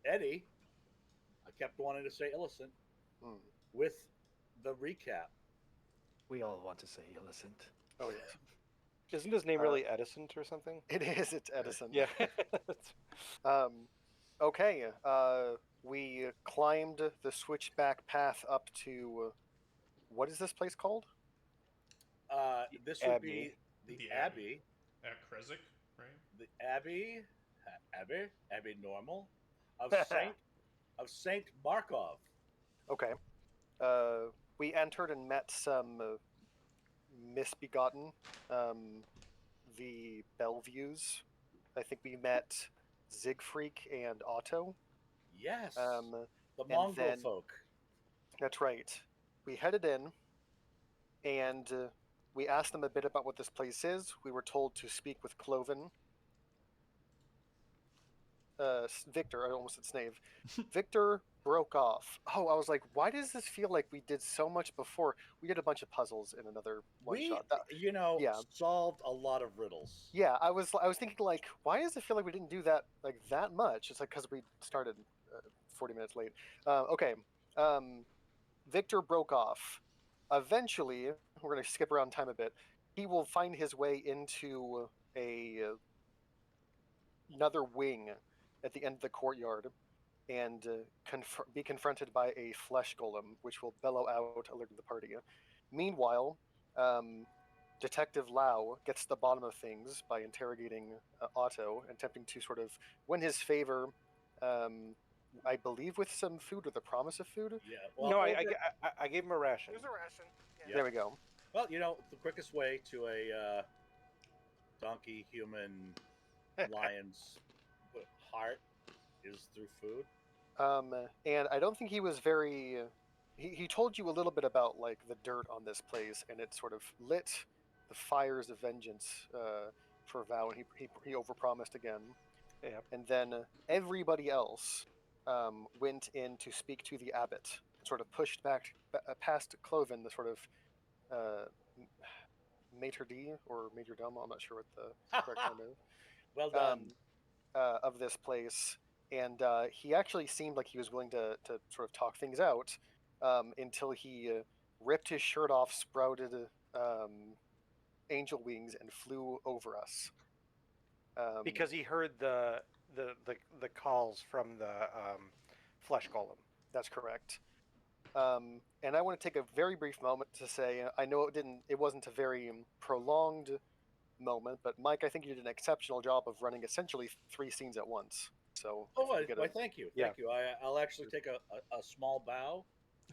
Eddie, I kept wanting to say Illicent Hmm. with the recap. We all want to say Illicent. Oh yes, Isn't his name Uh, really Edison or something? it is. It's Edison. Yeah. Um, okay. We climbed the switchback path up to what is this place called? This would be Abbey. the The Abbey Abbey, at Krezik, right? the Abbey Normal of Saint Markov. Okay. We entered and met some misbegotten, the Bellevues. I think we met Siegfried and Otto. Yes, Um, the and Mongol then folk. that's right. We headed in, and we asked them a bit about what this place is. We were told to speak with Cloven. Victor, I almost said Snave. Victor broke off. Oh, I was like, why does this feel like we did so much before? We did a bunch of puzzles in another one We, shot. Yeah, solved a lot of riddles. yeah. I was thinking like, why does it feel like we didn't do that like that much? It's like because we started 40 minutes late. Okay. Victor broke off. Eventually, we're going to skip around time a bit. He will find his way into another wing at the end of the courtyard and be confronted by a flesh golem, which will bellow out, alerting the party. Meanwhile, Detective Lau gets to the bottom of things by interrogating Otto and attempting to sort of win his favor, I believe with some food or the promise of food. Yeah. Well, No, I gave him a ration. There's a ration. Yeah. There we go. Well, the quickest way to a donkey, human, lion's heart is through food. And I don't think he was very. He told you a little bit about like the dirt on this place, and it sort of lit the fires of vengeance for Vow, and he overpromised again. Yeah. And then everybody else went in to speak to the abbot, sort of pushed back past Cloven, the sort of maitre d' or major dom. I'm not sure what the correct term is. Well done. Of this place, and he actually seemed like he was willing to sort of talk things out until he ripped his shirt off, sprouted angel wings, and flew over us. Because he heard the calls from the flesh golem. That's correct. And I want to take a very brief moment to say I know it wasn't a very prolonged moment, but Mike, I think you did an exceptional job of running essentially 3 scenes at once. So, Thank you, Yeah. thank you. I'll actually take a small bow.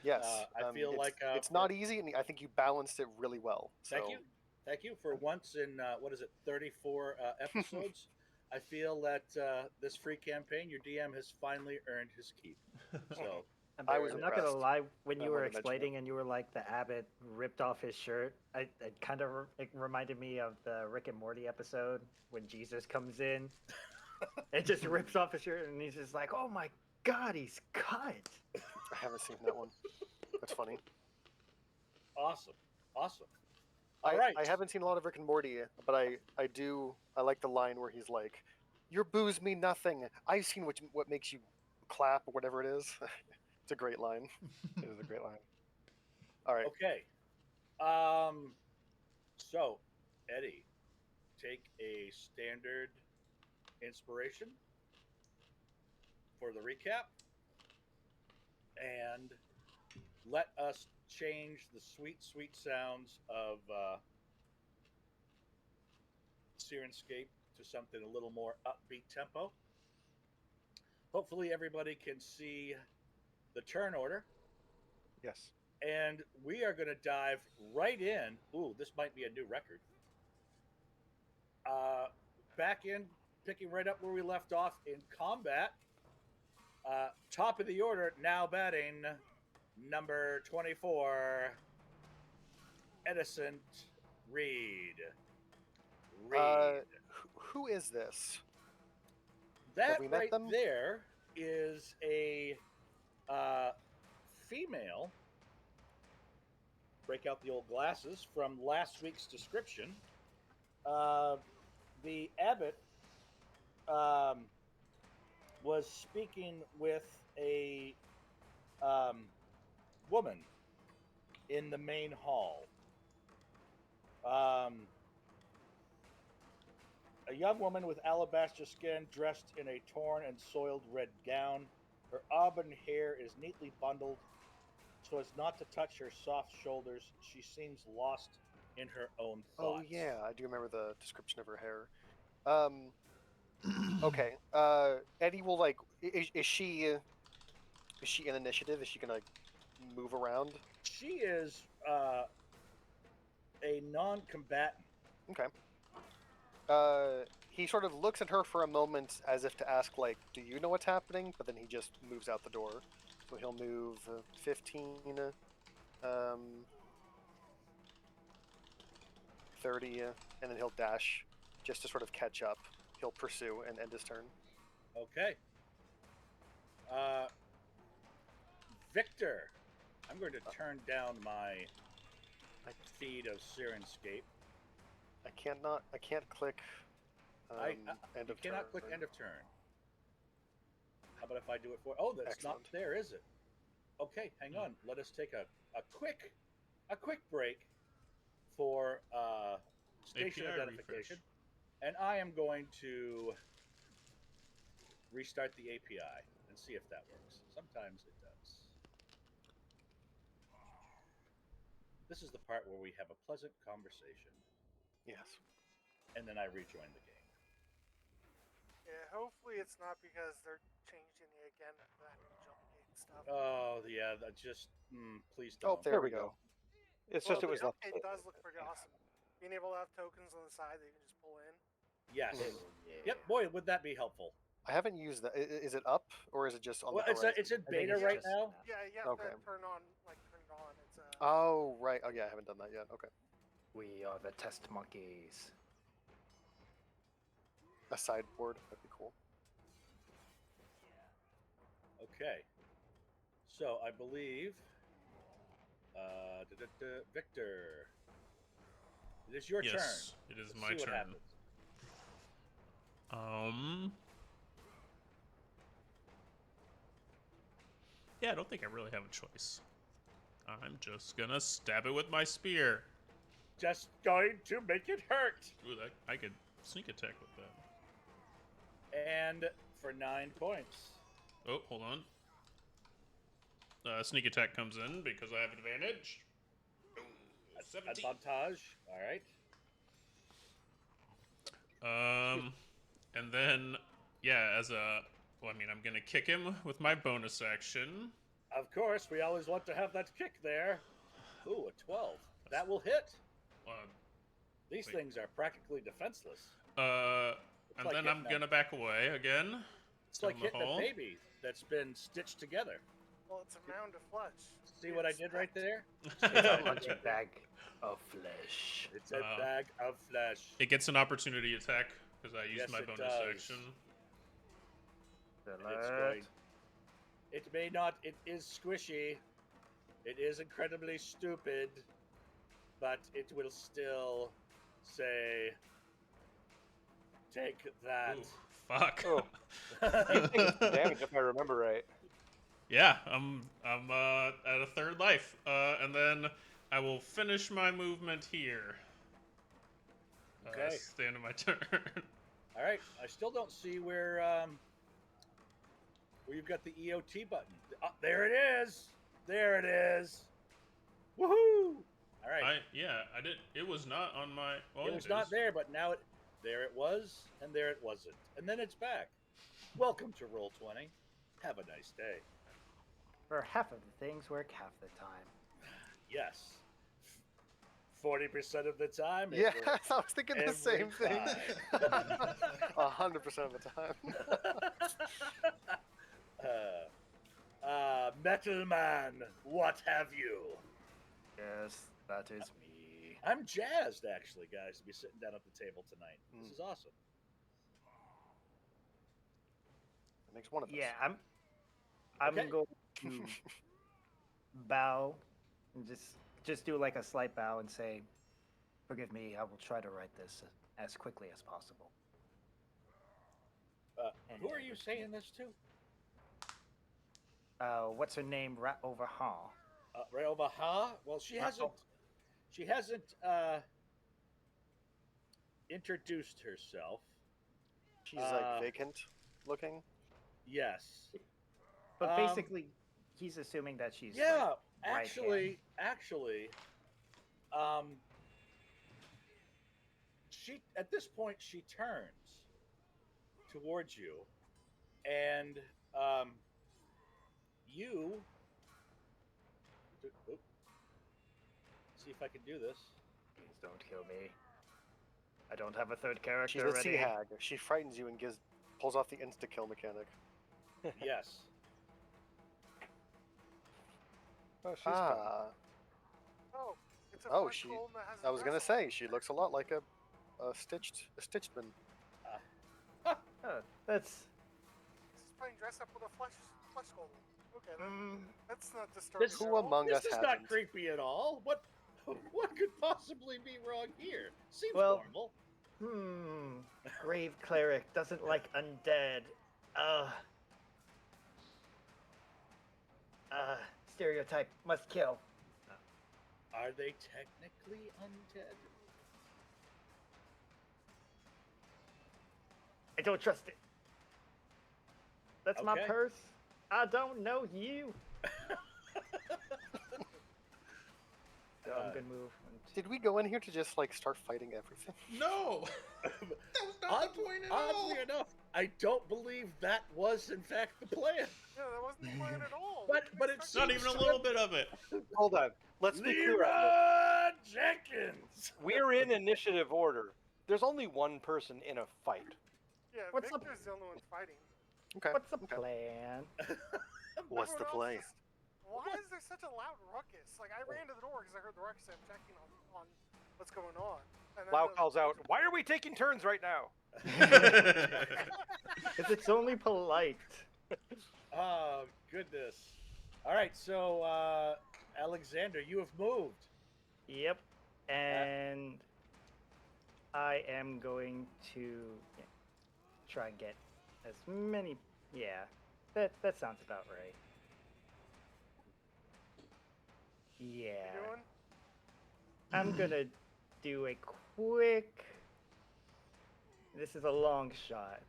yes, I feel like it's not easy, and I think you balanced it really well. Thank you for once in 34 episodes. I feel that this free campaign, your DM has finally earned his keep. So I was I'm not gonna impressed. lie. When I you were wanted to mention explaining and you were like, the abbot ripped off his shirt, it kind of it reminded me of the Rick and Morty episode when Jesus comes in. It just rips off his shirt and he's just like, "Oh my God, he's cut." I haven't seen that one. That's funny. awesome. All I right. haven't seen a lot of Rick and Morty, but I like the line where he's like, "Your boos mean nothing. I've seen what makes you clap or whatever it is." It's a great line. It is a great line. All right. Okay. So, Eddie, take a standard inspiration for the recap and let us change the sweet, sweet sounds of Sirenscape to something a little more upbeat tempo. Hopefully, everybody can see the turn order. Yes. And we are going to dive right in. Ooh, this might be a new record. Back in, picking right up where we left off in combat. Top of the order, now batting number 24, Edison Reed. Who is this? That we met right them? there is a female. Break out the old glasses from last week's description. The abbot was was speaking with a woman in the main hall. A young woman with alabaster skin, dressed in a torn and soiled red gown. Her auburn hair is neatly bundled so as not to touch her soft shoulders. She seems lost in her own thoughts. Oh yeah, I do remember the description of her hair. Okay. Eddie will like. Is she in initiative? Is she gonna move around? She is a non-combatant. Okay. He sort of looks at her for a moment as if to ask, like, "Do you know what's happening?" But then he just moves out the door. So he'll move 15, 30, and then he'll dash just to sort of catch up. He'll pursue and end his turn. Okay. Victor, I'm going to turn down my feed of Sirenscape. I can't click. End You of cannot turn. click end of turn. How about if I do it for? Oh, that's Excellent. not there, is it? Okay, hang on. Let us take a quick break for station API identification, refresh. and I am going to restart the API and see if that works. Sometimes it does. This is the part where we have a pleasant conversation, Yes. and then I rejoin the game. Yeah, hopefully it's not because they're changing the again that jump gate stuff. Oh yeah, that just please don't. Oh, there we go. It's Well, just it the was jump left. gate does look pretty awesome. Being able to have tokens on the side that you can just pull in. Yes. Yeah. Yep. Boy, would that be helpful. I haven't used that. Is it up or is it just on Well, the horizon? it's in I think beta it's right just now. Yeah, you have Okay. to turn it on. It's Oh right. Oh yeah, I haven't done that yet. Okay. We are the test monkeys. A sideboard. That'd be cool. Okay. So I believe, Victor, it is your turn. Yes, it is Let's my see what turn. happens. Yeah, I don't think I really have a choice. I'm just gonna stab it with my spear. Just going to make it hurt. Ooh, that I could sneak attack with that. And for 9 points. Oh, hold on. Sneak attack comes in because I have advantage. Ooh, 17. Advantage. All right. And then, yeah, well, I mean, I'm gonna kick him with my bonus action. Of course, we always want to have that kick there. Ooh, a 12. That will hit. These Wait. things are practically defenseless. And like then I'm hitting gonna back away again. It's like down the hitting a hall. baby that's been stitched together. well, it's a mound of flesh. See what I did right there? It's a punching bag of flesh. It's a bag of flesh. It gets an opportunity attack because I used Yes, my it bonus does. action. And it's going. It may not. It is squishy. It is incredibly stupid, but it will still say, "Take that." Ooh, fuck. Oh. You take some damage if I remember right. Yeah, I'm at a third life. And then I will finish my movement here. Okay. That's the end of my turn. All right. I still don't see where you've got the EOT button. There it is. There it is. Woohoo! All right. I did. It was not on my. Well, It was not there, but now there it was, and there it wasn't, and then it's back. Welcome to Roll20. Have a nice day. For half of the things work half the time. Yes. 40% of the time. it Yes, works I was thinking the every same thing. time. 100% of the time. Metal Man, what have you? Yes, that is me. I'm jazzed, actually, guys, to be sitting down at the table tonight. This is awesome. It makes one of us. Yeah, I'm Okay. going to bow and just do like a slight bow and say, "Forgive me. I will try to write this as quickly as possible." Who are you saying this to? what's her name? Rat over Hall. Right over Ha? Well, she hasn't. She hasn't introduced herself. She's like vacant looking. Yes. But Um, basically, he's assuming that she's Yeah. like, right-hand. Actually, um, she at this point she turns towards you, and um, you. Oop, see if I can do this. Please don't kill me. I don't have a third character She's a ready. sea hag. She frightens you and pulls off the insta kill mechanic. Yes. Oh, she's fun. Oh, it's a Oh, flesh she- golem that has a I was gonna dress on. say she looks a lot like a stitched man. Oh, that's She's playing dress up with a flesh golem. Okay, mm, that's not disturbing. This- at Who all. among us This is hasn't? not creepy at all. What could possibly be wrong here? Seems Well- normal. grave cleric doesn't like undead. Stereotype must kill. Are they technically undead? I don't trust it. That's my Okay. purse. I don't know you. So I'm gonna move. Did we go in here to just like start fighting everything? No, that was not the point at all. Oddly enough, I don't believe that was in fact the plan. Yeah, that wasn't the plan at all. But- We didn't but expect it's Not you even to a do little bit of it. Hold on. Let's be clear on this. Leroy Jenkins. We're in initiative order. There's only one person in a fight. Yeah, What's up? Victor's the only one fighting. Okay. What's the okay. plan? What's the Everyone play? else just- Why is there such a loud ruckus? Like, I ran to the door because I heard the ruckus. I'm checking on what's going on. And then Lau the- calls out, "Why are we taking turns right now?" If it's only polite. Oh goodness. All right, so Alexander, you have moved. Yep. And I am going to try and get as many. Yeah, that sounds about right. Yeah. You doing? I'm gonna do a quick. This is a long shot.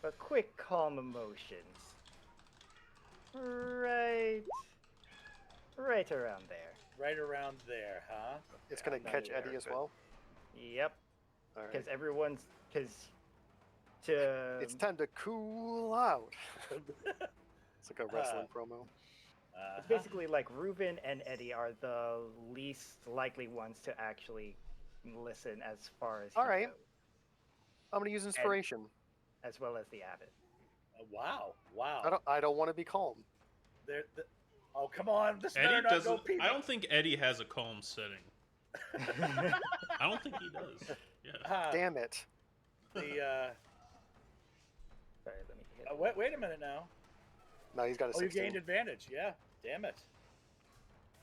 A quick calm emotions. Right around there. Right around there, huh? It's gonna Yeah, catch not Eddie as good. well. Yep. All right. Because everyone's to. It's time to cool out. It's like a wrestling promo. It's basically like Reuben and Eddie are the least likely ones to actually listen as far as All he right. goes, I'm gonna use inspiration. as well as the abbot. Wow. I don't want to be calm. Oh come on, this Eddie better not go doesn't. pee. I don't think Eddie has a calm setting. I don't think he does. Yeah. Damn it. Sorry, let me hit. Wait a minute now. No, he's got a Oh, you 16. gained advantage. Yeah. Damn it.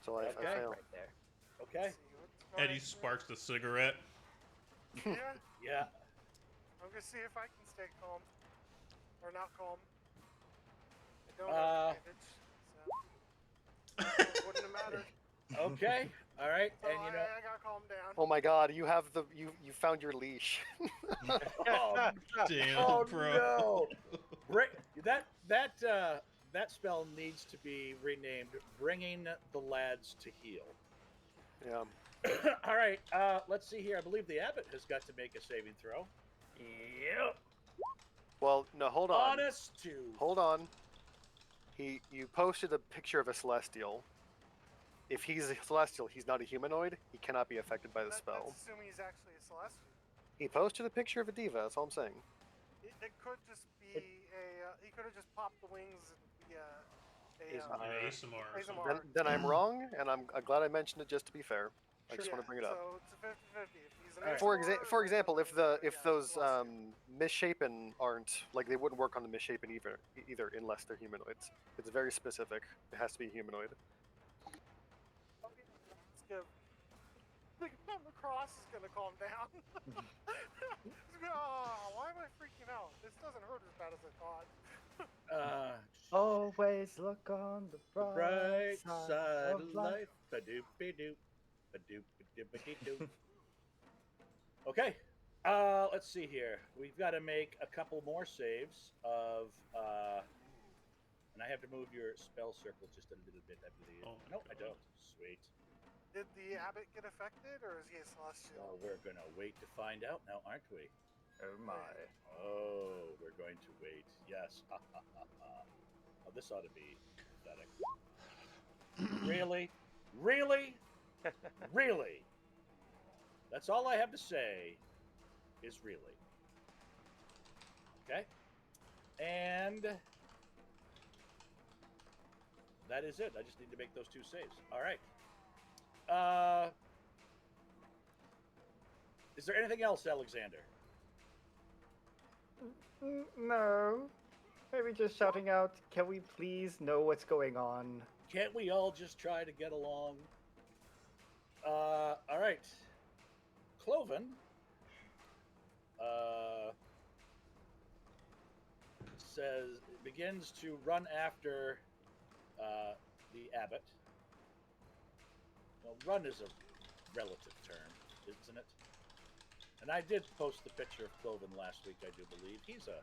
So I Okay. fail. Right there. Okay. See what's going Eddie on. sparks the cigarette. Yeah, Yeah. I'm gonna see if I can stay calm. Or not calm. I don't have advantage, so. Wouldn't have mattered. Okay. All right. So And you know. I got calmed down. Oh my God, you have you found your leash. Oh, Damn, oh bro. no. That spell needs to be renamed "Bringing the Lads to Heal." Yeah. All right. Let's see here. I believe the abbot has got to make a saving throw. Yep. Well, no, hold on. Honest to. Hold on. You posted a picture of a celestial. If he's a celestial, he's not a humanoid. He cannot be affected by the spell. That's assuming he's actually a celestial. He posted a picture of a diva. That's all I'm saying. It could just be he could have just popped the wings and be a Yeah, ASMR. or ASMR. something. Then I'm wrong, and I'm glad I mentioned it just to be fair. I just want to bring it up. So it's a 50-50. If he's an Alright. ASMR, For example, if then, those celestial. misshapen aren't like they wouldn't work on the misshapen either unless they're humanoids. It's very specific. It has to be humanoid. Okay, let's give Like, the cross is gonna calm down. Why am I freaking out? This doesn't hurt as bad as I thought. Always look on the The bright side side of of life. life. Ba-doop-be-doop. Ba-doop-be-doop-be-doop. Okay. Let's see here. We've got to make a couple more saves of and I have to move your spell circle just a little bit, I believe. Oh my No, I God. don't. Sweet. Did the abbot get affected, or is he a celestial? Well, we're gonna wait to find out now, aren't we? Oh my. Oh, we're going to wait. Yes. Oh, this ought to be pathetic. Really? Really? Really? That's all I have to say is really. Okay? And that is it. I just need to make those two saves. All right. Is there anything else, Alexander? No. Maybe just shouting out, can we please know what's going on? Can't we all just try to get along? All right. Cloven begins to run after the abbot. Well, run is a relative term, isn't it? And I did post the picture of Cloven last week, I do believe. He's a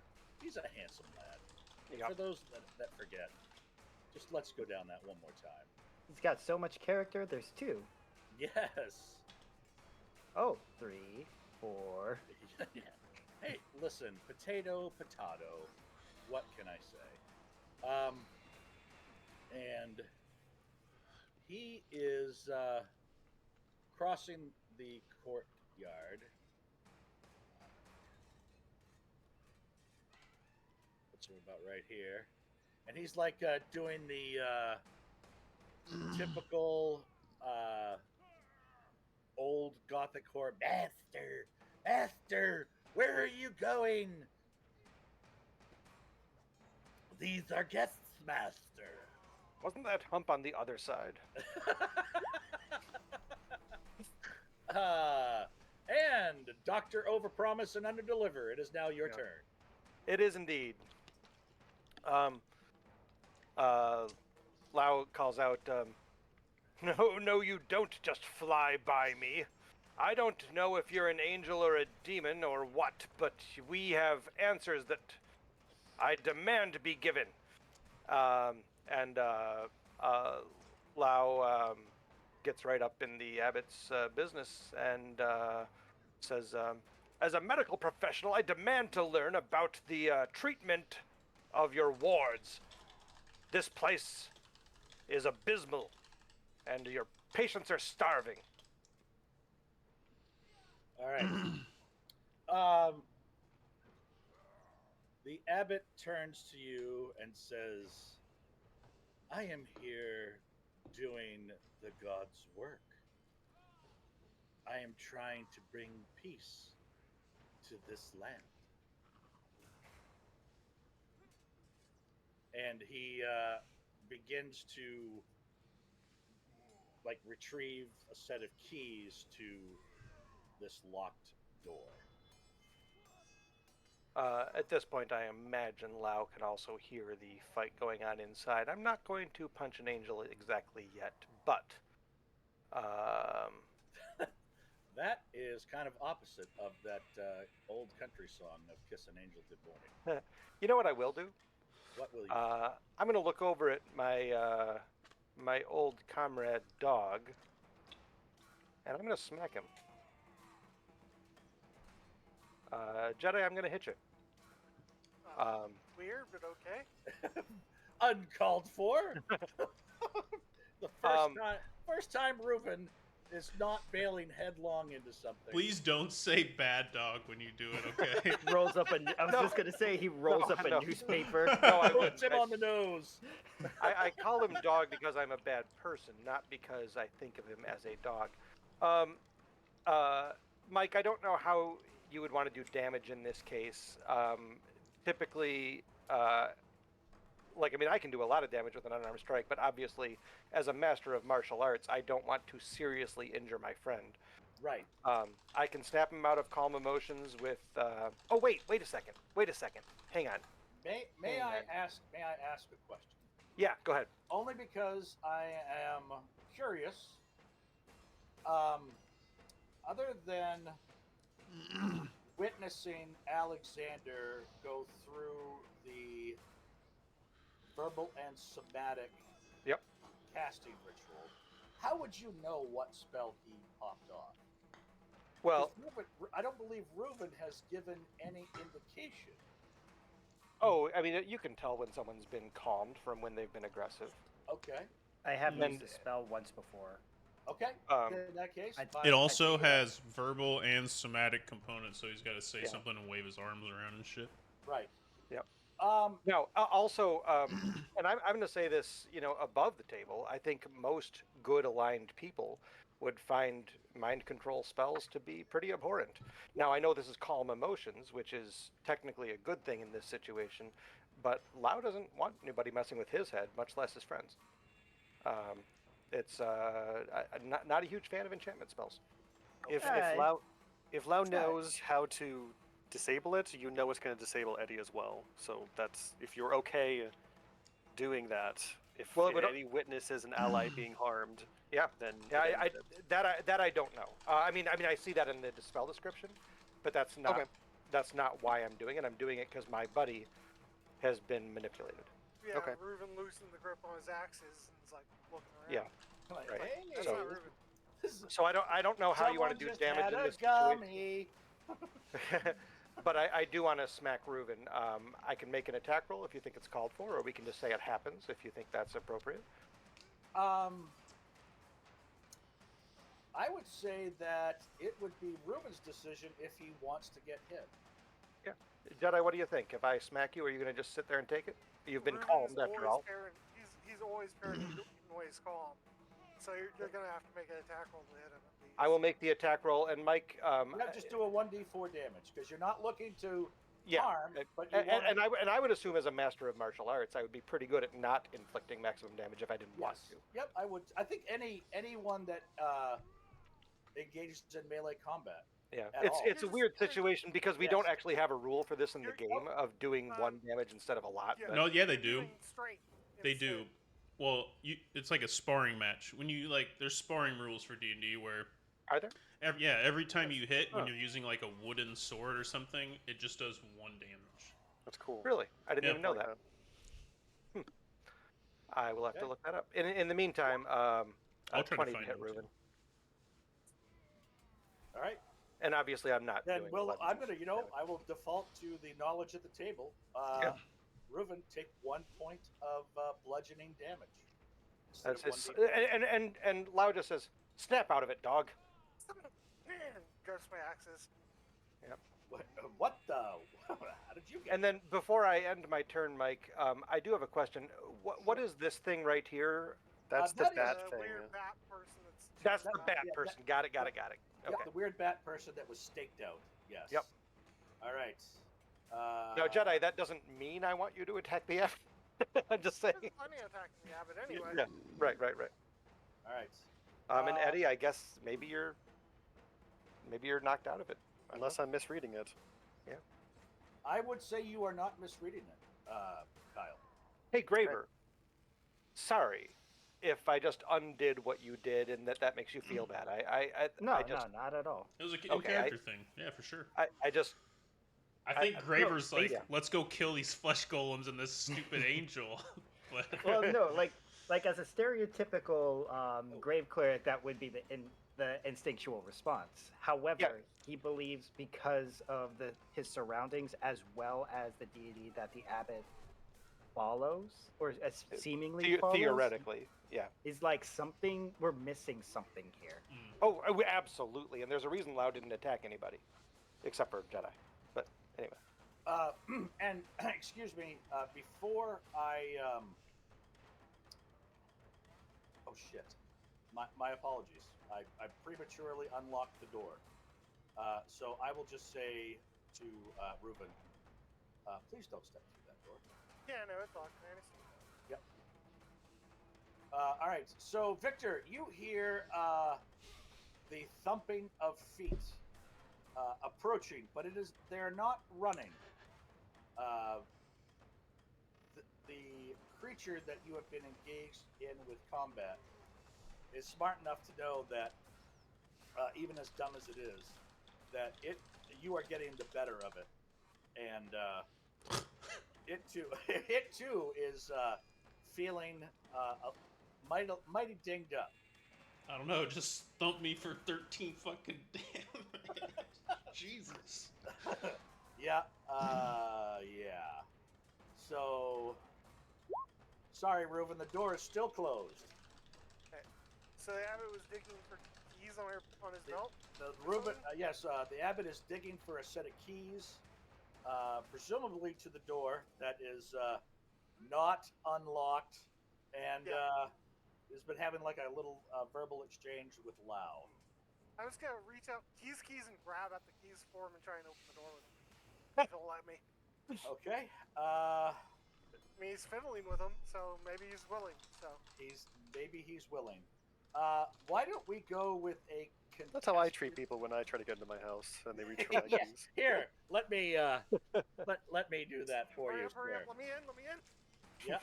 handsome lad. Yep. For those that forget, just let's go down that one more time. He's got so much character, there's 2. Yes. Oh, 3, 4. Yeah. Hey, listen, potato. What can I say? And he is crossing the courtyard. Let's see, about right here, and he's like doing the typical old Gothic horror. Master, where are you going? These are guests, master. Wasn't that hump on the other side? And Dr. Overpromise and Underdeliver. It is now your Yeah. turn. It is indeed. Lau calls out, No, you don't just fly by me. I don't know if you're an angel or a demon or what, but we have answers that I demand to be given. Lau gets right up in the abbot's business and says, as a medical professional, I demand to learn about the treatment of your wards. This place is abysmal, and your patients are starving. All right. The abbot turns to you and says, I am here doing the God's work. I am trying to bring peace to this land. And he begins to retrieve a set of keys to this locked door. At this point, I imagine Lau can also hear the fight going on inside. I'm not going to punch an angel exactly yet, but That is kind of opposite of that old country song of Kiss an Angel Good Morning. you know what I will do? What will you I'm going to look over at my old comrade dog, and I'm going to smack him. Jedi, I'm going to hit you. Weird, but okay. Uncalled for? The first time Reuben is not bailing headlong into something. Please don't say bad dog when you do it, okay? Rolls up I was just gonna say he rolls up a no. newspaper. No, I Puts wouldn't. him on the nose. I call him dog because I'm a bad person, not because I think of him as a dog. Mike, I don't know how you would want to do damage in this case. Typically, I can do a lot of damage with an unarmed strike, but obviously, as a master of martial arts, I don't want to seriously injure my friend. Right. I can snap him out of calm emotions with. Oh wait a second. Hang on. May Hang I on. ask a question? Yeah, go ahead. Only because I am curious. Other than witnessing Alexander go through the verbal and somatic Yep. casting ritual, how would you know what spell he popped off? Well, I don't believe Reuben has given any indication. oh, I mean, you can tell when someone's been calmed from when they've been aggressive. Okay. I have And- used the spell once before. Okay. Um, In that case, It also has verbal and somatic components, so he's got to say Yeah. something and wave his arms around and shit. right. Yep. Um, Now, also, and I'm going to say this, above the table. I think most good aligned people would find mind control spells to be pretty abhorrent. Now, I know this is calm emotions, which is technically a good thing in this situation, but Lau doesn't want anybody messing with his head, much less his friends. It's I'm not a huge fan of enchantment spells. If Alright. Lau Try. knows how to disable it, you know it's going to disable Eddie as well. So that's if you're okay doing that. If Well, it would- any witnesses an ally being harmed, Yeah. then Yeah, it I ends it. that I don't know. I mean, I see that in the spell description, but that's not Okay. that's not why I'm doing it. I'm doing it because my buddy has been manipulated. Yeah, Okay. Reuben loosened the grip on his axes and is like looking around. Yeah. like, Right. hey, That's So- not Reuben. So I don't know how you want to do someone just damage had in a this situation. gummy. But I do want to smack Reuben. I can make an attack roll if you think it's called for, or we can just say it happens if you think that's appropriate. I would say that it would be Reuben's decision if he wants to get hit. Yeah. Jedi, what do you think? If I smack you, are you going to just sit there and take it? You've been Reuben's calmed after always all. He's always paranoid even when he's calm. So you're gonna have to make an attack roll to hit him at least. I will make the attack roll, and Mike. Yeah, just do a 1d4 damage because you're not looking to Yeah, harm, but you and, want and I would assume as a master of martial arts, I would be pretty good at not inflicting maximum damage if I didn't want to. Yep, I would. I think anyone that engages in melee combat. Yeah, At all. it's a weird situation because we don't Yes. actually have a rule for this in the You're- game of doing one damage instead of a lot. Yeah. but- No, yeah, they You're do. doing strength They instead. do. Well, it's like a sparring match. When you there's sparring rules for D&D where Are there? every time you hit when Huh. you're using like a wooden sword or something, it just does 1 damage. That's cool. Really? I didn't Yeah. even know Like that. I will have Okay. to look that up. In the meantime, a I'll try to 20 find hit it. Reuben. All right. And obviously, I'm not. Then doing well, 11 I'm gonna. damage. I will default to the knowledge at the table. Yeah. Reuben, take 1 point of bludgeoning damage. Instead That's of his, 1d4. and Lau just says, "Snap out of it, dog." Grips my axes. What the? How did you get? And then before I end my turn, Mike, I do have a question. What is this thing right here? That's the that is bat The thing. weird bat person That's That- the bat yeah, person. Got it. yeah, Okay. the weird bat person that was staked out. Yes. Yep. All right. Now, Jedi, that doesn't mean I want you to attack the F. I'm just saying. There's plenty attacking the abbot anyway. Yeah. Right. All right. And Eddie, I guess maybe you're knocked out of it. I don't Unless I'm misreading it. I would say you are not misreading it, Kyle. Hey, Graver. Sorry if I just undid what you did and that makes you feel bad. No, I just, no, not at all. It was a Okay, character thing. Yeah, for sure. I just, I think Graver's like, yeah. let's go kill these flesh golems and this stupid angel. But Well, no, like as a stereotypical grave cleric, that would be the instinctual response. However, Yeah. he believes because of his surroundings as well as the deity that the abbot follows, or as seemingly follows, theoretically, yeah. is like we're missing something here. Oh, absolutely. And there's a reason Lau didn't attack anybody, except for Jedi. But anyway. And excuse me, before I oh shit, my apologies. I prematurely unlocked the door. So I will just say to Reuben, please don't step through that door. Yeah, no, it's locked. I understand. Yep. All right. So Victor, you hear the thumping of feet approaching, but they are not running. Uh, the creature that you have been engaged in with combat is smart enough to know that, even as dumb as it is, that you are getting the better of it, and it too is feeling mighty dinged up. I don't know. Just thump me for 13 fucking damage. Jesus. Yeah, yeah. So, sorry, Reuven, the door is still closed. Okay. So the abbot was digging for keys on his belt. The Reuben, yes, the abbot is digging for a set of keys, presumably to the door that is not unlocked, and has been having like a little verbal exchange with Lau. I'm just gonna reach out, keys, and grab at the keys for him and try and open the door with him. If he'll let me. Okay. I mean, he's fiddling with them, so maybe he's willing. So Maybe he's willing. Why don't we go with a contested... That's how I treat people when I try to get into my house and they reach for my Yes. keys. Here, let me let me do that for hurry you. up, hurry sir. up, let me in. Yeah.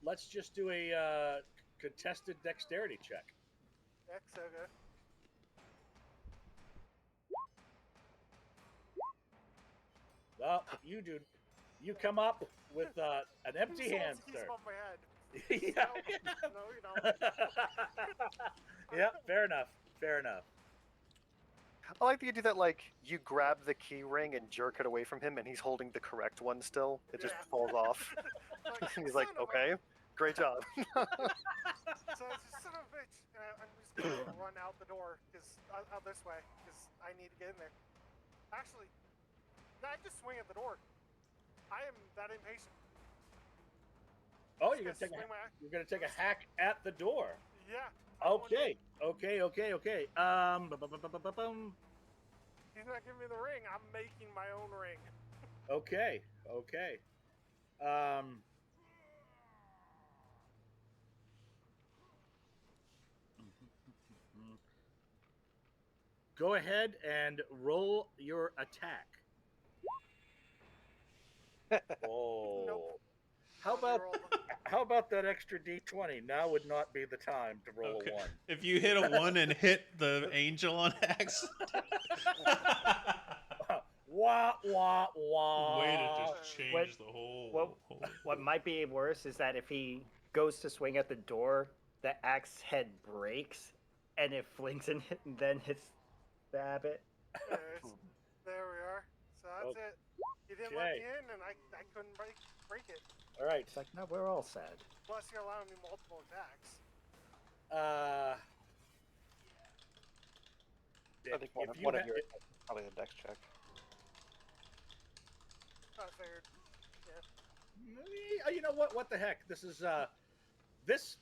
Let's just do a contested dexterity check. X, okay. Well, you do. You come up with an empty hand, Keys sir. above my head. Yeah. No, you don't. Yeah, fair enough. Fair enough. I like that you do that, like, you grab the key ring and jerk it away from him, and he's holding the correct one still. It just Yeah. falls off. He's like, "Son of a-" okay, great job. So it's just son of a bitch. And I'm just gonna run out the door, because out this way, because I need to get in there. Actually, no, I just swing at the door. I am that impatient. Oh, Just you're gonna take a hack at the door. Yeah. I want Okay. it. Okay. He's not giving me the ring. I'm making my own ring. Okay. Go ahead and roll your attack. Oh. Nope. How about that extra D20? Now would not be the time to roll Okay. a 1. If you hit a 1 and hit the angel on accident. Wah wah wah. Way to just change the whole. What might be worse is that if he goes to swing at the door, the axe head breaks, and it flings and then hits the abbot. There we are. So that's it. He didn't let me in, and I couldn't break it. All right. It's like, no, we're all sad. Plus, you're allowing me multiple attacks. I think one if of you your probably a dex check. I figured. You know what? What the heck? This is this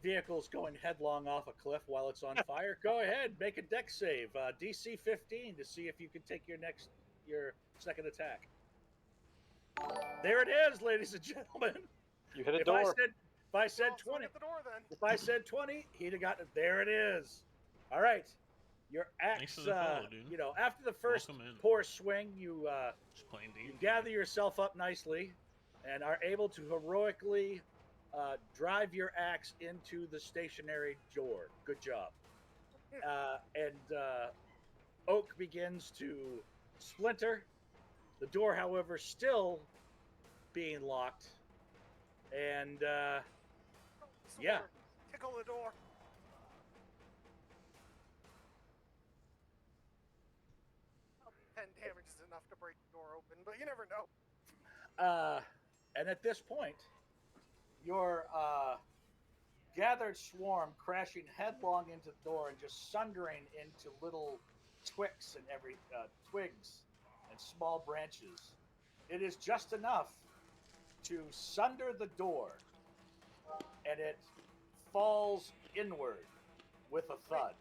vehicle's going headlong off a cliff while it's on fire. Go ahead, make a dex save, DC 15, to see if you can take your second attack. There it is, ladies and gentlemen. You hit a door. If I said I'll swing 20, at the door then. if I said 20, he'd have gotten it. There it is. All right. Your Thanks axe, for the follow, dude. after the first Welcome in. poor swing, you Just playing you D&D. gather yourself up nicely and are able to heroically drive your axe into the stationary door. Good job. And oak begins to splinter. The door, however, still being locked. And yeah. Tickle the door. 10 damage is enough to break the door open, but you never know. And at this point, your gathered swarm crashing headlong into the door and just sundering into little twigs and small branches. It is just enough to sunder the door, and it falls inward with a thud.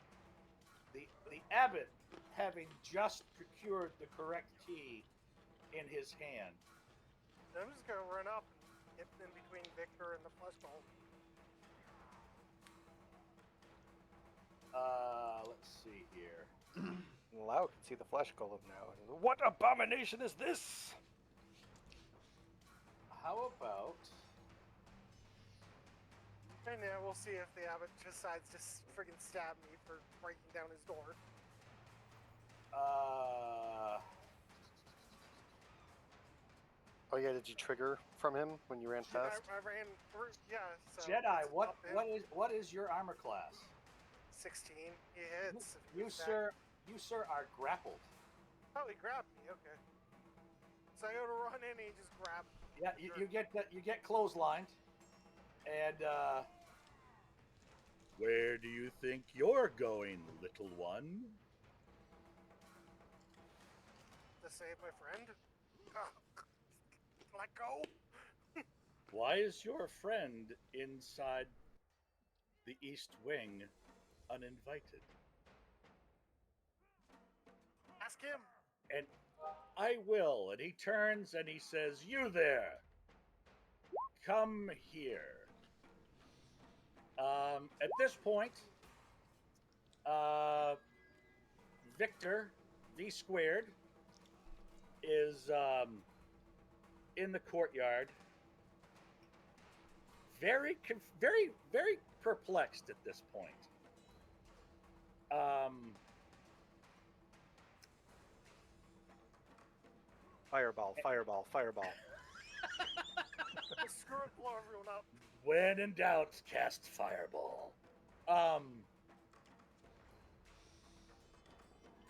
The abbot, having just procured the correct key in his hand, I'm just gonna run up and get in between Victor and the flesh bowl. Let's see here. Lau can see the flesh golem now. What abomination is this? How about? And yeah, we'll see if the abbot decides to friggin' stab me for breaking down his door. Oh yeah, did you trigger from him when you ran Yeah, fast? I ran through. Yeah. So Jedi, it's what up to him. what is your armor class? 16. He hits. if he You was back. sir are grappled. Oh, he grabbed me. Okay. So I go to run in, and he just grabbed me. Yeah, you get clotheslined, and where do you think you're going, little one? To save my friend. Let go. Why is your friend inside the East Wing uninvited? Ask him. And I will. And he turns and he says, "You there, come here." At this point, Victor V squared is in the courtyard, very perplexed at this point. Fireball, fireball, fireball. Screw it, blow everyone up. When in doubt, cast fireball.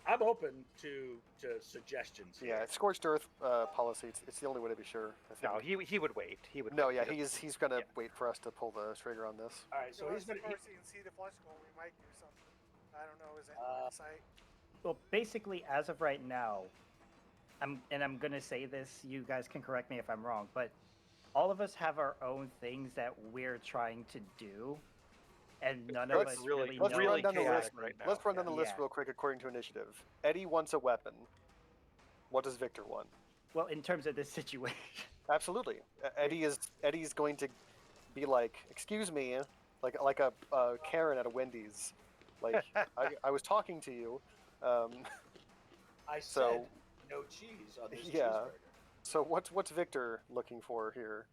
I'm open to suggestions. Yeah, here. it's scorched earth policy. It's the only way to be sure. I No, think. he would wait. He would. No, wait. yeah, He he's gonna Yeah. wait for us to pull the trigger on this. All right, so he's gonna. Of course, you can see the flesh goal. We might do something. I don't know. Is it in sight? Well, basically, as of right now, I'm gonna say this. You guys can correct me if I'm wrong, but all of us have our own things that we're trying to do, and none of Let's us really- really Let's know run down the list exactly. right now. Let's run down the list Yeah. real quick according to initiative. Eddie wants a weapon. What does Victor want? Well, in terms of this situation, Absolutely. Eddie's going to be like, "Excuse me," like a Karen at a Wendy's. Like I was talking to you. I So- said no cheese on this Yeah. cheeseburger. So what's Victor looking for here?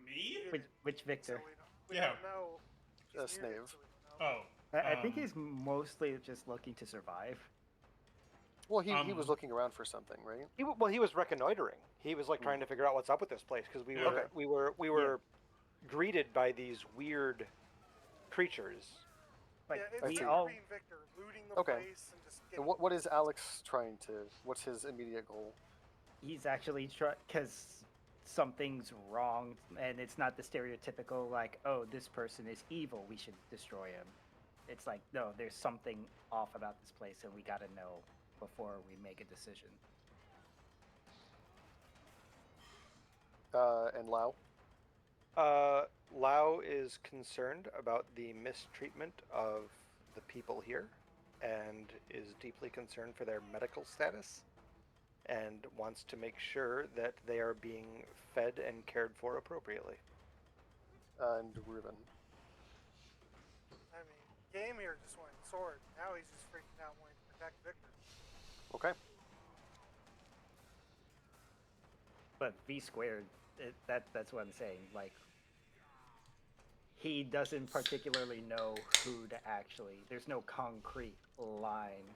Me? which Victor? So we Yeah. don't know. He's muted, Snave. so we don't know. Oh. I think um, he's mostly just looking to survive. Well, he was Um, looking around for something, right? He was reconnoitering. He was like trying to figure out what's up with this place because we were Okay. we were greeted by these weird creatures. Like yeah, it's we Victor all being Victor, looting the Okay. place and just And getting. what is Alex trying to? What's his immediate goal? he's actually trying because something's wrong, and it's not the stereotypical like, oh, this person is evil, we should destroy him. It's like, no, there's something off about this place, and we got to know before we make a decision. And Lau. Lau is concerned about the mistreatment of the people here, and is deeply concerned for their medical status, and wants to make sure that they are being fed and cared for appropriately. And Ruben. I mean, Game here just wanted the sword. Now he's just freaking out wanting to protect Victor. Okay. But V squared, that's what I'm saying. Like, he doesn't particularly know who to actually. There's no concrete line,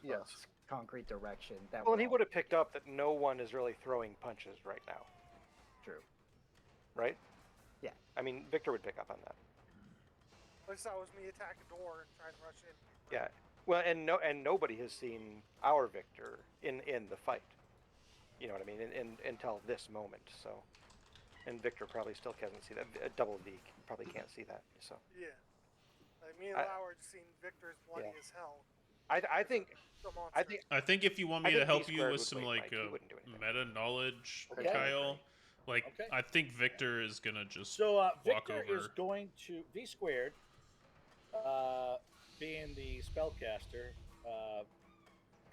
Yes. concrete direction. That Well, and he we're would have picked up that no one is really throwing punches right now, all- True. right? Yeah. I mean, Victor would pick up on that. At least that was me attack a door and try to rush in. Yeah. Well, and nobody has seen our Victor in the fight. You know what I mean? In until this moment. So, and Victor probably still can't see that. Double V probably can't see that. So, Yeah. Like me and I- Lau are just seeing Victor's bloody Yeah. as hell. I think The monster. I think I think if you want I me to think help you B-squared with would some wait, like Mike. He wouldn't do anything. meta knowledge, Okay. Kyle, like Okay. I think Victor is gonna just So walk Victor over. is going to V squared, being the spellcaster,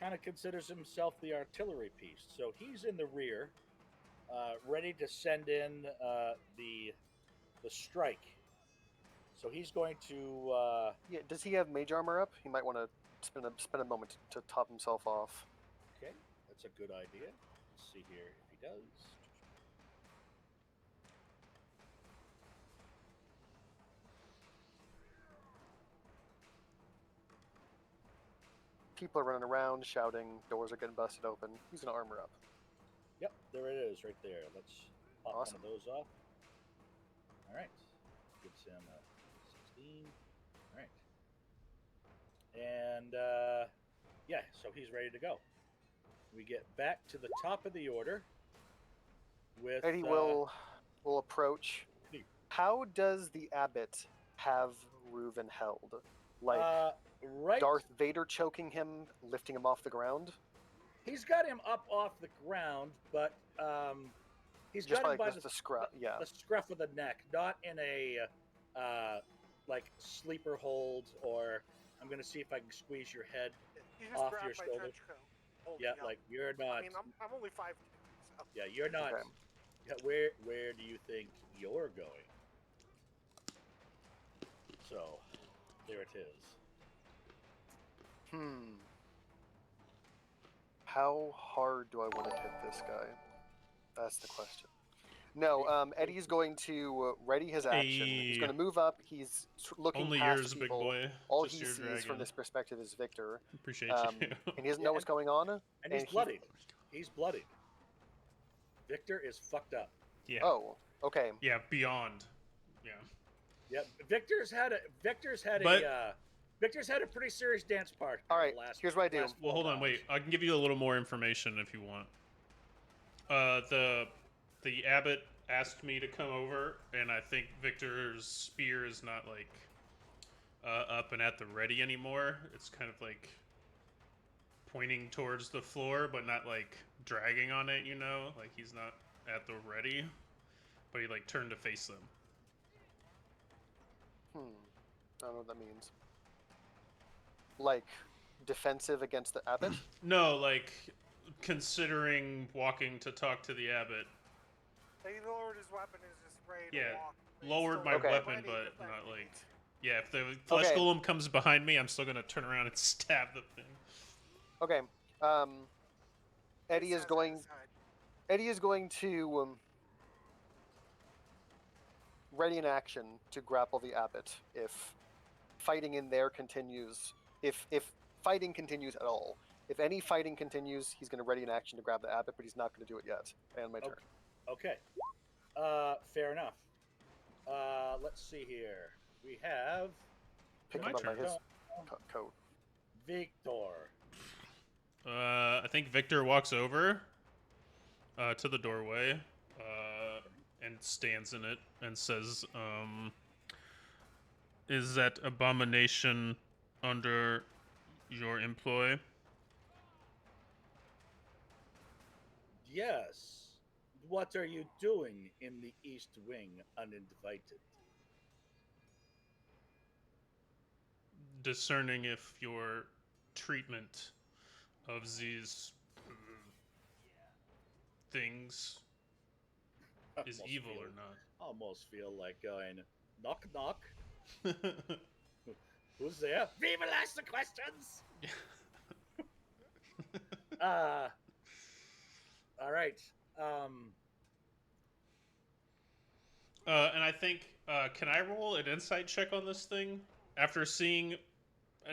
kind of considers himself the artillery piece. So he's in the rear, ready to send in the strike. So he's going to. Yeah. Does he have mage armor up? He might want to spend a moment to top himself off. Okay, that's a good idea. Let's see here if he does. People are running around, shouting. Doors are getting busted open. He's gonna armor up. Yep, there it is, right there. Let's pop Awesome. one of those off. All right, gives him a 16. All right, and yeah, so he's ready to go. We get back to the top of the order with Eddie will approach. Eddie. How does the abbot have Reuven held? Like right. Darth Vader choking him, lifting him off the ground? He's got him up off the ground, but he's Just got him like by the scruff. Yeah. the scruff of the neck, not in a like sleeper hold, or I'm gonna see if I can squeeze your head You just off grabbed your my shoulder. trench coat. holding Yeah, up. like you're not. I mean, I'm only 5'2", so. Yeah, you're not. Okay. Yeah, where do you think you're going? So, there it is. How hard do I want to hit this guy? That's the question. No, Eddie's going to ready his action. He's Hey. going to move up. He's looking Only past yours, big people. boy. All Just he your sees dragon. from this perspective is Victor, Appreciate you. and he doesn't know what's going on. And he's and he- bloodied. He's bloodied. Victor is fucked up. Yeah. Oh, okay. Yeah, beyond. Yeah. Yeah, Victor's had a But- Victor's had a pretty serious dance part. All right, here's what I do. Well, hold on, wait. I can give you a little more information if you want. The abbot asked me to come over, and I think Victor's spear is not like up and at the ready anymore. It's kind of like pointing towards the floor, but not like dragging on it. You know, like he's not at the ready, but he like turned to face them. I don't know what that means. Like defensive against the abbot? No, like considering walking to talk to the abbot. He lowered his weapon, is just ready to Yeah, walk. He's lowered still my Okay. weapon, ready but to fight. not like. Yeah, if the flesh Okay. golem comes behind me, I'm still gonna turn around and stab the thing. Okay. Eddie He is says going. inside. Eddie is going to ready in action to grapple the abbot if fighting in there continues. If fighting continues at all. If any fighting continues, he's going to ready in action to grab the abbot, but he's not going to do it yet. And my turn. Okay. Fair enough. Let's see here. We have Pick My him up by turn. his coat. Victor. I think Victor walks over to the doorway and stands in it and says, "Is that abomination under your employ?" Yes. What are you doing in the East Wing uninvited? Discerning if your treatment of these things is Almost evil feel- or not. Almost feel like going, knock, knock. Who's there? We will ask the questions. All right. And I think, can I roll an insight check on this thing after seeing,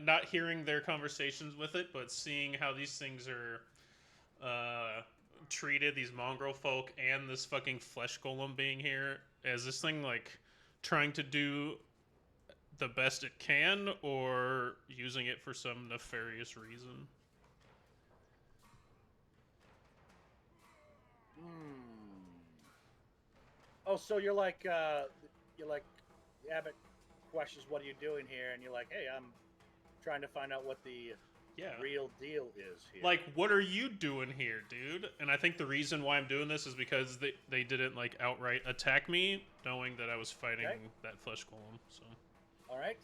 not hearing their conversations with it, but seeing how these things are treated, these mongrel folk, and this fucking flesh golem being here? Is this thing like trying to do the best it can, or using it for some nefarious reason? Oh, so you're like Abbott questions, "What are you doing here?" And you're like, "Hey, I'm trying to find out what the Yeah. real deal is here." Like, what are you doing here, dude? And I think the reason why I'm doing this is because they didn't like outright attack me, knowing that I was fighting Okay. that flesh golem. So All right.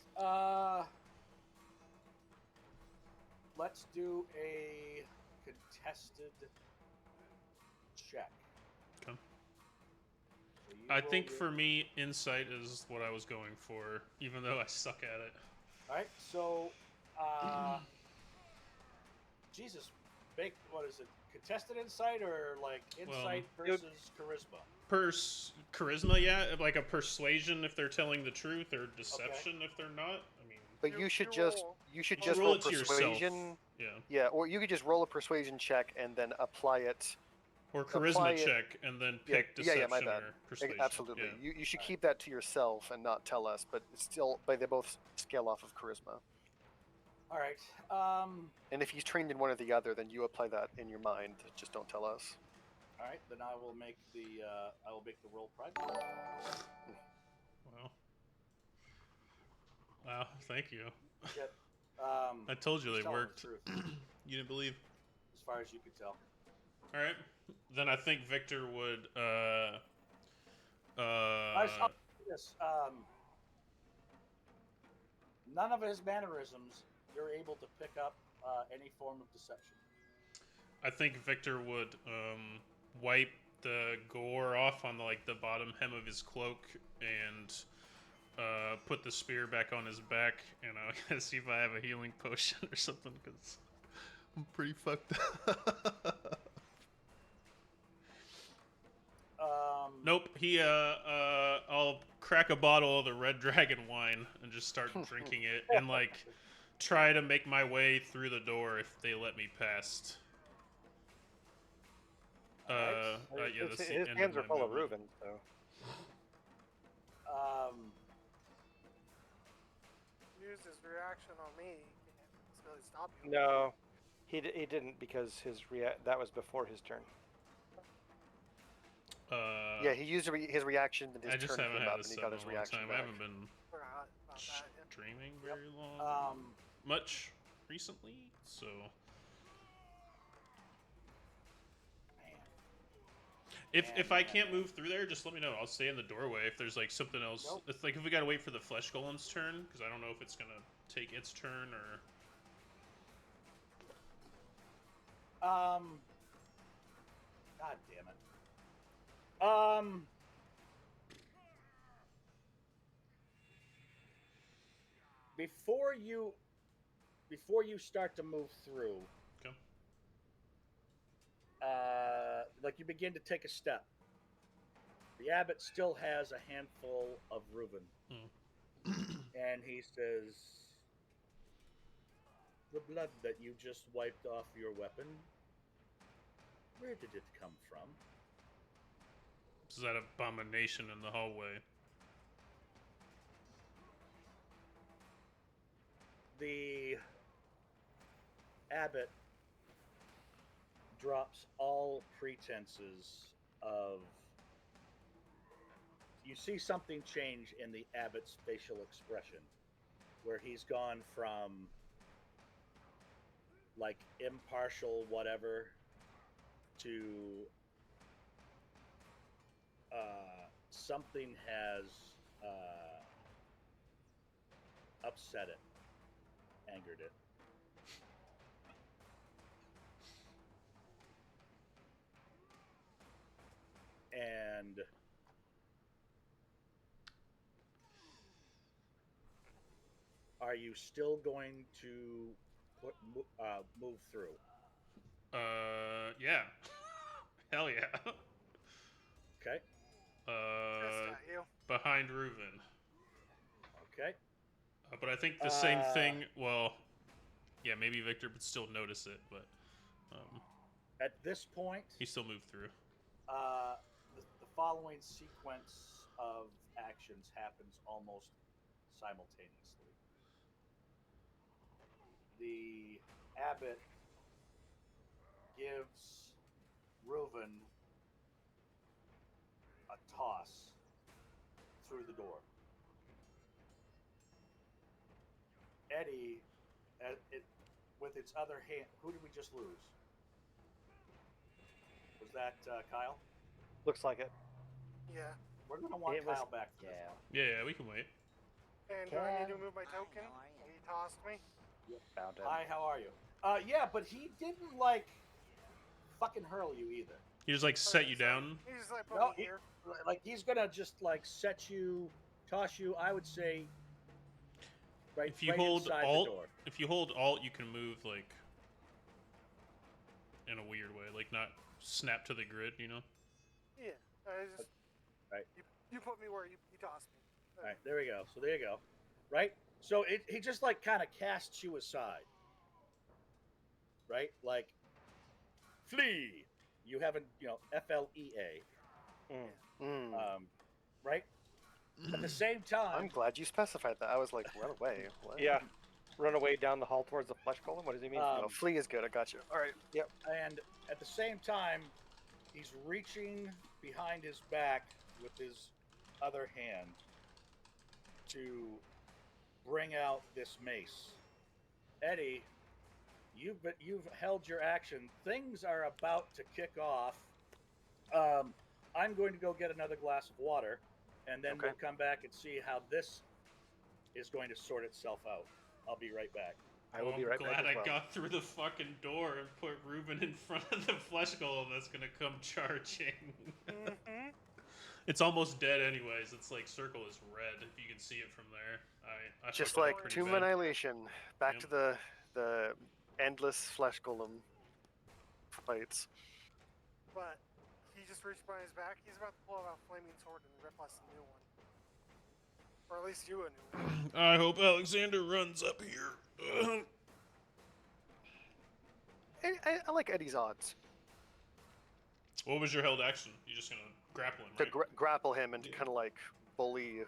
Let's do a contested check. Okay. So you I roll think your- for me, insight is what I was going for, even though I suck at it. All right, so, Jesus, what is it? Contested insight or like insight versus charisma? Charisma, yeah, like a persuasion if they're telling the truth, or deception if they're not. I mean, But You- you should you just roll. you should you just roll roll it to persuasion. yourself. Yeah, Yeah, or you could just roll a persuasion check and then apply it. or Apply charisma it- check and then Yeah, pick deception my bad. or persuasion. Absolutely. Yeah. You should Alright. keep that to yourself and not tell us. But it's still, but they both scale off of charisma. All right. And if he's trained in one or the other, then you apply that in your mind. Just don't tell us. All right. Then I will make the roll pride. Wow. Wow. Thank you. Shit. I told you just they tell them worked. the truth, You didn't believe. as far as you could tell. All right. Then I think Victor would. Yes. None of his mannerisms you're able to pick up any form of deception. I think Victor would wipe the gore off on the bottom hem of his cloak and put the spear back on his back, and I'm gonna see if I have a healing potion or something, because I'm pretty fucked up. Nope. I'll crack a bottle of the Red Dragon wine and just start drinking it, and try to make my way through the door if they let me past. Alright. Yeah, that's the his end hands of are my full of movement. Reuben, so. Use his reaction on me. He can't necessarily stop you. No, he didn't, because that was before his turn. Yeah, he used his reaction and his I just turn haven't came had up a and he set got in his a long reaction time. back. I haven't been Forgot about that. Yeah. streaming very long, much recently, so. If I can't move through there, just let me know. I'll stay in the doorway. If there's something else, Nope. it's if we gotta wait for the flesh golem's turn, because I don't know if it's gonna take its turn or. God damn it. Before you start to move through, Okay. you begin to take a step. The abbot still has a handful of Reuben, and he says, "The blood that you just wiped off your weapon, where did it come from?" This is that abomination in the hallway. The abbot drops all pretenses of. You see something change in the abbot's facial expression, where he's gone from impartial whatever to something has upset it, angered it. And are you still going to move through? Yeah. Hell yeah. Okay. Pissed at you. Behind Reuven. Okay. But I think the same thing. Well, yeah, maybe Victor would still notice it, but At this point, he still moved through. the following sequence of actions happens almost simultaneously. The abbot gives Reuven a toss through the door. Eddie, with its other hand, who did we just lose? Was that Kyle? Looks like it. Yeah. We're going to want It was- Kyle back for this Yeah. one. Yeah, we can wait. And do I need to move my token? He tossed me. Found him. Hi, how are you? Yeah, but he didn't fucking hurl you either. He just like set you down. He's like, put No, me here. like he's gonna just like set you, toss you. I would say right, If you right hold inside Alt, the door. if you hold Alt, you can move like in a weird way, like not snap to the grid, you know? Yeah. I just. Right. You put me where you tossed me. All right, there we go. So there you go. Right. So he just like kind of casts you aside. Right, like flee. You haven't, FLEA. Right. At the same time, I'm glad you specified that. I was like, run away. What? Yeah. Run away down the hall towards the flesh golem? What does he mean? No, flee is good. I got you. All right. Yep. and at the same time, he's reaching behind his back with his other hand to bring out this mace. Eddie, you've held your action. Things are about to kick off. I'm going to go get another glass of water, and then we'll come back and see how this is going to sort itself out. I'll be right back. I will be right back. Glad as well. I got through the fucking door and put Ruben in front of the flesh golem that's gonna come charging. Mm-hmm. It's almost dead anyways. It's like circle is red if you can see it from there. I Just fucked it up like pretty Tomb bad. Annihilation, back Yep. to the endless flesh golem fights. But he just reached behind his back. He's about to pull out a flaming sword and rip us a new one. Or at least you a new one. I hope Alexander runs up here. I like Eddie's odds. What was your held action? You just gonna grapple him, To right? grapple him and Yeah. kind of like bully,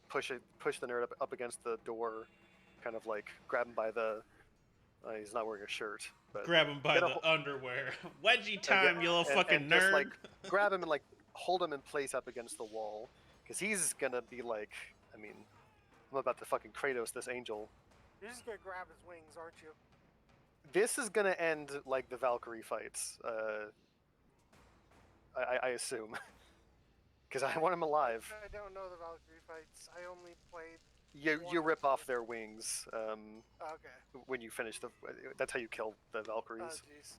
push the nerd up against the door, kind of like grab him by the. He's not wearing a shirt, but Grab him by get a the underwear. Wedgie and time, get- you little fucking and nerd. just like grab him and like hold him in place up against the wall, because he's gonna be like, I mean, I'm about to fucking Kratos this angel. You're just gonna grab his wings, aren't you? This is gonna end like the Valkyrie fights. I assume, because I want him alive. I don't know the Valkyrie fights. I only played. You rip off their wings Okay. when you finish the. That's how you kill the Oh Valkyries. jeez.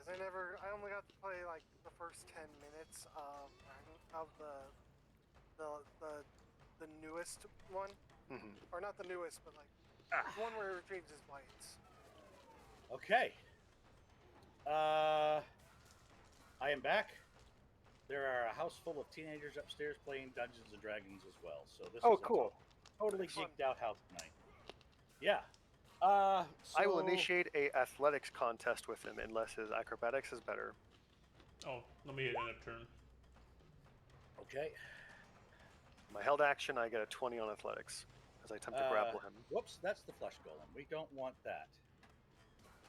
Yeah, I only got to play like the first 10 minutes of the newest one, Mhm. or not the newest, but like the one where he retrieves his blades. Okay. I am back. There are a house full of teenagers upstairs playing Dungeons and Dragons as well. So this Oh, is a cool. totally Fun. geeked out house tonight. Yeah. I will so- initiate a athletics contest with him unless his acrobatics is better. Oh, let me hit an upturn. Okay. My held action, I get a 20 on athletics as I attempt to grapple him. Whoops, that's the flesh golem. We don't want that.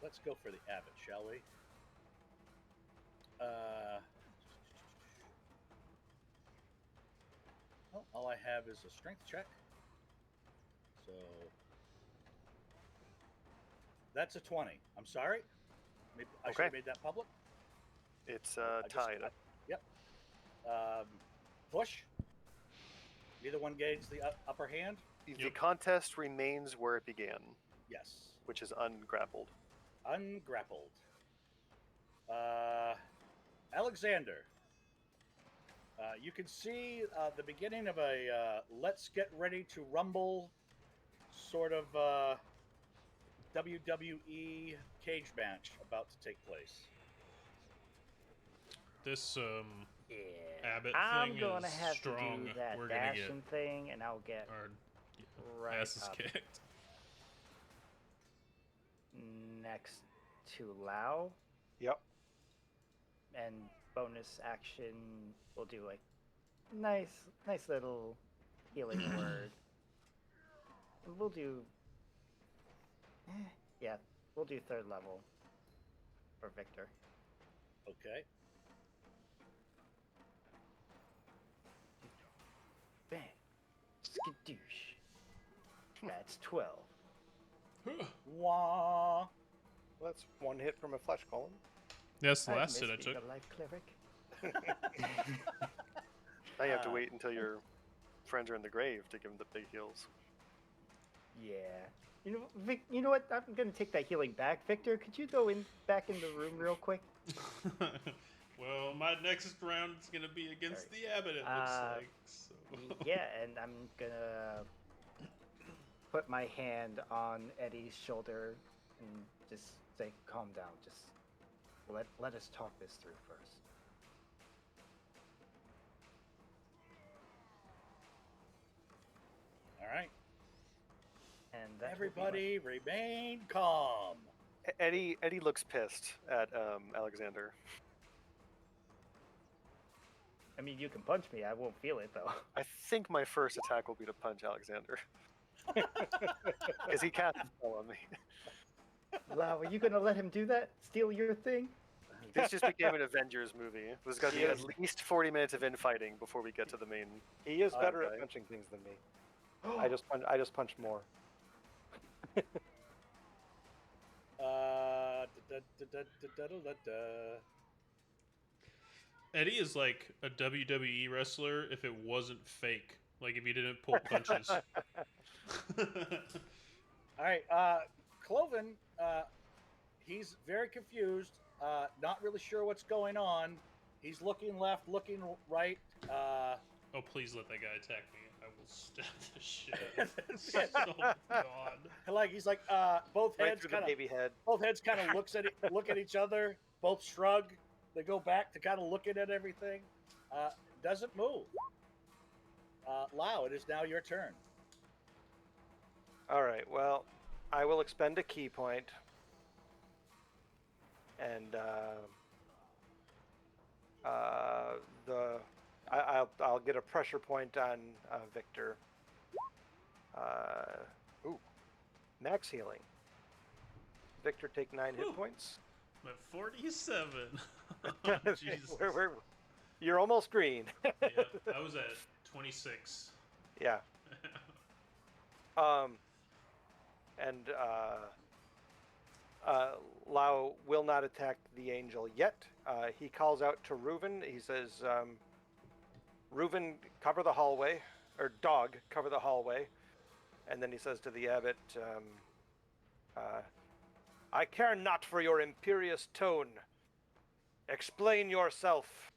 Let's go for the abbot, shall we? Well, all I have is a strength check. So that's a 20. I'm sorry. Maybe I should have Okay. made that public. It's I just- tied. Yep. Push. Neither one gains the upper hand. The Yep. contest remains where it began, Yes. which is ungrappled. Ungrappled. Alexander. You can see the beginning of a let's get ready to rumble sort of WWE cage match about to take place. This Yeah. Abbott I'm thing gonna is have strong. to do that We're gonna get dashing thing, and I'll get our right asses up kicked. next to Lao, Yep. and bonus action we'll do like nice little healing word. And we'll do yeah, we'll do 3rd level for Victor. Okay. Bang. Skadoosh. That's 12. Wah. That's one hit from a flesh golem. That's the I've last hit I missed being took. a life cleric. Now you have to Ah. wait until your friends are in the grave to give them the big heals. Yeah. You know what? I'm gonna take that healing back. Victor, could you go back in the room real quick? Well, my next round is gonna be against Sorry. the abbot. It looks like. So. Yeah, and I'm gonna put my hand on Eddie's shoulder and just say, "Calm down. Just let us talk this through first." All right. And that Everybody remain calm. Eddie looks pissed at Alexander. I mean, you can punch me. I won't feel it though. I think my first attack will be to punch Alexander. Because he cast a spell on me. Lau, are you gonna let him do that? Steal your thing? This just became an Avengers movie. There's got to be at least 40 minutes of infighting before we get to the main. He is better Okay. at punching things than me. I just punch more. Eddie is like a WWE wrestler if it wasn't fake. Like if he didn't pull punches. All right, Cloven, he's very confused, not really sure what's going on. He's looking left, looking right. Oh, please let that guy attack me. I will stab the shit out of him. Oh, God. Like he's like, both Right heads through the kind of, baby head. both heads kind of look at each other. Both shrug. They go back to kind of looking at everything. Doesn't move. Lau, it is now your turn. All right. Well, I will expend a key point, and I'll get a pressure point on Victor. Ooh, max healing. Victor, take 9 hit Whew. points. I'm at 47. Jesus. You're almost green. Yeah, I was at 26. Yeah. And Lau will not attack the angel yet. He calls out to Reuven. He says, Reuven, cover the hallway, or dog, cover the hallway. And then he says to the abbot, I care not for your imperious tone. Explain yourself.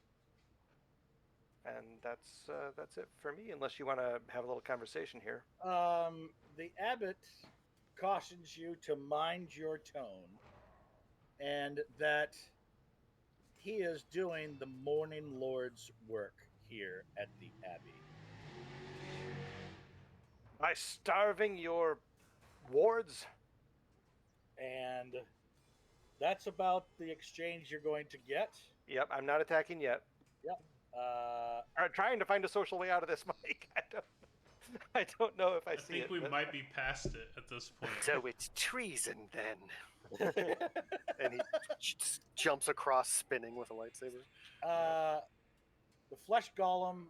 And that's it for me, unless you want to have a little conversation here. The abbot cautions you to mind your tone, and that he is doing the Morning Lord's work here at the Abbey. By starving your wards? And that's about the exchange you're going to get. Yep, I'm not attacking yet. Yep. I'm trying to find a social way out of this, Mike. I don't know if I I see think it. we but- might be past it at this point. So it's treason then. And he just jumps across spinning with a lightsaber. The flesh golem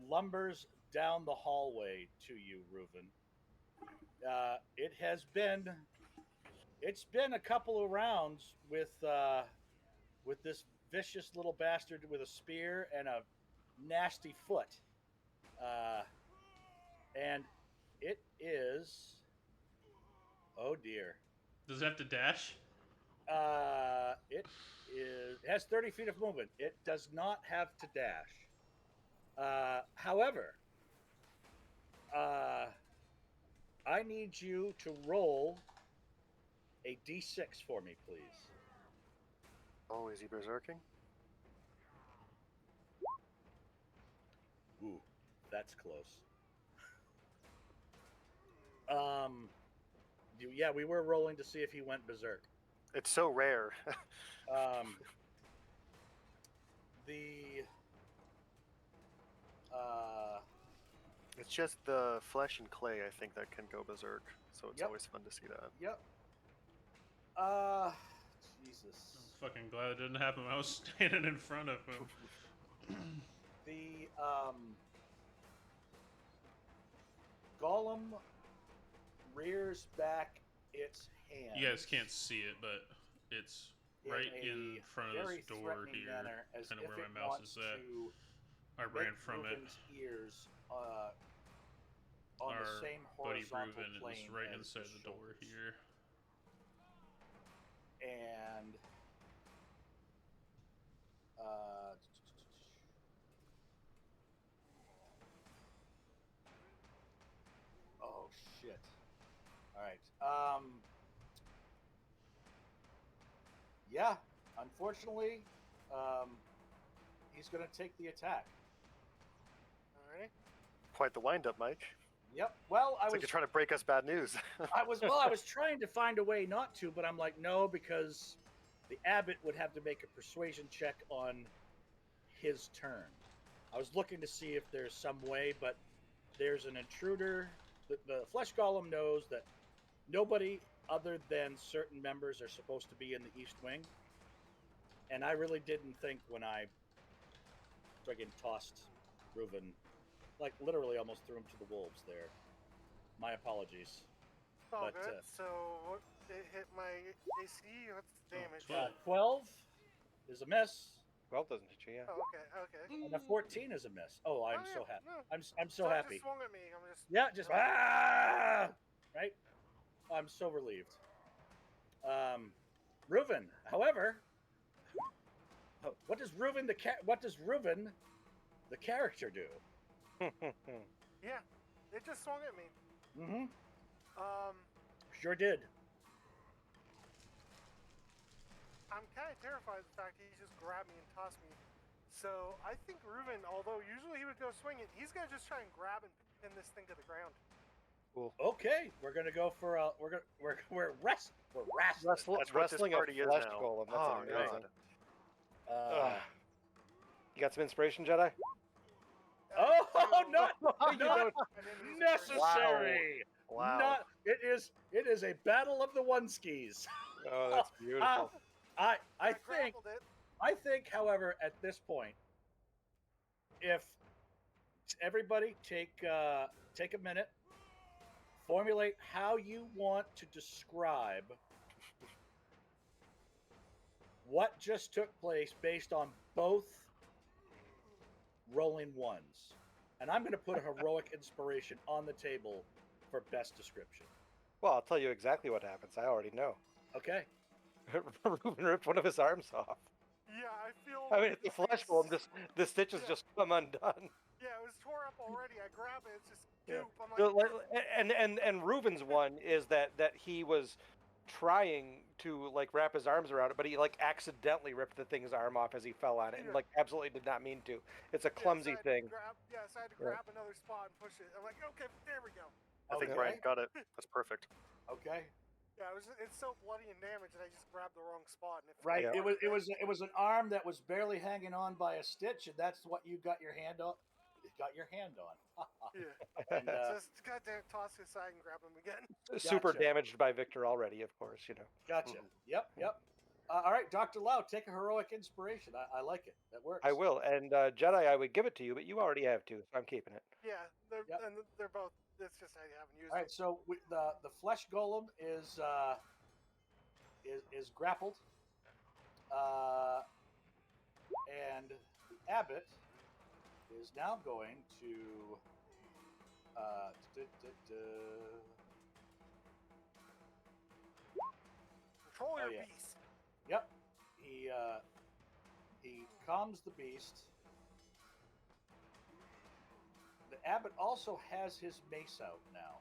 lumbers down the hallway to you, Reuven. It's been a couple of rounds with this vicious little bastard with a spear and a nasty foot, and it is, oh dear. Does it have to dash? It has 30 feet of movement. It does not have to dash. However, I need you to roll a d6 for me, please. Oh, is he berserking? Ooh, that's close. Yeah, we were rolling to see if he went berserk. It's so rare. It's just the flesh and clay, I think, that can go berserk. So it's Yep. always fun to see that. Yep. Jesus. I'm fucking glad it didn't happen. I was standing in front of him. The golem rears back its hand. You guys can't see it, but it's right in front of very this door threatening here, manner, as kind of if where it my mouse wants is at. to I ran lick from it. Reuven's ears on Our the same buddy horizontal Reuben plane is right as inside the the door shoulders. here. And oh shit! All right. Yeah. Unfortunately, he's going to take the attack. Alrighty. Quite the wind-up, Mike. Yep. Well, I It's like was you're trying to break us bad news. I was trying to find a way not to, but I'm like, no, because the abbot would have to make a persuasion check on his turn. I was looking to see if there's some way, but there's an intruder. The flesh golem knows that nobody other than certain members are supposed to be in the East Wing. And I really didn't think when I friggin' tossed Reuven, like literally almost threw him to the wolves there. My apologies. It's all But, good. So what, it hit my AC. What's the damage? 12 is a miss, 12 doesn't hit you, yeah. Oh, okay. and a 14 is a miss. Oh, I'm so happy. No. I'm so So it happy. just swung at me. I'm just. Yeah, just right. I'm so relieved. Reuven, however, what does Reuven the character do? Yeah, it just swung at me. Mm-hmm. Um, Sure did. I'm kind of terrified of the fact he just grabbed me and tossed me. So I think Reuven, although usually he would go swinging, he's gonna just try and grab and pin this thing to the ground. Cool. Okay, we're gonna go for we're wrestling. That's what this Wrestling a party is flesh now. golem. That's Oh, amazing. God. You got some inspiration, Jedi? Oh, not I didn't use it for necessary. Wow. Not it is a battle of the one skis. Oh, that's beautiful. I I think grappled it. I think, however, at this point, if everybody take a minute, formulate how you want to describe what just took place based on both rolling ones. And I'm going to put a heroic inspiration on the table for best description. Well, I'll tell you exactly what happens. I already know. Okay. Reuben ripped one of his arms off. Yeah, I feel. I mean, it's a flesh golem. The stitches just come undone. Yeah, it was tore up already. I grab it. It's just Yeah. goop. I'm like, And Reuben's one is that he was trying to like wrap his arms around it, but he like accidentally ripped the thing's arm off as he fell on it, and Yeah. like absolutely did not mean to. It's a clumsy so I had to thing. so I had to grab another spot and push it. I'm like, okay, there we go. I think Okay. Brian got it. That's perfect. Okay. Yeah, it's so bloody and damaged, and I just grabbed the wrong spot. And Right. Yeah. It was an arm that was barely hanging on by a stitch, and that's what you got your hand on. Got your hand on. Yeah. And, Just goddamn toss it aside and grab him again. Super Gotcha. damaged by Victor already, of course. You know. Gotcha. Yep. All right, Dr. Lau, take a heroic inspiration. I like it. That works. I will. And Jedi, I would give it to you, but you already have two, so I'm keeping it. Yeah, they're Yep. and they're both. It's just I haven't used All right, it. so the flesh golem is grappled, and the abbot is now going to Control your yeah. beast. Yep, he calms the beast. The abbot also has his mace out now.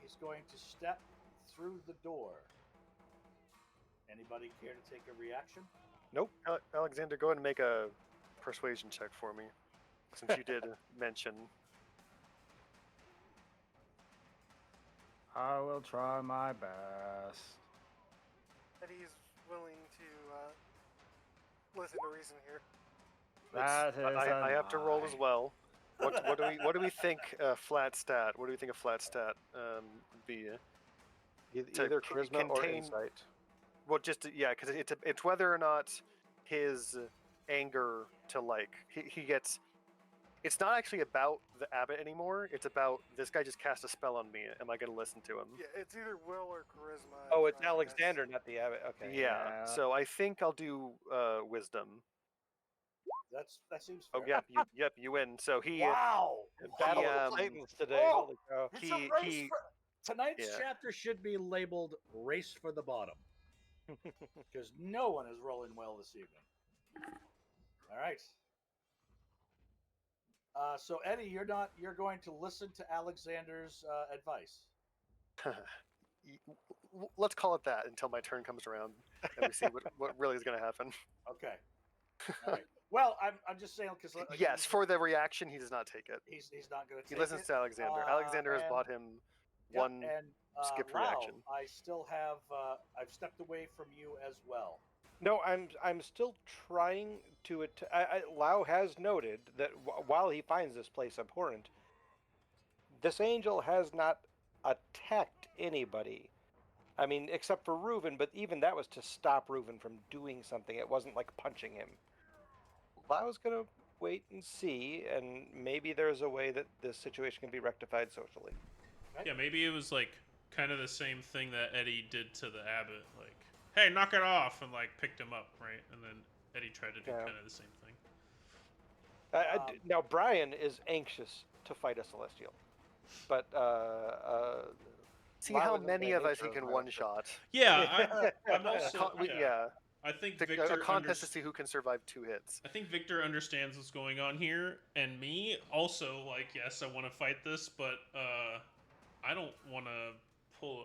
He's going to step through the door. Anybody care to take a reaction? Nope. Alexander, go ahead and make a persuasion check for me, since you did mention. I will try my best. That he's willing to listen to reason here. That is I have to roll as nine. well. What do we think flat stat? What do we think a flat stat would be? To Either charisma or contain- insight. Well, just yeah, because it's whether or not his anger to like he gets. It's not actually about the abbot anymore. It's about this guy just cast a spell on me. Am I going to listen to him? Yeah, it's either will or charisma. Oh, it's I guess. Alexander, not the abbot. Okay. Yeah. Yeah. So I think I'll do wisdom. That seems Oh, fair. you win. So he Wow. Battle of um, the Titans today. Oh! Holy cow! It's a race for tonight's yeah. chapter should be labeled "Race for the Bottom" because no one is rolling well this evening. All right. So Eddie, you're going to listen to Alexander's advice. Let's call it that until my turn comes around and we see what really is going to happen. Okay. All right. Well, I'm just saying because Yes, for the reaction, he does not take it. he's not going to. He listens to Alexander. Alexander has bought him one skip Lau, reaction. I still have. I've stepped away from you as well. No, I'm still trying to. Lau has noted that while he finds this place abhorrent, this angel has not attacked anybody. I mean, except for Reuven, but even that was to stop Reuven from doing something. It wasn't like punching him. Lau's gonna wait and see, and maybe there's a way that this situation can be rectified socially. Yeah, maybe it was like kind of the same thing that Eddie did to the abbot, like, "Hey, knock it off," and like picked him up, right? And then Eddie tried to do Yeah. kind of the same thing. Now Brian is anxious to fight a celestial, but See Lau how isn't many by of us nature he can my one opponent. shot. Yeah, I'm also Yeah. I think A Victor contest to see who can survive 2 hits. I think Victor understands what's going on here, and me also. Like, yes, I want to fight this, but I don't want to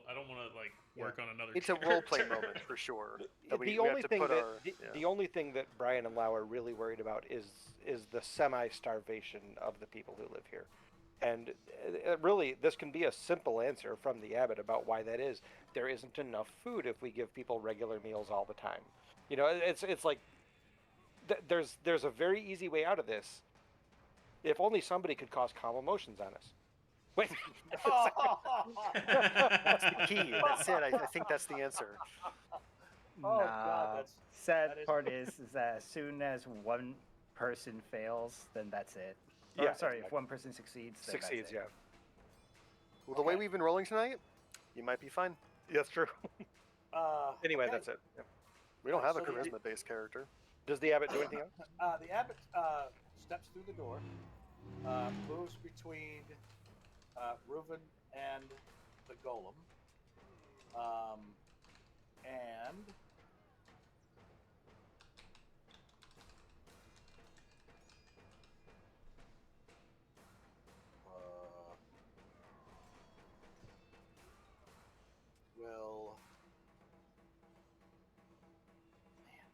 I don't want to like work on another. It's a character. role play moment for sure. That we the have only to thing put that our the only thing that Brian and Lau are really worried about is the semi-starvation of the people who live here, and really this can be a simple answer from the abbot about why that is. There isn't enough food if we give people regular meals all the time. You know, it's like there's a very easy way out of this. If only somebody could cause calm emotions on us. Wait. That's the key. That's it. I think that's the answer. Oh, Nah, God, sad that is- part is that as soon as one person fails, then that's it. Or, Yeah, sorry, if exactly. one person succeeds, then Succeeds, that's yeah. it. Well, the way Okay. we've been rolling tonight, you might be fine. That's true. Anyway, okay. that's it. Yep. We don't have a So the- charisma-based character. Does the abbot do anything else? The abbot steps through the door, moves between Reuven and the golem, and will. Man,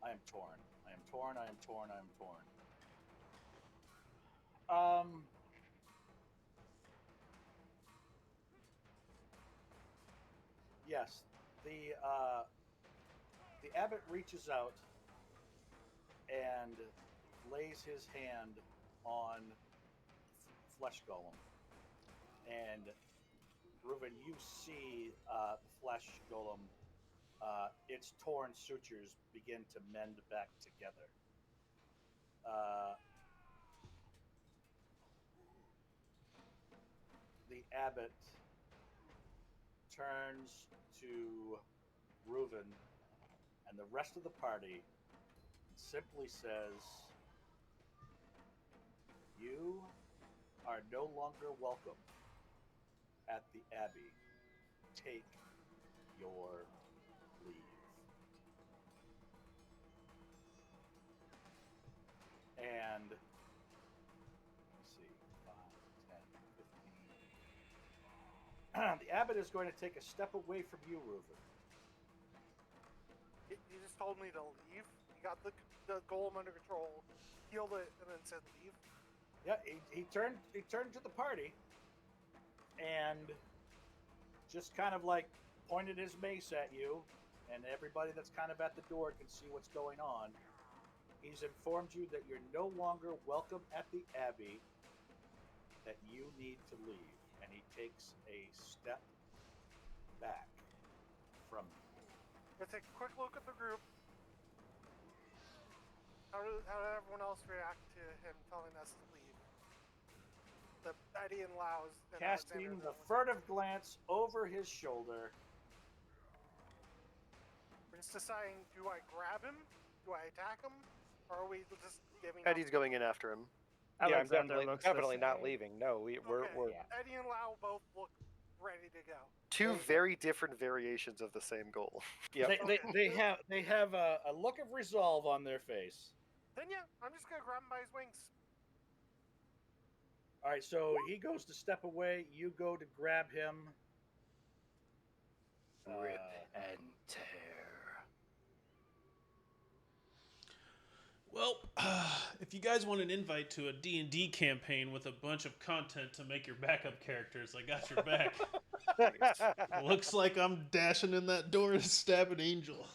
I am torn. I am torn. I am torn. I am torn. Yes, the abbot reaches out and lays his hand on Flesh Golem, and Reuven, you see the Flesh Golem. Its torn sutures begin to mend back together. The abbot turns to Reuven and the rest of the party and simply says, "You are no longer welcome at the Abbey. Take your leave." And let's see, 5, 10, 15. The abbot is going to take a step away from you, Reuven. You just told me to leave. You got the golem under control, healed it, and then said leave. Yeah, he turned to the party and just kind of like pointed his mace at you, and everybody that's kind of at the door can see what's going on. He's informed you that you're no longer welcome at the Abbey, that you need to leave, and he takes a step back from you. Let's take a quick look at the group. How did everyone else react to him telling us to leave? The Eddie and Lau's and Casting Alexander the furtive glance over his shoulder. We're just deciding: do I grab him? Do I attack him? Or are we just giving? Eddie's going in after him. Yeah, I'm Alexander looks the definitely not same. leaving. No, we're Okay. we're Yeah. Eddie and Lau both look ready to go. Two There you go. very different variations of the same goal. Yep. They have a look of resolve on their face. Then yeah, I'm just gonna grab him by his wings. All right, so he goes to step away. You go to grab him. Rip and tear. Well, if you guys want an invite to a D&D campaign with a bunch of content to make your backup characters, I got your back. Looks like I'm dashing in that door to stab an angel.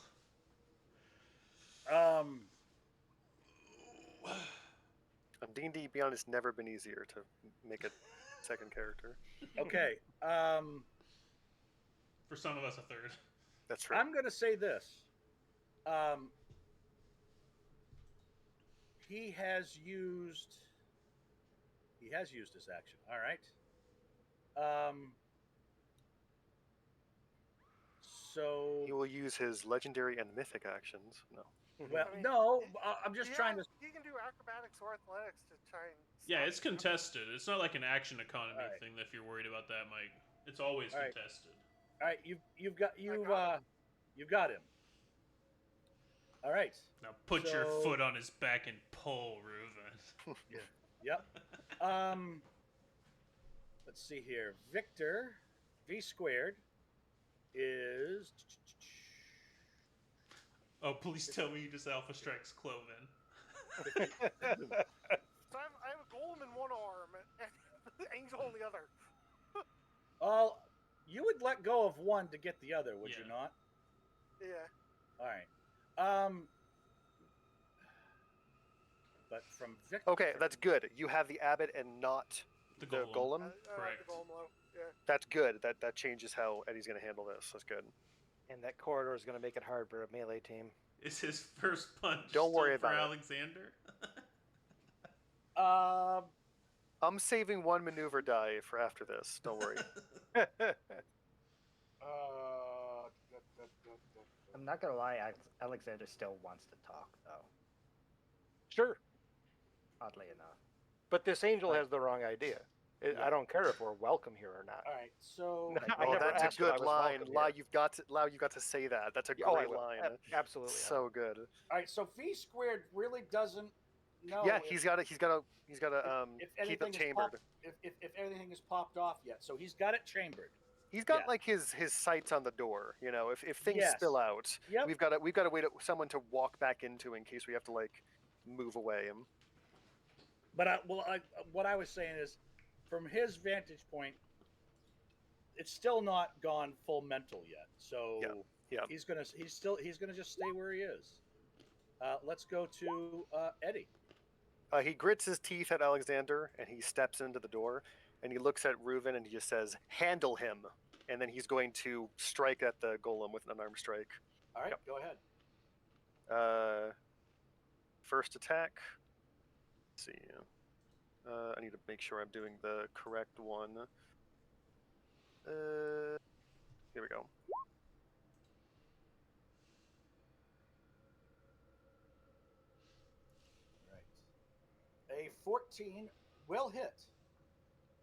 D&D Beyond has never been easier to make a second character. Okay. For some of us, a third. That's true. I'm going to say this. He has used his action. All right. So He will use his legendary and mythic actions. No. well, I mean, no. I'm just trying to. He can do acrobatics or athletics to try and. Yeah, stop it's him. contested. It's not like an action economy Alright. thing if you're worried about that, Mike. It's always Alright. contested. All right, you've got him. All right. Now put your So- foot on his back and pull, Reuven. Yep. Let's see here. Victor V squared is Oh, please tell me you just Alpha Strikes Cloven. So I have a golem in one arm and the angel on the other. all. You would let go of one to get the other, would you Yeah. not? Yeah. All right. But from Victor. Okay, that's good. You have the abbot and not The the golem. golem. I like Correct. the golem low. Yeah. That's good. That changes how Eddie's going to handle this. That's good. And that corridor is going to make it hard for a melee team. Is his first punch Don't worry still for about it. Alexander? I'm saving one maneuver die for after this. Don't worry. I'm not gonna lie, Alexander still wants to talk, though. Sure, Oddly enough. but this angel has the wrong idea. I don't care if we're welcome here or not. all right. So I Oh, never that's asked a if I good was line. welcome Lau, here. you've got to say that. That's a Oh, I great will. line. Absolutely. So good. all right. So V squared really doesn't know. Yeah, if- he's got to if keep it anything is chambered. popped, if anything is popped off yet. So he's got it chambered. He's got Yeah. like his sights on the door. You know, if things Yes. spill out, Yep. we've got to wait for someone to walk back into in case we have to like move away. But what I was saying is, from his vantage point, it's still not gone full mental yet. So Yeah. he's gonna just stay where he is. Let's go to Eddie. He grits his teeth at Alexander and he steps into the door and he looks at Reuven and he just says, "Handle him." And then he's going to strike at the golem with an unarmed strike. All right, go ahead. First attack. Let's see. I need to make sure I'm doing the correct one. Here we go. Right. A 14 will hit.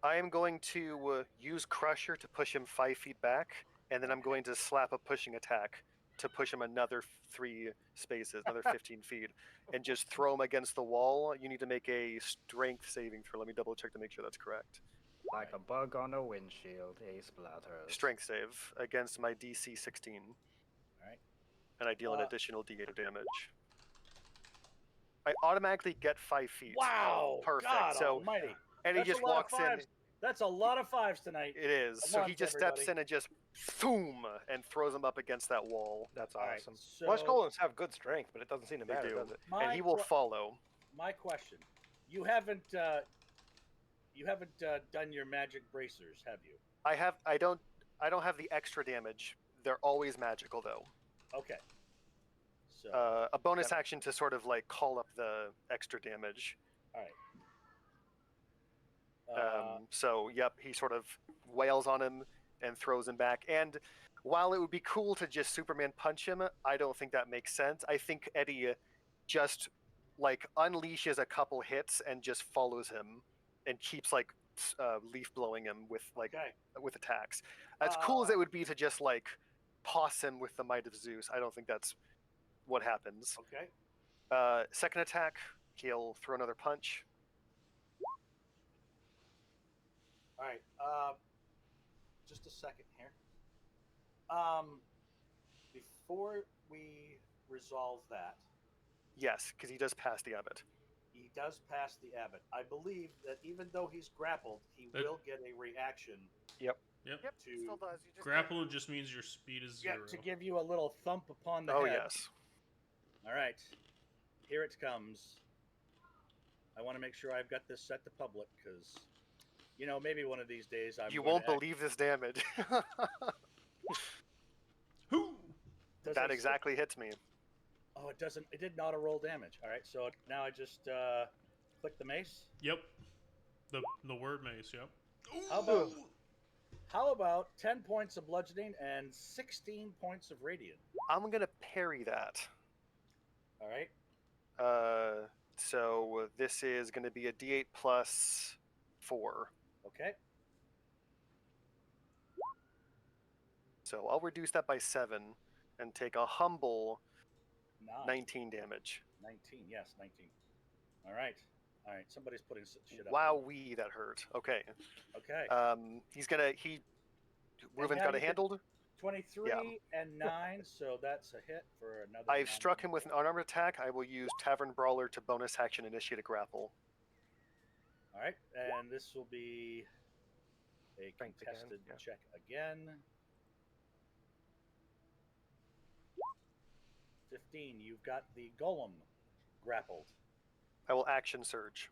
I am going to use Crusher to push him 5 feet back, and then I'm going to slap a pushing attack to push him another 3 spaces, another 15 feet, and just throw him against the wall. You need to make a strength saving throw. Let me double check to make sure that's correct. Like a bug on a windshield, a splatter. Strength save against my DC 16. Alright. And I deal an additional D8 of damage. I automatically get 5 feet. Wow! Perfect. God So almighty. and he That's a just lot of walks in. fives. That's a lot of fives tonight. It is. Come So on, he just steps everybody. in and just boom and throws him up against that wall. That's All right, awesome. so Flesh golems have good strength, but it doesn't seem to They matter, do. does it? And he will follow. My question: you haven't done your magic bracers, have you? I don't have the extra damage. They're always magical though. Okay. So A bonus action to sort of like call up the extra damage. all right. So yep, he sort of wails on him and throws him back. And while it would be cool to just Superman punch him, I don't think that makes sense. I think Eddie just like unleashes a couple hits and just follows him and keeps like leaf blowing him with like Okay. with attacks. As cool as it would be to just like toss him with the might of Zeus, I don't think that's what happens. Okay. Second attack, he'll throw another punch. All right. Just a second here. Before we resolve that, Yes, because he does pass the abbot. he does pass the abbot. I believe that even though he's grappled, he will get a reaction. Yep. Yep, To still does. You just Grapple just means your speed is 0. to give you a little thump upon the Oh head. yes. All right. Here it comes. I want to make sure I've got this set to public because, maybe one of these days You won't believe this damage. Who? That exactly hits me. Oh, it doesn't. It did not roll damage. All right, so now I just click the mace. Yep. The word mace. Yep. How about 10 points of bludgeoning and 16 points of radiant? I'm gonna parry that. All right. So this is gonna be a D8 plus 4. Okay. So I'll reduce that by 7 and take a humble 19 damage. 19. Yes, 19. All right. All right. Somebody's putting shit up. Wow, that hurt. Okay. Okay. Reuven's got it handled. 23 and 9, so that's a hit for another. I've 9. struck him with an unarmed attack. I will use Tavern Brawler to bonus action initiate a grapple. All right, and this will be a contested check again. 15. You've got the golem grappled. I will action surge.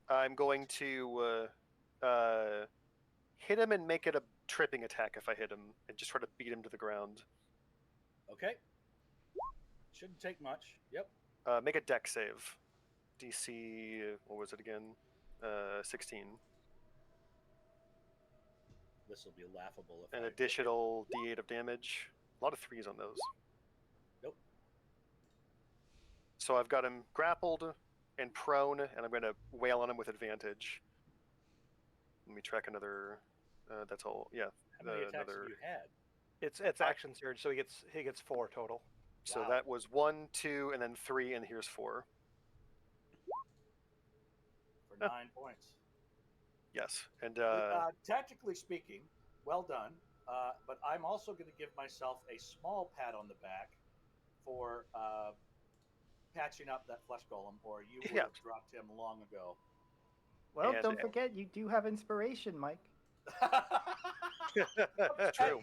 I'm going to hit him and make it a tripping attack if I hit him, and just try to beat him to the ground. Okay. Shouldn't take much. Yep. Make a deck save. DC, what was it again? 16. This will be laughable if An I additional D8 of damage. A lot of 3s on those. Nope. So I've got him grappled and prone, and I'm going to wail on him with advantage. Let me track another. That's all. Yeah. How many attacks have you had? It's action surge, so he gets 4 total. So Wow. that was 1, 2, and then 3, and here's 4. For 9 points. Yes, and Tactically speaking, well done. But I'm also going to give myself a small pat on the back for patching up that flesh golem, or you would have dropped him long ago. Well, And- don't forget, you do have inspiration, Mike. true.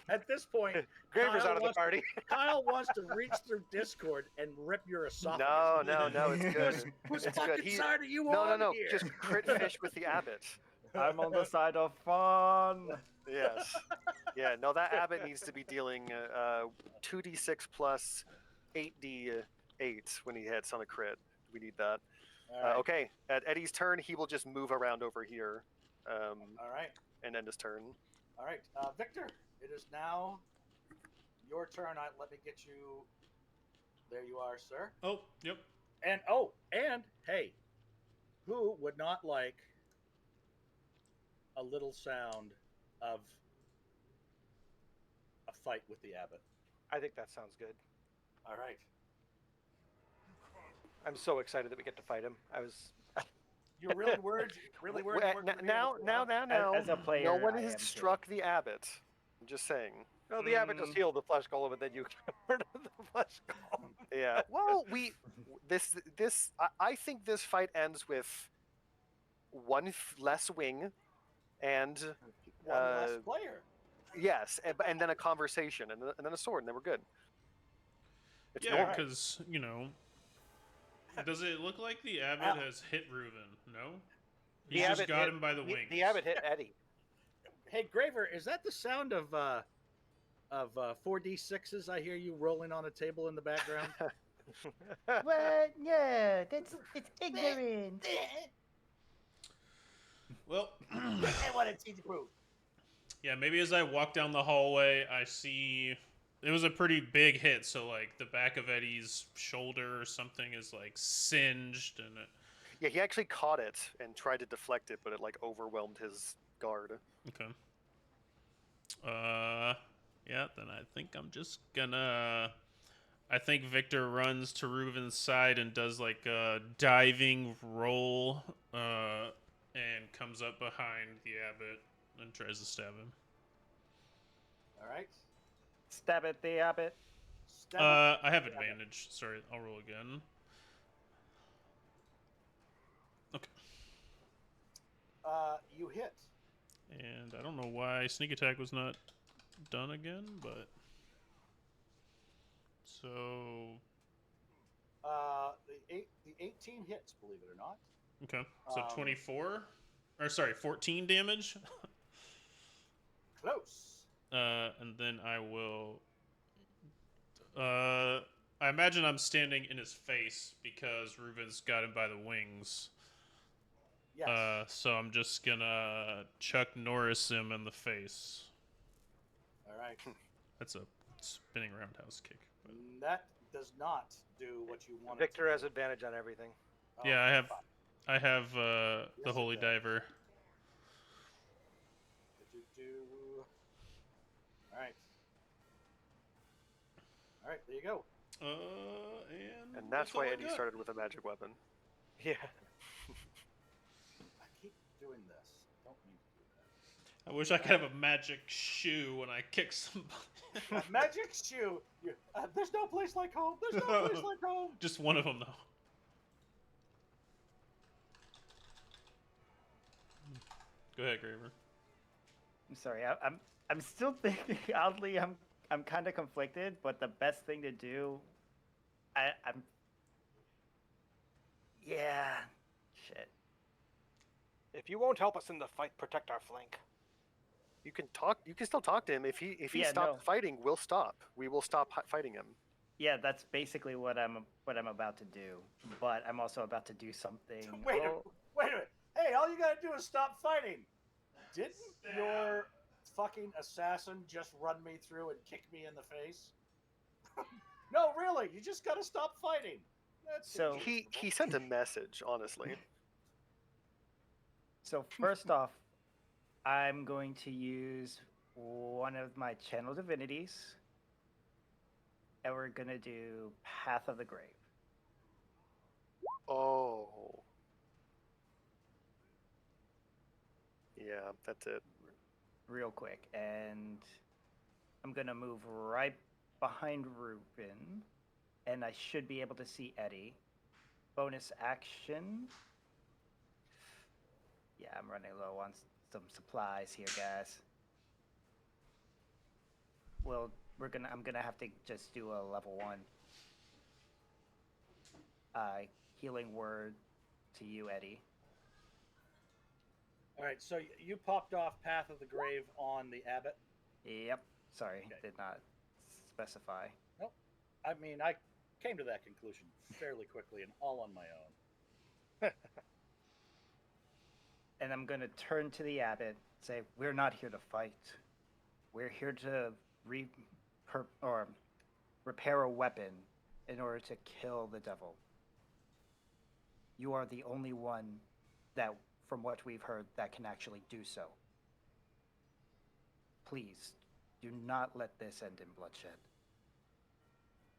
At this point, Graver's Kyle out of the wants- party. Kyle wants to reach through Discord and rip your esophagus. No, it's good. Who's It's fucking good. He- side are you No, on here? just crit fish with the abbot. I'm on the side of fun. Yes. Yeah, no, that abbot needs to be dealing 2d6 plus 8d8 when he hits on a crit. We need that. All right. Okay, at Eddie's turn, he will just move around over here All right. and end his turn. All right. Victor, it is now your turn. Let me get you. There you are, sir. Oh, yep. And hey, who would not like a little sound of a fight with the abbot? I think that sounds good. All right. I'm so excited that we get to fight him. You're really worried. Really worried. Now. As a player, no one I has am too. struck the abbot. I'm just saying. Well, the abbot just healed the flesh golem, and then you got rid of the flesh golem. Yeah. Well, I think this fight ends with one less wing, and One less player. yes, and then a conversation, and then a sword, and then we're good. It's Yeah, normal. because, does it look like the abbot has hit Reuven? No? He The just abbot got hit- him by the wings. The abbot hit Eddie. Hey, Graver, is that the sound of 4d6s? I hear you rolling on a table in the background. Well, yeah, it's ignorant. Well, I want to see the proof. yeah, maybe as I walk down the hallway, I see it was a pretty big hit. So like the back of Eddie's shoulder or something is like singed, and Yeah, he actually caught it and tried to deflect it, but it like overwhelmed his guard. okay. Yeah. Then I think I'm just gonna. I think Victor runs to Reuven's side and does like a diving roll, and comes up behind the abbot and tries to stab him. All right. Stab at the abbot. Stab it. I have advantage. Sorry, I'll roll again. Okay. You hit. And I don't know why sneak attack was not done again, but so The 18 hits, believe it or not. okay. So 24 or sorry, 14 damage. Close. And then I will I imagine I'm standing in his face because Reuven's got him by the wings. Yes. So I'm just gonna Chuck Norris him in the face. All right. That's a spinning roundhouse kick. But... That does not do what you want. Victor has advantage on everything. Yeah, I have the Yes, Holy it does. Diver. All right. All right, there you go. And that's all why I Eddie got. started with a magic weapon. Yeah. I keep doing this. Don't mean to do that. I wish I could have a magic shoe when I kick somebody. A magic shoe. There's no place like home. There's no place like home. Just one of them, though. Go ahead, Graver. I'm sorry. I'm still thinking. Oddly, I'm kind of conflicted. But the best thing to do, I'm. Yeah. Shit. If you won't help us in the fight, protect our flank. You can talk. You can still talk to him. If he Yeah, stops no. fighting, we'll stop. We will stop fighting him. Yeah, that's basically what I'm about to do. But I'm also about to do something. Wait a minute. Hey, all you gotta do is stop fighting. Didn't your fucking assassin just run me through and kick me in the face? No, really. You just gotta stop fighting. That's So- He sent a message, honestly. So first off, I'm going to use one of my channel divinities, and we're gonna do Path of the Grave. Oh. Yeah, that's it. Real quick, and I'm gonna move right behind Reuben, and I should be able to see Eddie. Bonus action. Yeah, I'm running low on some supplies here, guys. Well, I'm gonna have to just do a level 1 healing word to you, Eddie. All right, so you popped off Path of the Grave on the abbot. Yep. Sorry, Okay. did not specify. Nope. I mean, I came to that conclusion fairly quickly and all on my own. And I'm gonna turn to the abbot, say, "We're not here to fight. We're here to repair a weapon in order to kill the devil. You are the only one that, from what we've heard, that can actually do so. Please, do not let this end in bloodshed.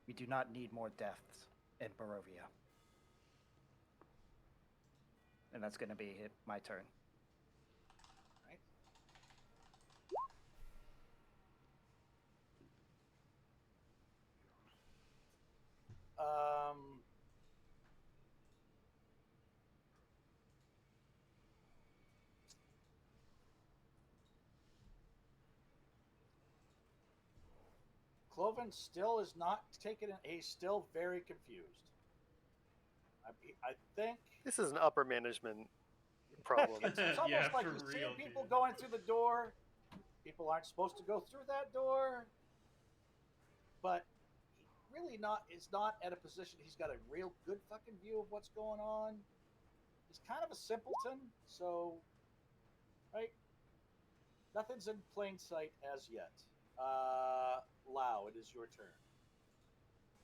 We do not need more deaths in Barovia." And that's going to be my turn. Right. Cloven still is not taken. He's still very confused. I think This is an upper management problem. it's almost Yeah, like for he's real, seeing people dude. going through the door. People aren't supposed to go through that door. But he really is not at a position. He's got a real good fucking view of what's going on. He's kind of a simpleton, so right. Nothing's in plain sight as yet. Lau, it is your turn.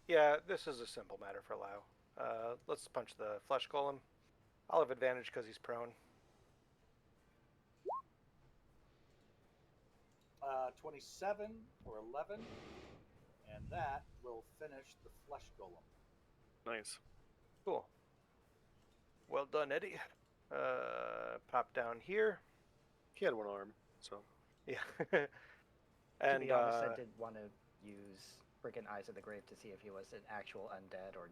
Yeah, this is a simple matter for Lau. Let's punch the flesh golem. I'll have advantage because he's prone. 27 for 11, and that will finish the flesh golem. Nice. Cool. Well done, Eddie. Pop down here. He had one arm, so. Yeah. To And be honest, I did want to use freaking Eyes of the Grave to see if he was an actual undead or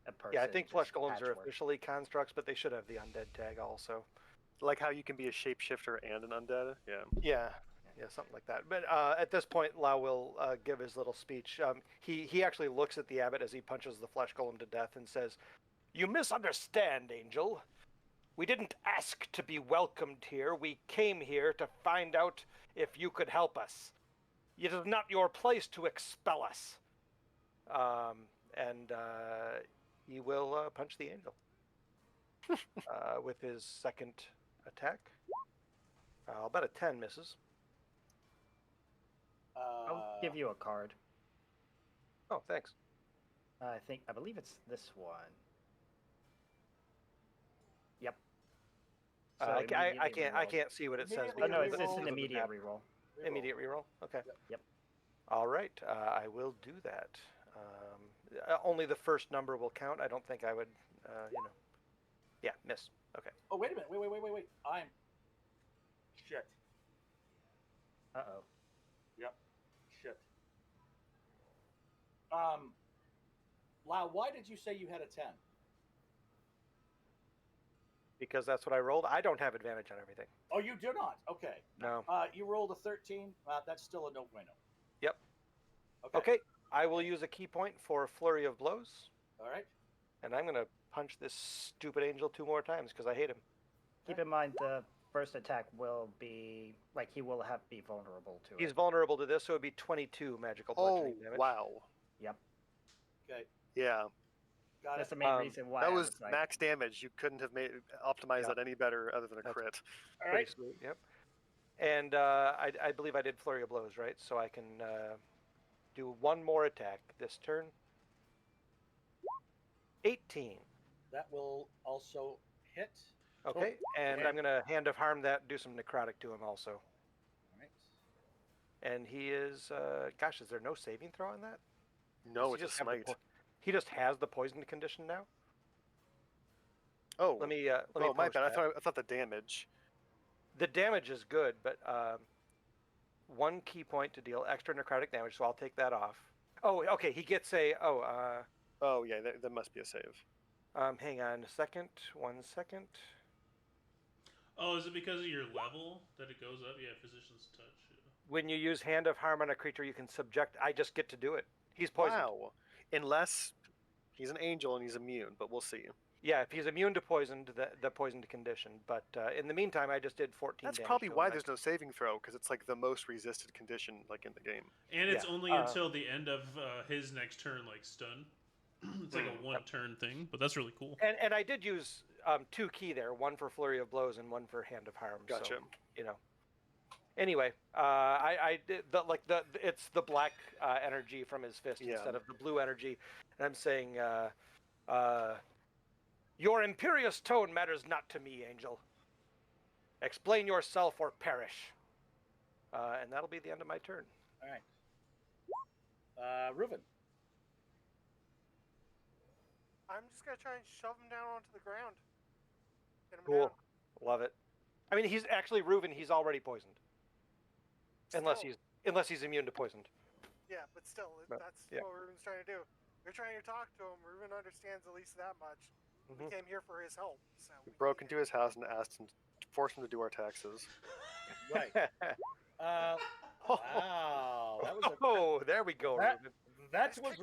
a person. yeah, I think just flesh golems are patchwork. officially constructs, but they should have the undead tag also. Like how you can be a shapeshifter and an undead? Yeah. Yeah, something like that. But at this point, Lau will give his little speech. He actually looks at the abbot as he punches the flesh golem to death and says, "You misunderstand, Angel. We didn't ask to be welcomed here. We came here to find out if you could help us. It is not your place to expel us." And he will punch the angel with his second attack. I'll bet a 10 misses. I'll give you a card. Oh, thanks. I believe it's this one. Yep. So I immediately can't I reroll. can't see what it says. Immediately Oh no, it's because just reroll. an of the immediate map. reroll. Immediate reroll. Okay. Yep. All right. I will do that. Only the first number will count. I don't think I would. Yeah, miss. Okay. Oh, wait a minute. Wait. I'm. Shit. Uh-oh. Yep. Shit. Lau, why did you say you had a 10? Because that's what I rolled. I don't have advantage on everything. Oh, you do not? Okay. No. You rolled a 13. That's still a no-bueno. Yep. Okay. Okay. I will use a key point for a flurry of blows, All right. and I'm gonna punch this stupid angel 2 more times because I hate him. Keep in mind the first attack will be like he will have be vulnerable to He's it. vulnerable to this, so it'd be 22 magical bludgeoning damage. Wow. Yep. Okay. Yeah. Got That's it. the main Um, reason why That I was like, max damage. You couldn't have optimized Yeah. that any better other than a That's- crit. All Pretty right. sweet. Yep. And I believe I did flurry of blows, right? So I can do one more attack this turn. 18. That will also hit. Okay. And I'm gonna hand of harm that, do some necrotic to him also. All right. And he is, gosh, is there no saving throw on that? No, Does he it's a just have the smite. he just has the poisoned condition now. Oh. Let me Oh, my post bad. that. I thought the damage. The damage is good, but 1 key point to deal extra necrotic damage, so I'll take that off. Oh, okay. He gets a Oh, yeah, that must be a save. hang on a second. 1 second. Oh, is it because of your level that it goes up? Yeah, Physician's Touch. Yeah. When you use Hand of Harm on a creature, you can subject. I just get to do it. He's poisoned. Wow. Unless he's an angel and he's immune, but we'll see. Yeah, if he's immune to poisoned, the poisoned condition. But in the meantime, I just did 14 That's damage probably to why him. there's no saving throw, because it's like the most resisted condition like in the game. And it's Yeah, only until the end of his next turn, like stun. It's like a one-turn thing, but that's really cool. And I did use 2 key there, 1 for Flurry of Blows and 1 for Hand of Harm. Gotcha. So, Anyway, I did it's the black energy from his fist Yeah. instead of the blue energy, and I'm saying, your imperious tone matters not to me, Angel. Explain yourself or perish. And that'll be the end of my turn. All right. Reuven. I'm just gonna try and shove him down onto the ground. Get him Cool, down. love it. I mean, he's actually Reuven. He's already poisoned, unless he's immune to poisoned. Yeah, but still, But, that's yeah. what Ruben's trying to do. We're trying to talk to him. Ruben understands at least that much. We Mhm. came here for his help. So We broke into his house and forced him to do our taxes. Right. Wow. That was a, Oh, there we go, That- Reuven. that was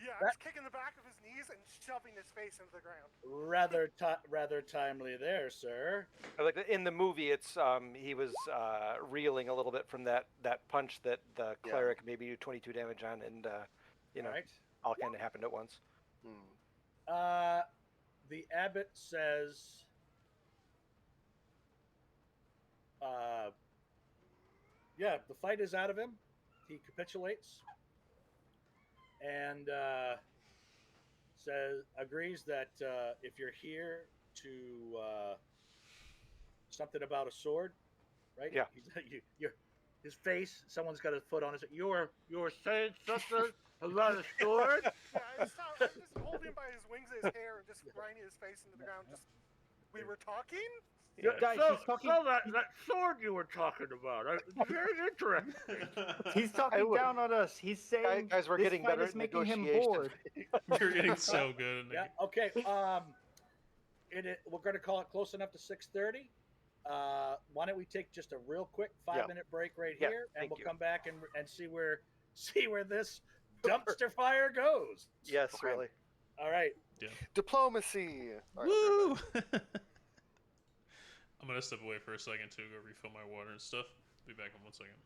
Yeah, I'm That- just kicking the back of his knees and shoving his face into the ground. rather timely there, sir. Like in the movie, it's he was reeling a little bit from that punch that the Yeah. cleric maybe do 22 damage on, and All right. all kind of happened at once. The abbot says, yeah, the fight is out of him. He capitulates and agrees that if you're here to something about a sword, right? Yeah. His face. Someone's got his foot on his. You're saying something about a sword? Yeah, I'm just holding him by his wings of his hair and just grinding his face into the ground. Just, we were talking? Yeah, guys, he's talking. that sword you were talking about. Very interesting. He's talking down on us. He's saying Guys, we're this getting fight better is at making him negotiation. bored. You're getting so good. Yeah. Okay. We're going to call it close enough to 6:30. Why don't we take just a real quick 5-minute break right Yeah, here, and thank we'll you. come back and see where this dumpster fire goes. Yes, Okay. really. All right. Diplomacy. All right, Woo! I'm gonna step away for a second to go refill my water and stuff. Be back in 1 second.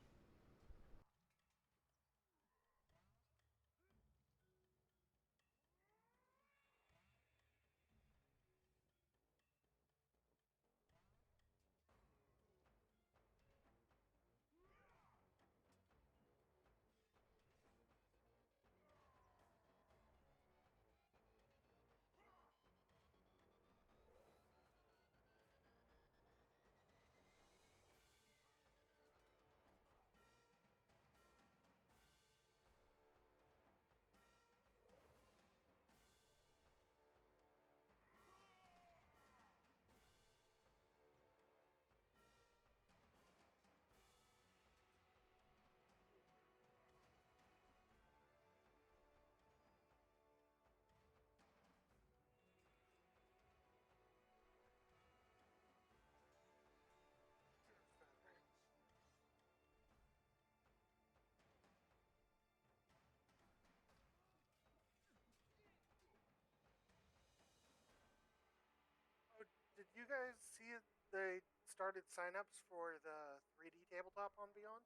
Oh, did you guys see they started signups for the 3D tabletop on Beyond?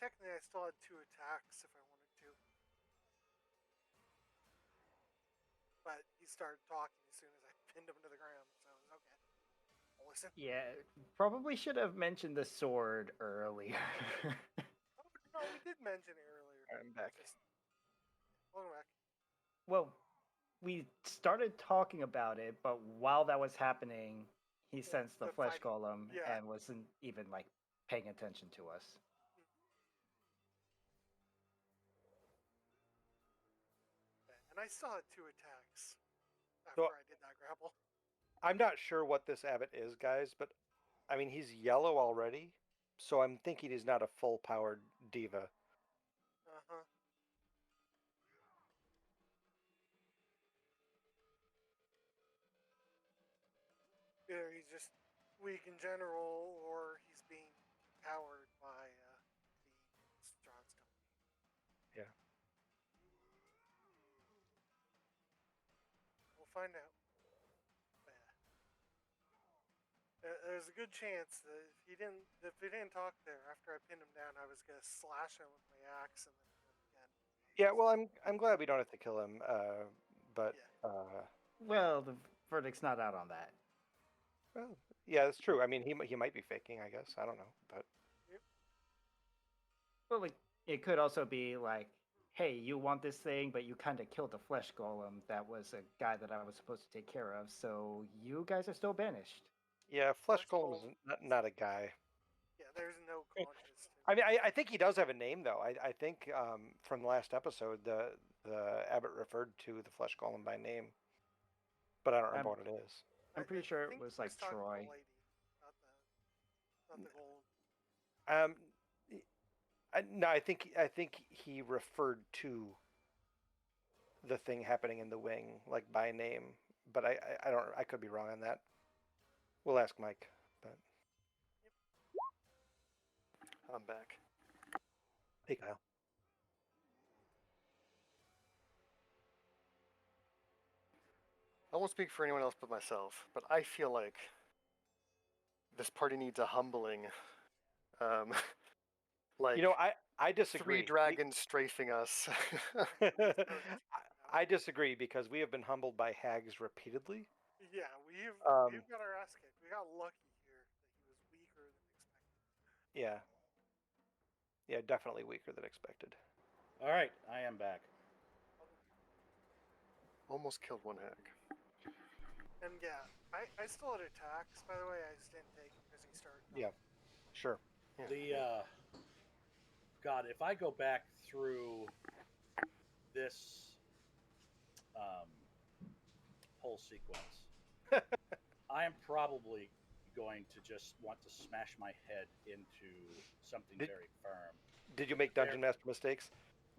Technically, I still had 2 attacks if I wanted to. But he started talking as soon as I pinned him to the ground, so it was okay. I'll listen. Yeah, probably should have mentioned the sword earlier. Oh, no, we did mention it earlier. I'm back. Just, welcome back. Well, we started talking about it, but while that was happening, he sensed the the flesh fighting. golem Yeah. and wasn't even like paying attention to us. And I still had 2 attacks after So- I did that grapple. I'm not sure what this abbot is, guys, but I mean, he's yellow already, so I'm thinking he's not a full-powered diva. Uh-huh. Either he's just weak in general, or he's being powered by the Strahd stone. Yeah. We'll find out. But, there's a good chance that if he didn't talk there after I pinned him down, I was gonna slash him with my axe and then hit him again. Yeah, well, I'm glad we don't have to kill him, but Well, the verdict's not out on that. well, yeah, that's true. I mean, he might be faking, I guess. I don't know, but But like, it could also be like, hey, you want this thing, but you kind of killed the flesh golem that was a guy that I was supposed to take care of, so you guys are still banished. Yeah, Flesh Flesh Golem is Golem. not a guy. Yeah, there's no conscience. I mean, I think he does have a name though. I think from the last episode, the abbot referred to the Flesh Golem by name, but I don't remember what it is. I'm pretty sure it think was he like talking to the Troy. lady, not the golem. No, I think he referred to the thing happening in the wing like by name, but I don't. I could be wrong on that. We'll ask Mike. But I'm back. hey, Kyle. I won't speak for anyone else but myself, but I feel like this party needs a humbling. Like, You know, I disagree. three dragons strafing us. I disagree because we have been humbled by hags repeatedly. Yeah, we've got our ass kicked. We got lucky here that he was weaker than expected. Yeah, definitely weaker than expected. All right, I am back. Almost killed one hag. And yeah, I still had attacks, by the way. I just didn't take because he started. Yeah, sure. The God, if I go back through this whole sequence, I am probably going to just want to smash my head into something very firm. Did you make Dungeon Master mistakes?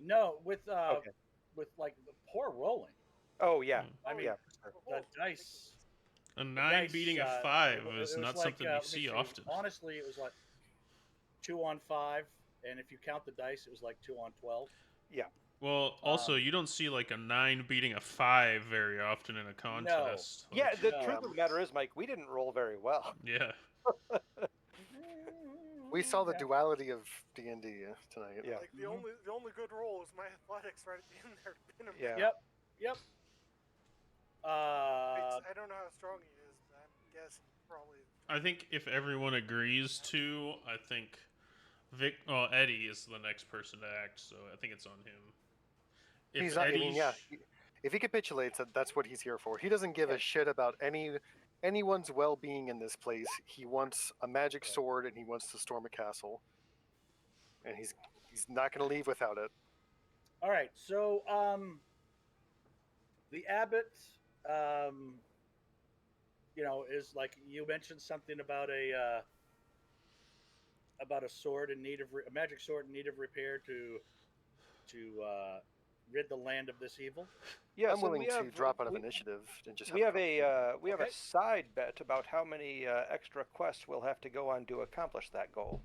No, with Okay. with like the poor rolling. Oh yeah. I mean, yeah. the dice. A 9 dice, beating a 5 it is was not like, something you let me see often. Honestly, it was like 2 on 5, and if you count the dice, it was like 2 on 12. Yeah. Well, also, you don't see like a 9 beating a 5 very often in a contest. Yeah, Like, the truth of the matter is, Mike, we didn't roll very well. yeah. We saw the duality of D&D tonight. Yeah. Like the only good roll was my athletics right at the end there to pin him. Yeah. down. Yep. I don't know how strong he is, but I'm guessing probably. I think if everyone agrees to, I think Eddie is the next person to act, so I think it's on him. If He's not, I mean, yeah. If he capitulates, that's what he's here for. He doesn't give a shit about anyone's well-being in this place. He wants a magic sword and he wants to storm a castle, and he's not going to leave without it. All right, so the abbot, is like you mentioned something about a sword in need of a magic sword in need of repair to rid the land of this evil. Yes, I'm willing to drop out of initiative and just. We have a Okay. side bet about how many extra quests we'll have to go on to accomplish that goal.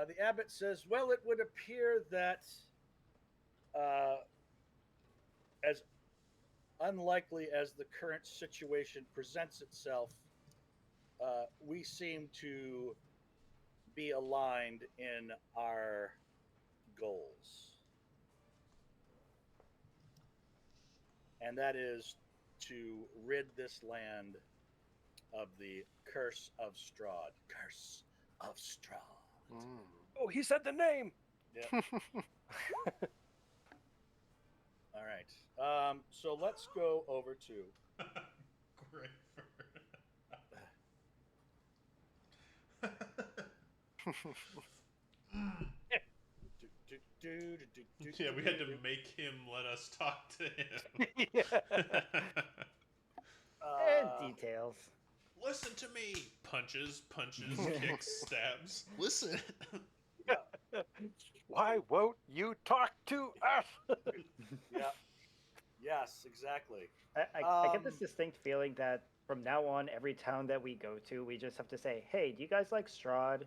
The abbot says, well, it would appear that as unlikely as the current situation presents itself, we seem to be aligned in our goals. And that is to rid this land of the curse of Strahd. Curse of Strahd. Oh, he said the name. Yeah. All right. So let's go over to. Great. Yeah, we had to make him let us talk to him. And details. Listen to me. Punches, kicks, stabs. Listen. Why won't you talk to us? Yeah. Yes, exactly. I get this distinct feeling that from now on, every town that we go to, we just have to say, "Hey, do you guys like Strahd?"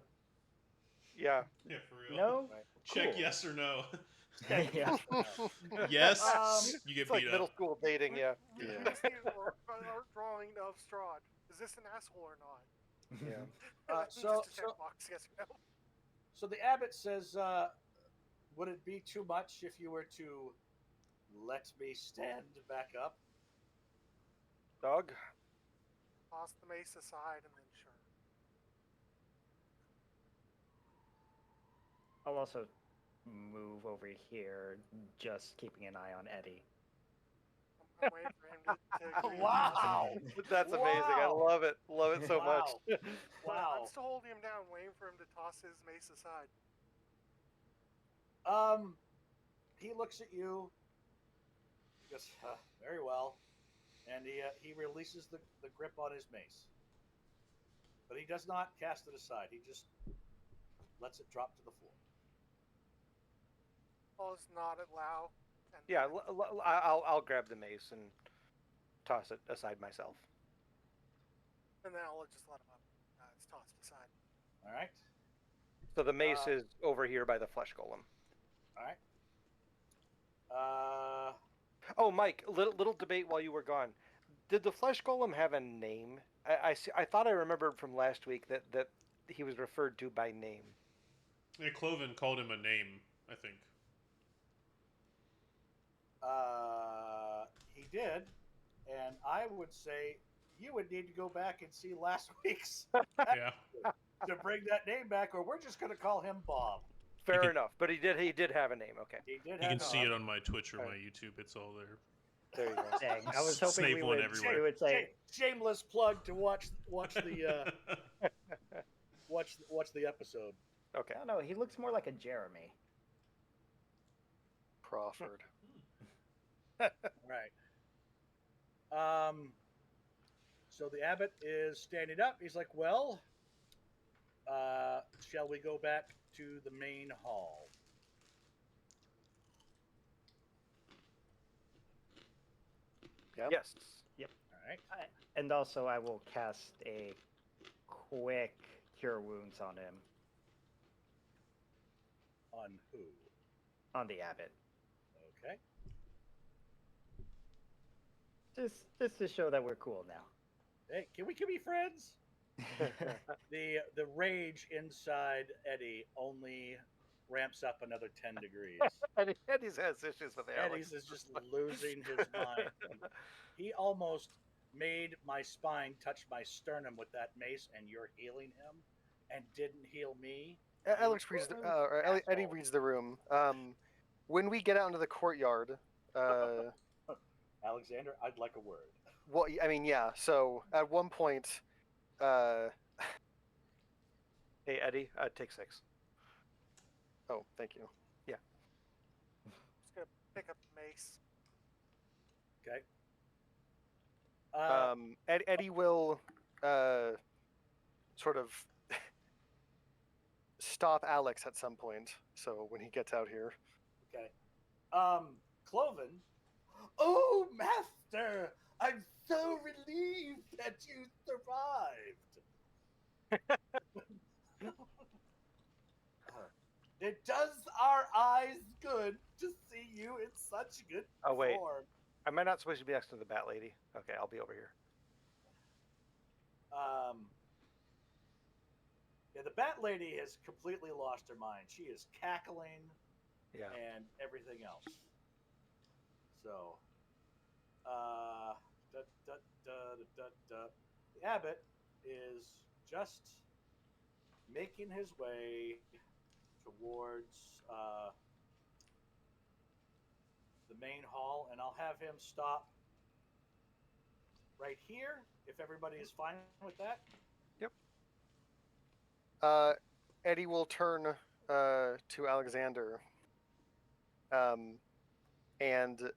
Yeah. Yeah, for real. No. Check Cool. yes or no. Yeah. Yes, you get It's like beat middle up. school dating, yeah. We just need an art drawing of Strahd. Is this an asshole or not? Yeah. Just So- a checkbox, yes or no. So the abbot says, would it be too much if you were to let me stand back up? Dog. Toss the mace aside and then sure. I'll also move over here, just keeping an eye on Eddie. I'm waiting for him to agree. Wow! That's amazing. I Wow! love it. Love it so much. Wow! I'm Wow! still holding him down, waiting for him to toss his mace aside. He looks at you. He goes, very well, and he releases the grip on his mace, but he does not cast it aside. He just lets it drop to the floor. I'll just nod at Lau. And Yeah, I'll grab the mace and toss it aside myself. and then I'll just let him up. It's tossed aside. All right. So the mace is over here by the flesh golem. All right. Oh, Mike, little debate while you were gone. Did the flesh golem have a name? I thought I remembered from last week that he was referred to by name. Yeah, Cloven called him a name, I think. He did, and I would say you would need to go back and see last week's Yeah. to bring that name back, or we're just going to call him Bob. Fair can- enough, but he did have a name. Okay, He did You have can see a- it on my Twitch or Okay. my YouTube. It's all there. there you go. Dang, I was hoping Snape we one would, everywhere. we would say, shameless plug to watch the watch the episode. Okay. I don't know, he looks more like a Jeremy. Crawford. Right. So the abbot is standing up. He's like, "Well, shall we go back to the main hall?" Yep. Yes. All right. And also, I will cast a quick Cure Wounds on him, On who? on the abbot. Okay. Just to show that we're cool now. Hey, can we be friends? The rage inside Eddie only ramps up another 10 degrees. Eddie's has issues with Alex. Eddie's is just losing his mind. He almost made my spine touch my sternum with that mace, and you're healing him, and didn't heal me. Alex reads, or Eddie reads the room. When we get out into the courtyard, Alexander, I'd like a word. well, I mean, yeah. So at one point, Hey Eddie, take 6. oh, thank you. Just gonna pick up the mace. Okay. Eddie will sort of stop Alex at some point. So when he gets out here, Okay. Cloven. Oh, master! I'm so relieved that you survived. It does our eyes good to see you in such good Oh, wait. form. Am I not supposed to be next to the bat lady? Okay, I'll be over here. Yeah, the bat lady has completely lost her mind. She is cackling Yeah. and everything else. So, the abbot is just making his way towards the main hall, and I'll have him stop right here if everybody is fine with that. Eddie will turn to Alexander, and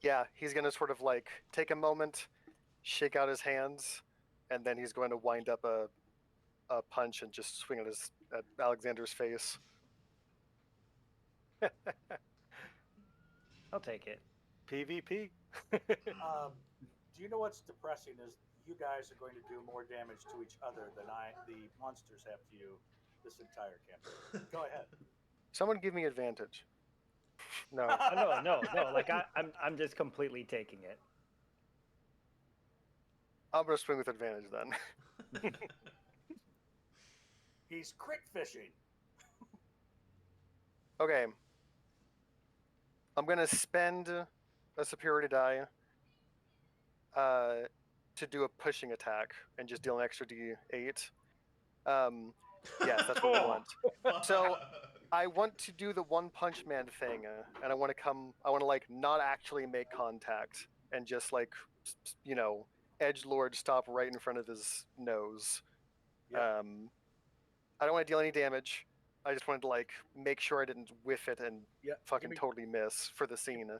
yeah, he's gonna sort of like take a moment, shake out his hands, and then he's going to wind up a punch and just swing at Alexander's face. I'll take it. PvP. Do you know what's depressing is you guys are going to do more damage to each other than the monsters have to you this entire campaign. Go ahead. Someone give me advantage. No. Oh, no. Like I'm just completely taking it. I'm gonna swing with advantage then. He's crit fishing. Okay. I'm gonna spend a superiority die to do a pushing attack and just deal an extra d8. Yes, that's what we want. So I want to do the One Punch Man thing, and I want to like not actually make contact and just like, edgelord stop right in front of his nose. Yep. I don't want to deal any damage. I just wanted to like make sure I didn't whiff it and Yeah, fucking give me- totally miss for the scene.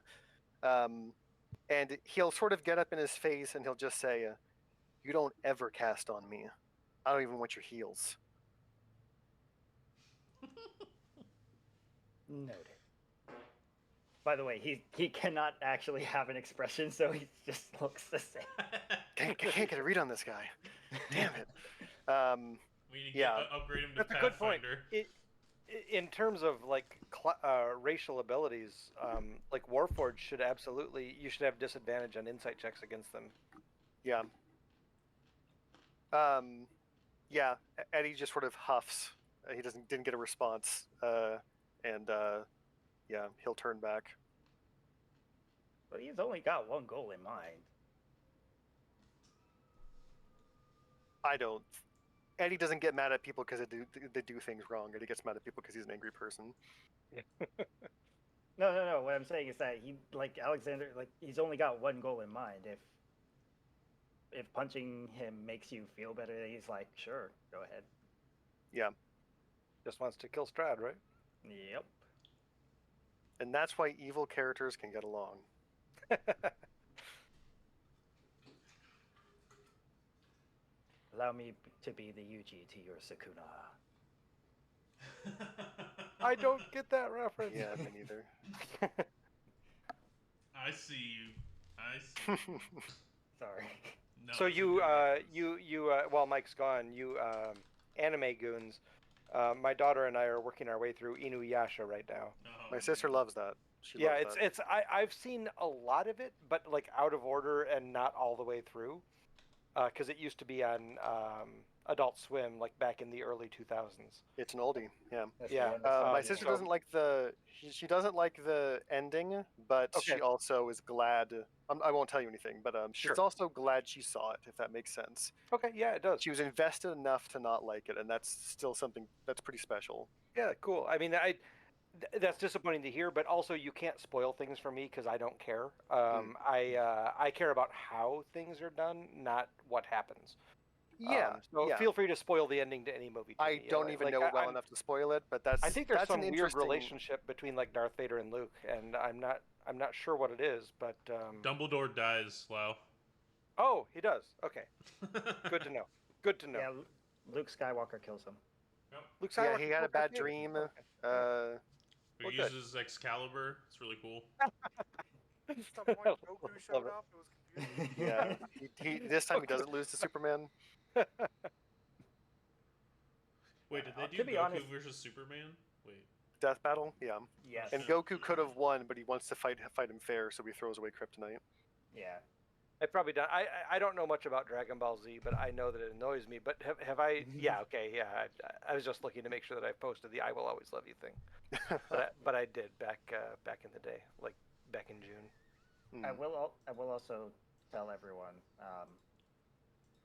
And he'll sort of get up in his face and he'll just say, "You don't ever cast on me. I don't even want your heels." Noted. By the way, he cannot actually have an expression, so he just looks the same. I can't get a read on this guy. Damn it. We need to Yeah. upgrade him to That's a good point. Pathfinder. In terms of like racial abilities, like Warforged should absolutely you should have disadvantage on insight checks against them. Yeah. Yeah. Eddie just sort of huffs. He didn't get a response. And yeah, he'll turn back. But he's only got one goal in mind. I don't. Eddie doesn't get mad at people because they do things wrong. Eddie gets mad at people because he's an angry person. No. What I'm saying is that he, like Alexander, like he's only got one goal in mind. If punching him makes you feel better, he's like, sure, go ahead. Yeah. Just wants to kill Strahd, right? Yep. And that's why evil characters can get along. Allow me to be the Yuji to your Sukuna. I don't get that reference. Yeah, me neither. I see you. I see. Sorry. No, So it's a you, good reference. while Mike's gone, you anime goons. My daughter and I are working our way through Inuyasha right now. Oh, My sister man. loves that. She Yeah, loves it's I've seen a lot of it, but like out of order and not all the way through, because it used to be on Adult Swim like back in the early 2000s. It's an oldie. Yeah. That's Yeah, the one that's My on sister there. doesn't like she doesn't like the ending, but she Okay. also is glad. I won't tell you anything, but she's Sure. also glad she saw it, if that makes sense. Okay, yeah, it does. She was invested enough to not like it, and that's still something that's pretty special. Yeah, cool. I mean, that's disappointing to hear, but also you can't spoil things for me because I don't care. I care about how things are done, not what happens. Yeah. So yeah. feel free to spoil the ending to any movie. To I me. don't even know it well enough to spoil it, but I think there's that's some an weird interesting relationship between like Darth Vader and Luke, and I'm not sure what it is, but Dumbledore dies, Lau. oh, he does. Okay, good to know. Good to know. Yeah, Luke Skywalker kills him. Luke Yeah, Skywalker he had a killed bad Darth Vader. dream. Okay. Who Well, good. uses Excalibur. It's really cool. At some point, Goku showed up. It was confusing. Yeah, he this time he doesn't lose to Superman. Wait, did they do To be Goku honest- versus Superman? Wait. Death battle, yeah. Yes. And Goku could have won, but he wants to fight him fair, so he throws away kryptonite. Yeah. I probably don't. I don't know much about Dragon Ball Z, but I know that it annoys me. But have I? Yeah, okay, yeah. I was just looking to make sure that I posted the "I will always love you" thing, but I did back in the day, like back in June. I will also tell everyone.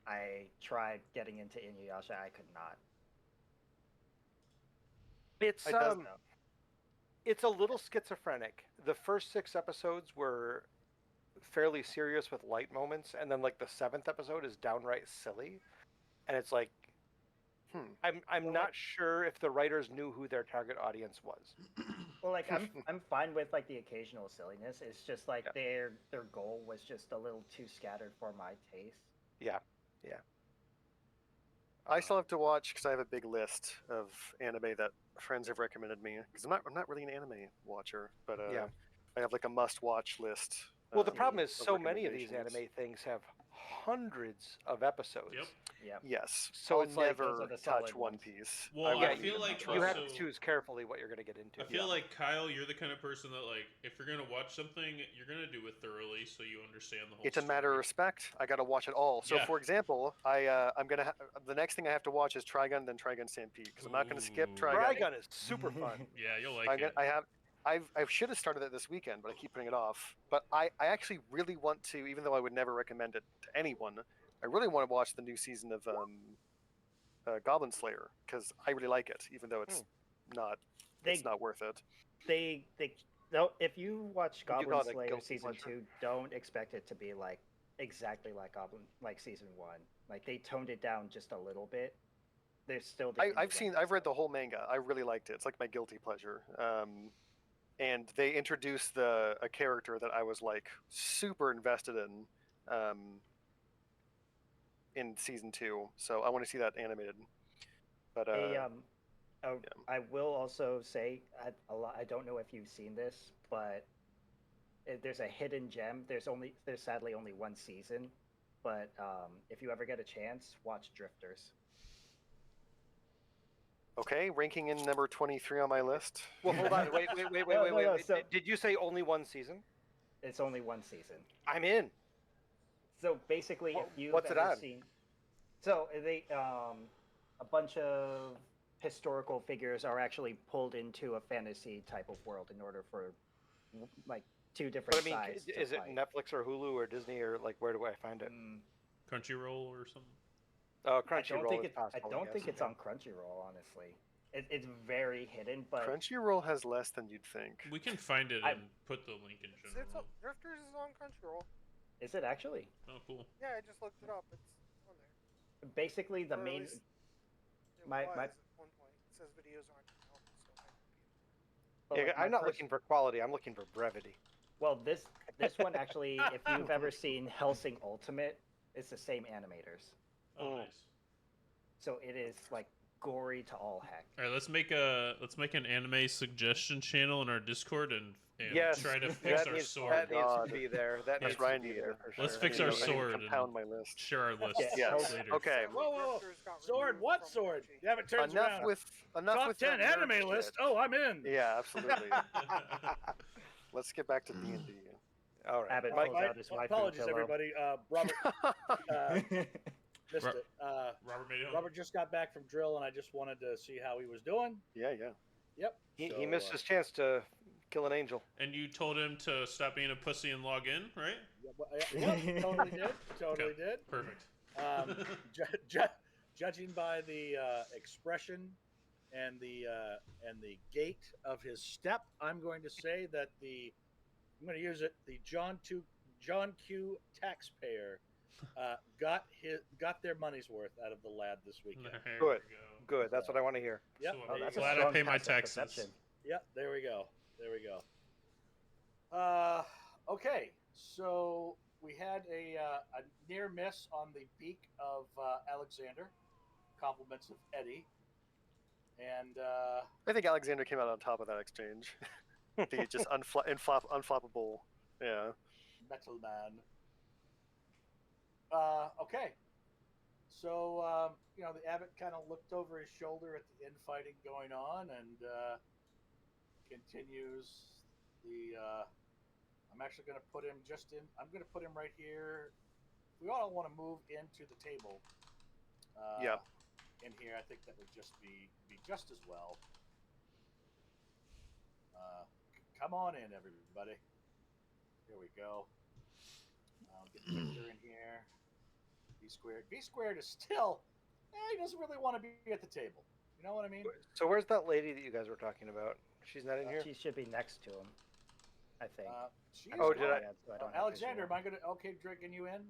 I tried getting into Inuyasha. I could not. It's I does- it's a little schizophrenic. The first 6 episodes were fairly serious with light moments, and then like the 7th episode is downright silly, and it's like, I'm Well, not like- sure if the writers knew who their target audience was. Well, like I'm fine with like the occasional silliness. It's just like Yeah. their goal was just a little too scattered for my taste. Yeah. I still have to watch because I have a big list of anime that friends have recommended me. Because I'm not really an anime watcher, but Yeah. I have like a must-watch list. Well, the problem is of so many of these recommendations. anime things have hundreds of episodes. Yep. Yeah. Yes, So I'll it's like- never those are the touch solid One ones. Piece. Well, I I wouldn't feel even like try. You have to also- choose carefully what you're going to get into. I feel like Kyle, you're the kind of person that like if you're gonna watch something, you're gonna do it thoroughly so you understand the whole. It's a matter of story. respect. I got to watch it all. So, Yeah. for example, I'm gonna the next thing I have to watch is Trigun, then Trigun Stampede, because I'm not gonna skip Ooh. Trigun. Trigun is super fun. Yeah, you'll like it. I should have started it this weekend, but I keep putting it off. But I actually really want to, even though I would never recommend it to anyone, I really want to watch the new season of Goblin Slayer because I really like it, even though it's not it's not worth it. They no, if you watch Would you Goblin call it a Slayer guilty season pleasure? 2, don't expect it to be like exactly like season 1. Like they toned it down just a little bit. There's still the I've read the whole manga. I really liked it. It's like my guilty pleasure. And they introduced a character that I was like super invested in season 2. So I want to see that animated. But I will also say I don't know if you've seen this, but there's a hidden gem. There's sadly only one season, but if you ever get a chance, watch Drifters. okay, ranking in number 23 on my list. Well, hold on. Wait. No, so- Did you say only one season? It's only one season. I'm in. So basically, if you've What's it ever on? seen, so they a bunch of historical figures are actually pulled into a fantasy type of world in order for like two But different I mean, sides. to is it fight. Netflix or Hulu or Disney or like where do I find it? Crunchyroll or something. Oh, I don't Crunchyroll think is possible. I don't guess. think it's on Crunchyroll, honestly. It's very hidden, but Crunchyroll has less than you'd think. We can find it I- and put the link in It's general. Drifters is on Crunchyroll. is it actually? Oh, cool. Yeah, I just looked it up. It's on there. Basically, the Or at main least it my- was my- at one point. It says videos aren't available, so I but, Yeah, like, my I'm not pers- looking for quality. I'm looking for brevity. Well, this one actually, if you've ever seen Hellsing Ultimate, it's the same animators. Oh, Mm. nice. So it is like gory to all heck. All right, let's make an anime suggestion channel in our Discord and Yes, try to fix that our needs, sword. that needs God. to be there. That Yes, needs Ryan to be needed there it. for sure. Let's fix You our know, I need to sword compound and my list. share our lists Yes. later. Okay. Whoa. Drifters got Sword? removed What from sword? Crunchy. You haven't turned Enough around. with Top 10 that nerd anime shit. list. Oh, I'm in. Yeah, absolutely. Let's get back to D&D. All right, Abbott Mike. pulls out his waifu Apologies, pillow. everybody. Robert missed Ro- it. Robert made it home. Robert just got back from drill, and I just wanted to see how he was doing. Yeah. Yep. He missed his chance to kill an angel. And you told him to stop being a pussy and log in, right? Yeah, totally did. Totally did. Perfect. Judging by the expression and the gait of his step, I'm going to say that I'm going to use it. The John Q taxpayer got their money's worth out of the lad this weekend. There Good. we go. Good. That's what I want to hear. Yep. So Oh, I'm that's a glad I strong pay my passive taxes. perception. Yep, there we go. Okay, so we had a near miss on the beak of Alexander. Compliments of Eddie. And I think Alexander came out on top of that exchange. The just unflappable. Yeah. Metal Man. Okay. So, the abbot kind of looked over his shoulder at the infighting going on and continues the. I'm actually going to put him I'm going to put him right here. We all want to move into the table. Yeah. In here, I think that would just be just as well. Come on in, everybody. Here we go. I'll get Victor in here. B squared. B squared is still. He doesn't really want to be at the table. You know what I mean? So where's that lady that you guys were talking about? She's not in here. She should be next to him, I think. She is Oh, did not. I- So I don't have Alexander, am visual. I gonna drinking you in?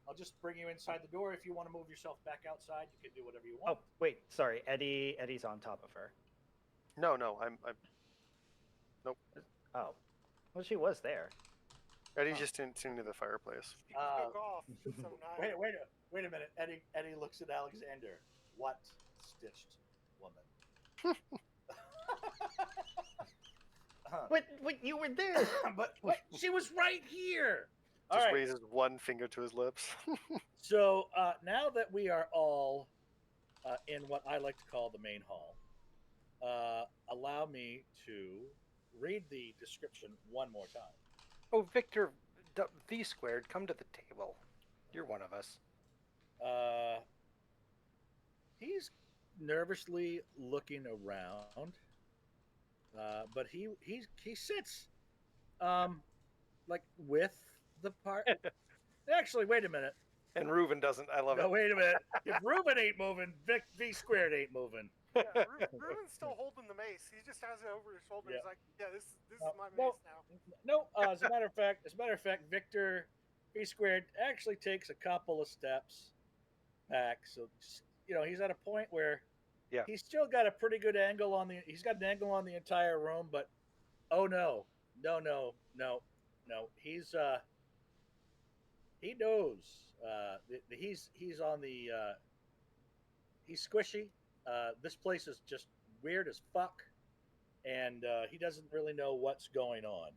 I'll just bring you inside the door. If you want to move yourself back outside, you can do whatever you want. Oh wait, sorry. Eddie's on top of her. No, I'm. Oh, well, she was there. Eddie's just into the fireplace. You can cook off some knives. Wait a minute. Eddie looks at Alexander. What stitched woman? What? You were there? But wait, she was right here. All Just right. raises one finger to his lips. So now that we are all in what I like to call the main hall, allow me to read the description one more time. Oh, Victor, V squared, come to the table. You're one of us. He's nervously looking around, but he sits like with the part. Actually, wait a minute. And Reuben doesn't. I love No, it. wait a minute. If Reuben ain't moving, V squared ain't moving. Yeah, Ruben's still holding the mace. He just has it over his shoulder. Yeah. He's like, "Yeah, this is my No, mace now." no. As a matter of fact, Victor V squared actually takes a couple of steps back. So he's at a point where Yeah. he's still got a pretty good angle on the. He's got an angle on the entire room, but oh no. He knows. He's on the. He's squishy. This place is just weird as fuck, and he doesn't really know what's going on.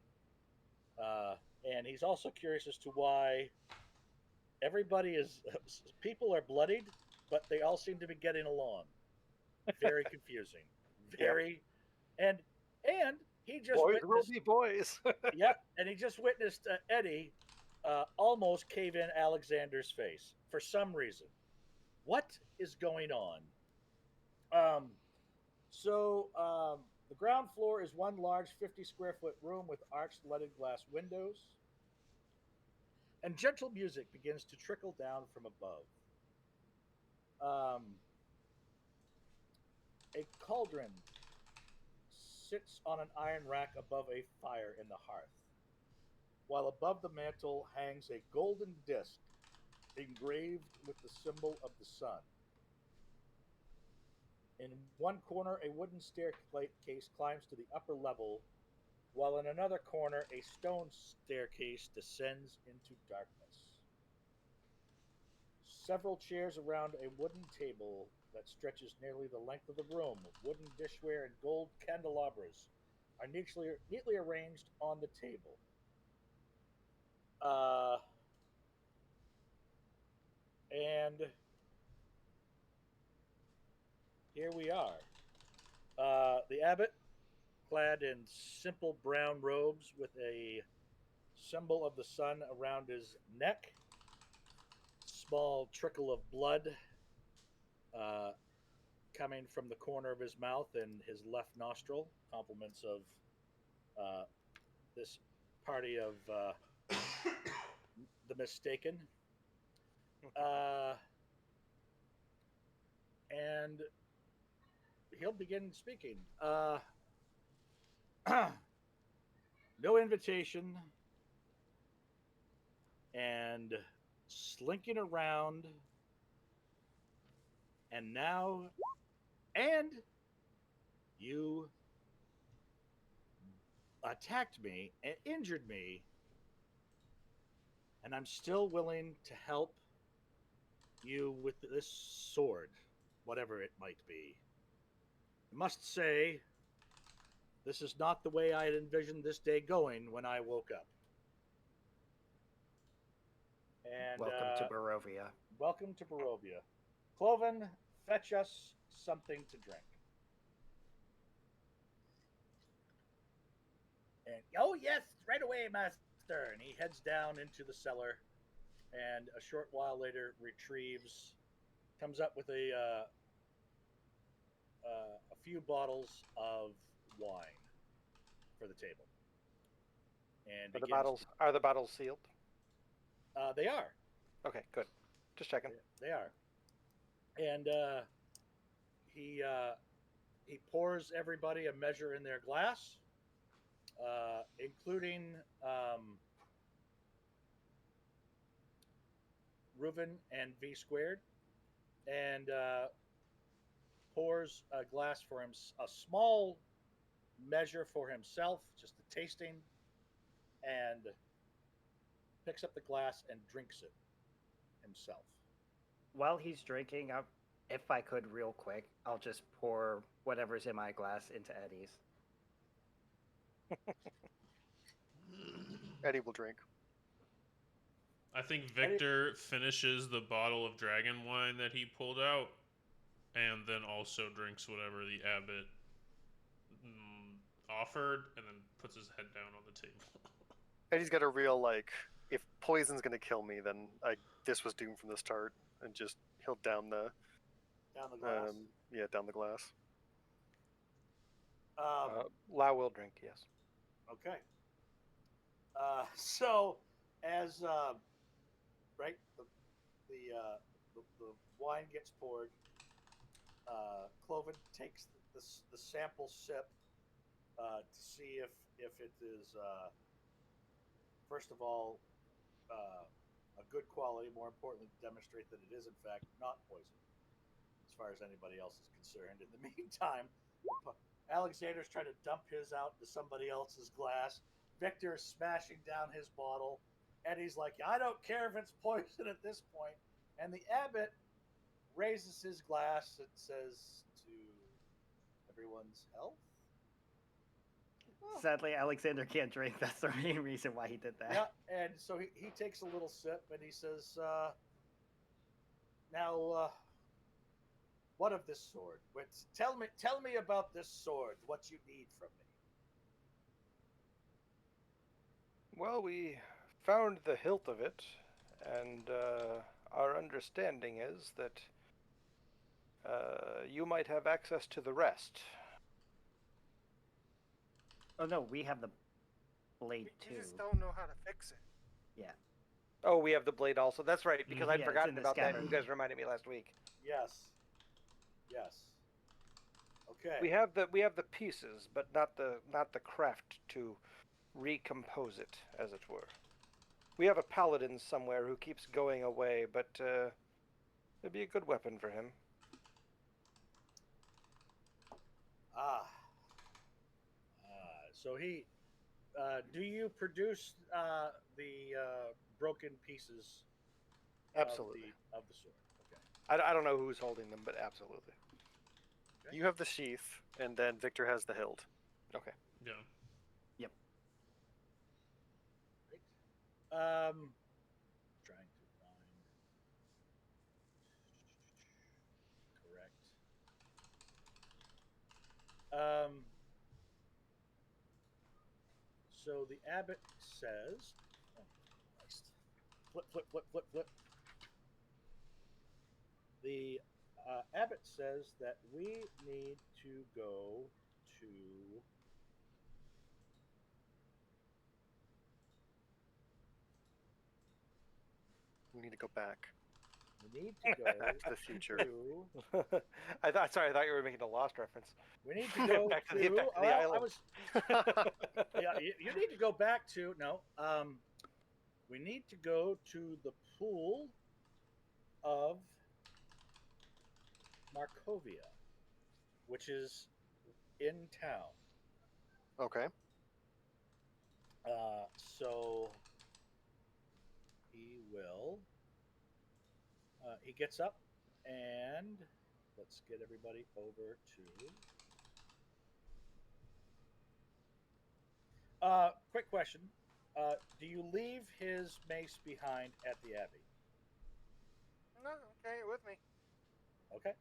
And he's also curious as to why everybody is. People are bloodied, but they all seem to be getting along. Very confusing. Very, and he just Boys will witnessed. be boys. Yep, and he just witnessed Eddie almost cave in Alexander's face for some reason. What is going on? The ground floor is one large 50 square foot room with arched leaded glass windows, and gentle music begins to trickle down from above. A cauldron sits on an iron rack above a fire in the hearth, while above the mantel hangs a golden disc engraved with the symbol of the sun. In one corner, a wooden staircase climbs to the upper level, while in another corner, a stone staircase descends into darkness. Several chairs around a wooden table that stretches nearly the length of the room, wooden dishware and gold candelabras are neatly arranged on the table. And here we are. The abbot, clad in simple brown robes with a symbol of the sun around his neck, small trickle of blood coming from the corner of his mouth and his left nostril, compliments of this party of the mistaken. And he'll begin speaking. No invitation, and slinking around, and now, and you attacked me and injured me, and I'm still willing to help you with this sword, whatever it might be. I must say, this is not the way I had envisioned this day going when I woke up. And Welcome to Barovia. welcome to Barovia. Cloven, fetch us something to drink. And oh yes, right away, master. And he heads down into the cellar, and a short while later comes up with a few bottles of wine for the table. And Are the bottles sealed? They are. Okay, good. Just checking. They are. And he pours everybody a measure in their glass, including Reuven and V squared, and pours a glass for him, a small measure for himself, just a tasting, and picks up the glass and drinks it himself. While he's drinking, if I could, real quick, I'll just pour whatever's in my glass into Eddie's. Eddie will drink. I think Victor finishes the bottle of dragon wine that he pulled out, and then also drinks whatever the abbot offered, and then puts his head down on the table. Eddie's got a real, like, if poison's gonna kill me, then this was doomed from the start, and just he'll down the glass. Down the glass. Lau will drink, yes. Okay. So, as right, the wine gets poured. Cloven takes the sample sip to see if it is first of all a good quality. More importantly, to demonstrate that it is in fact not poison, as far as anybody else is concerned. In the meantime, Alexander's trying to dump his out into somebody else's glass. Victor is smashing down his bottle. Eddie's like, I don't care if it's poison at this point. And the abbot raises his glass and says, to everyone's health. Sadly, Alexander can't drink. That's the main reason why he did that. Yeah, and so he takes a little sip and he says, now, what of this sword? Tell me about this sword, what you need from me. Well, we found the hilt of it, and our understanding is that you might have access to the rest. Oh no, we have the blade You too. just don't know how to fix it. Yeah. Oh, we have the blade also. That's right, because I'd Yeah, it's forgotten in the about that. scabbard. You guys reminded me last week. Yes. Okay. We have the pieces, but not the craft to recompose it, as it were. We have a paladin somewhere who keeps going away, but it'd be a good weapon for him. So he. Do you produce the broken pieces Absolutely. of the sword? Okay. I don't know who's holding them, but absolutely. You have the sheath, and then Victor has the hilt. Okay. Yeah. Yep. Right. Trying to find correct. So the abbot says, oh, Christ. Flip. The abbot says that we need to go to We need to go back we need to go to the future. to I thought you were making a Lost reference. we need to go Back to to, the- back to the well, island. yeah, you need to go back to we need to go to the pool of Markovia, which is in town. Okay. So he will. He gets up and let's get everybody over to. Quick question: do you leave his mace behind at the abbey? No, carry it with me. Okay.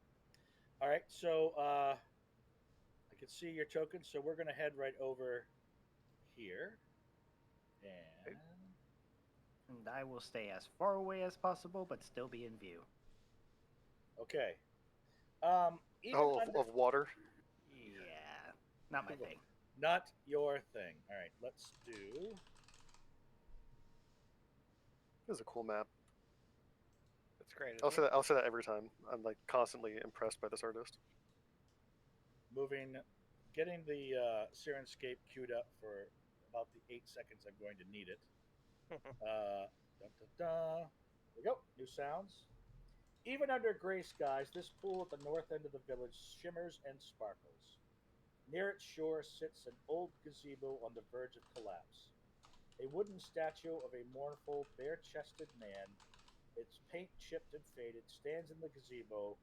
All right. So I can see your token. So we're gonna head right over here, and And I will stay as far away as possible, but still be in view. okay. Even Oh, under, of water. Yeah. Not my thing. not your thing. All right. Let's do. This is a cool map. That's great. I'll isn't say it? that. I'll say that every time. I'm like constantly impressed by this artist. Moving, getting the Sirenscape queued up for about the 8 seconds I'm going to need it. Dun, dun, dun. There we go. New sounds. Even under gray skies, this pool at the north end of the village shimmers and sparkles. Near its shore sits an old gazebo on the verge of collapse. A wooden statue of a mournful, bare-chested man, its paint chipped and faded, stands in the gazebo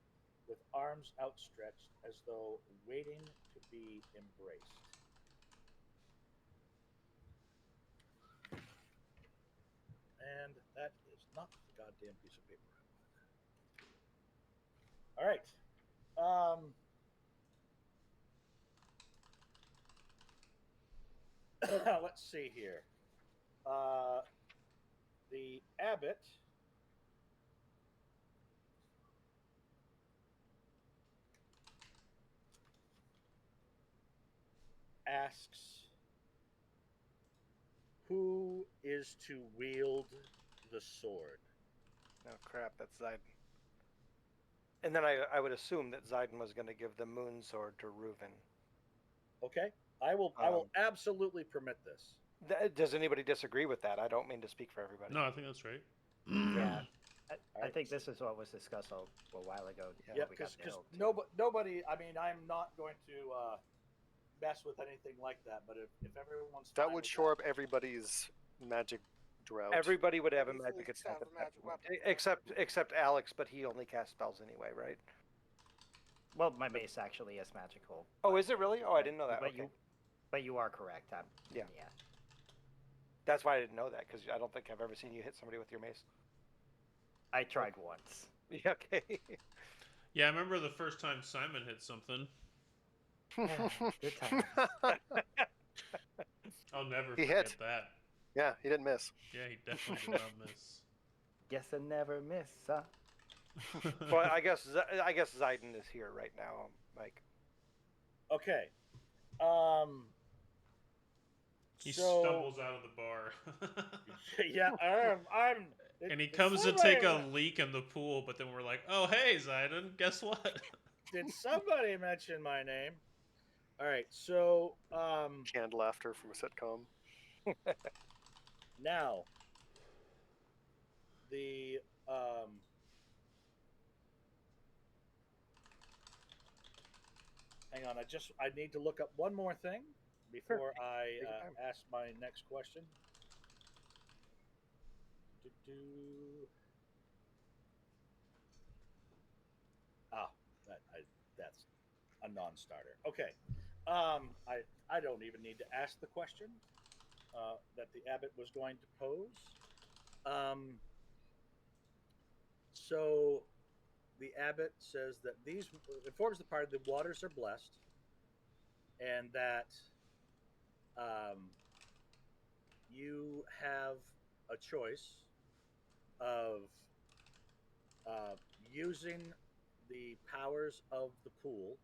with arms outstretched as though waiting to be embraced. And that is not the goddamn piece of paper. All right. Let's see here. The abbot asks who is to wield the sword. Oh crap, that's Zayden. And then I would assume that Zayden was going to give the moon sword to Reuven. Okay, I will absolutely permit this. Does anybody disagree with that? I don't mean to speak for everybody. No, I think that's right. Yeah, I Alright. think this is what was discussed a while ago. Yeah, Yeah, when we got because the hill, too. nobody. I mean, I'm not going to mess with anything like that. But if everyone's That fine would with shore up everybody's magic drought. Everybody would have a Easily magic just have attack a magic at that point. weapon. Except Alex, but he only casts spells anyway, right? Well, my mace actually is magical. Oh, is it really? Oh, I didn't know that. But Okay. you are correct. Yeah. Yeah. That's why I didn't know that, because I don't think I've ever seen you hit somebody with your mace. I tried once. Yeah, okay. Yeah, I remember the first time Simon hit something. Good times. I'll never He forget hit. that. Yeah, he didn't miss. Yeah, he definitely did not miss. Guess I never miss, huh? Well, I guess Zayden is here right now, Mike. Okay. He so stumbles out of the bar. yeah, I'm. And he did comes to take a somebody- leak in the pool, but then we're like, oh, hey, Zayden, guess what? Did somebody mention my name? All right, so Canned laughter from a sitcom. now the hang on, I need to look up one more thing before I Take your time. ask my next question. Do-do. Ah, that's a non-starter. Okay, I don't even need to ask the question that the abbot was going to pose. So the abbot says that these informs the party the waters are blessed, and that you have a choice of using the powers of the pool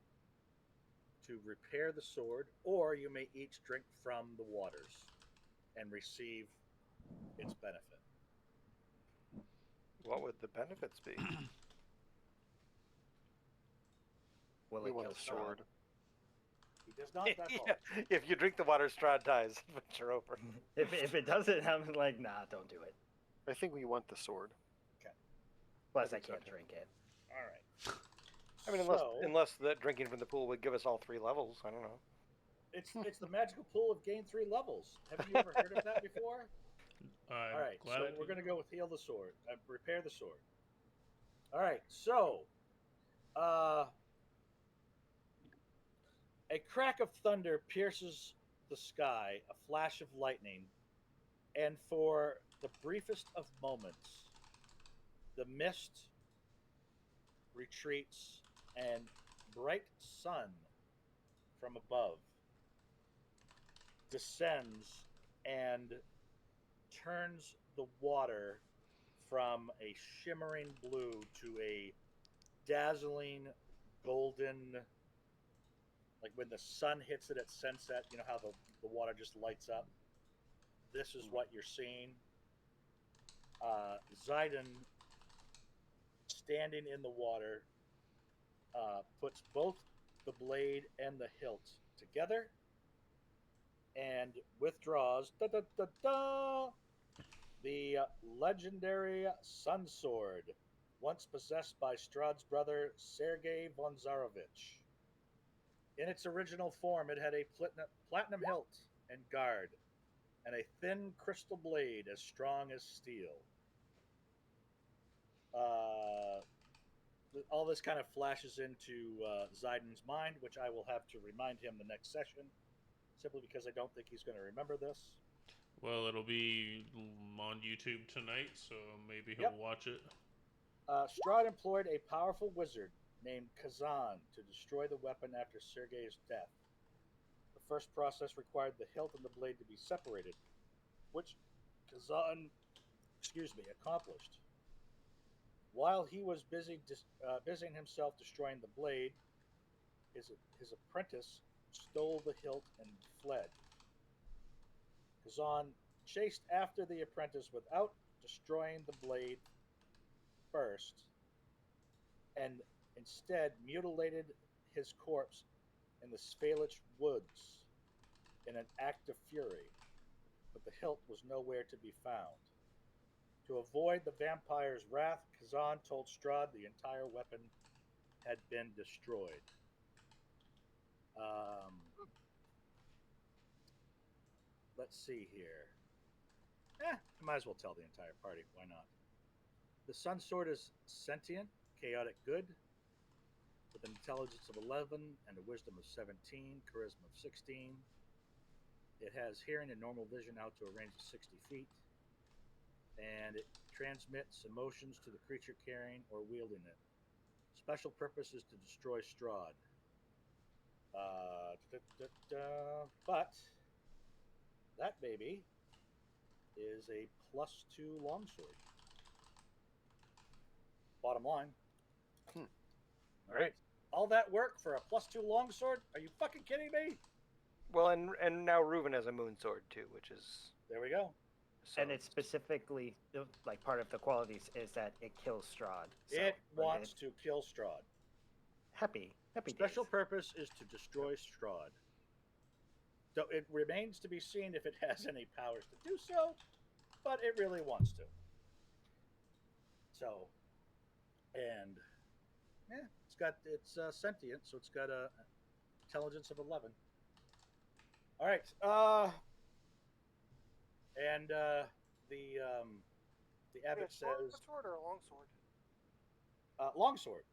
to repair the sword, or you may each drink from the waters and receive its benefit. What would the benefits be? Will We it want kill the Strahd? sword. He does not. That's all. Yeah, if you drink the water, Strahd dies. Adventure over. If it doesn't, I'm like, nah, don't do it. I think we want the sword. Plus, I think so, can't too. drink it. All right. I mean, unless the drinking from the pool would give us all 3 levels. I don't know. It's the magical pool of gain 3 levels. Have you ever heard of that before? I'm All right, glad so I we're did. gonna go with heal the sword, repair the sword. All right, so a crack of thunder pierces the sky, a flash of lightning, and for the briefest of moments, the mist retreats, and bright sun from above descends and turns the water from a shimmering blue to a dazzling golden, like when the sun hits it at sunset, you know how the water just lights up. This is what you're seeing. Zayden, standing in the water, puts both the blade and the hilt together and withdraws the legendary Sun Sword, once possessed by Strahd's brother Sergei Vonzarovich. In its original form, it had a platinum hilt and guard, and a thin crystal blade as strong as steel. All this kind of flashes into Zayden's mind, which I will have to remind him the next session, simply because I don't think he's going to remember this. Well, it'll be on YouTube tonight, so maybe he'll watch it. Strahd employed a powerful wizard named Kazan to destroy the weapon after Sergei's death. The first process required the hilt and the blade to be separated, which Kazan, accomplished. While he was busying himself destroying the blade, his apprentice stole the hilt and fled. Kazan chased after the apprentice without destroying the blade, first, and instead mutilated his corpse in the Svalich woods in an act of fury, but the hilt was nowhere to be found. To avoid the vampire's wrath, Kazan told Strahd the entire weapon had been destroyed. Um, let's see here. I might as well tell the entire party. Why not? The Sun Sword is sentient, chaotic good, with an intelligence of 11 and a wisdom of 17, charisma of 16. It has hearing and normal vision out to a range of 60 feet, and it transmits emotions to the creature carrying or wielding it. Special purpose is to destroy Strahd. But that baby is a +2 longsword. Bottom line. All right. All that work for a +2 longsword? Are you fucking kidding me? Well, and now Reuven has a moon sword too, which is There we go. so. And it's specifically like part of the qualities is that it kills Strahd. So, It wants to kill Strahd. happy Special days. purpose is to destroy Strahd. So it remains to be seen if it has any powers to do so, but it really wants to. So, and yeah, it's sentient, so it's got a intelligence of 11. All right, and the abbot says sword or a long sword? longsword.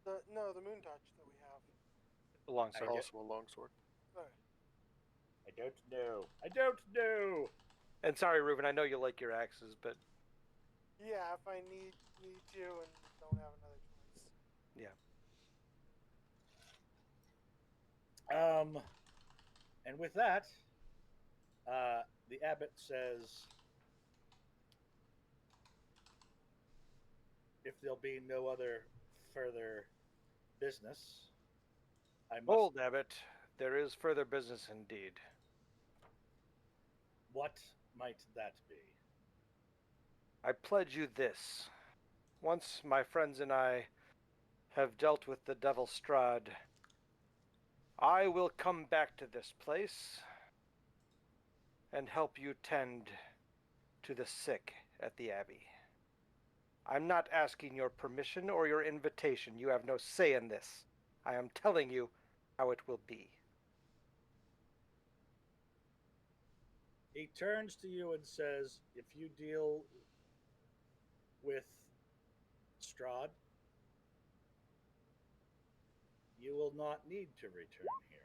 The moon touch that we have. The long sword. Also a longsword. Alright. I don't know. I don't know. And sorry, Reuven, I know you like your axes, but Yeah, if I need to and don't have another choice. yeah. And with that, the abbot says, if there'll be no other further business, I must. Hold, Abbot. There is further business indeed. What might that be? I pledge you this. Once my friends and I have dealt with the devil Strahd, I will come back to this place and help you tend to the sick at the Abbey. I'm not asking your permission or your invitation. You have no say in this. I am telling you how it will be. He turns to you and says, if you deal with Strahd, you will not need to return here,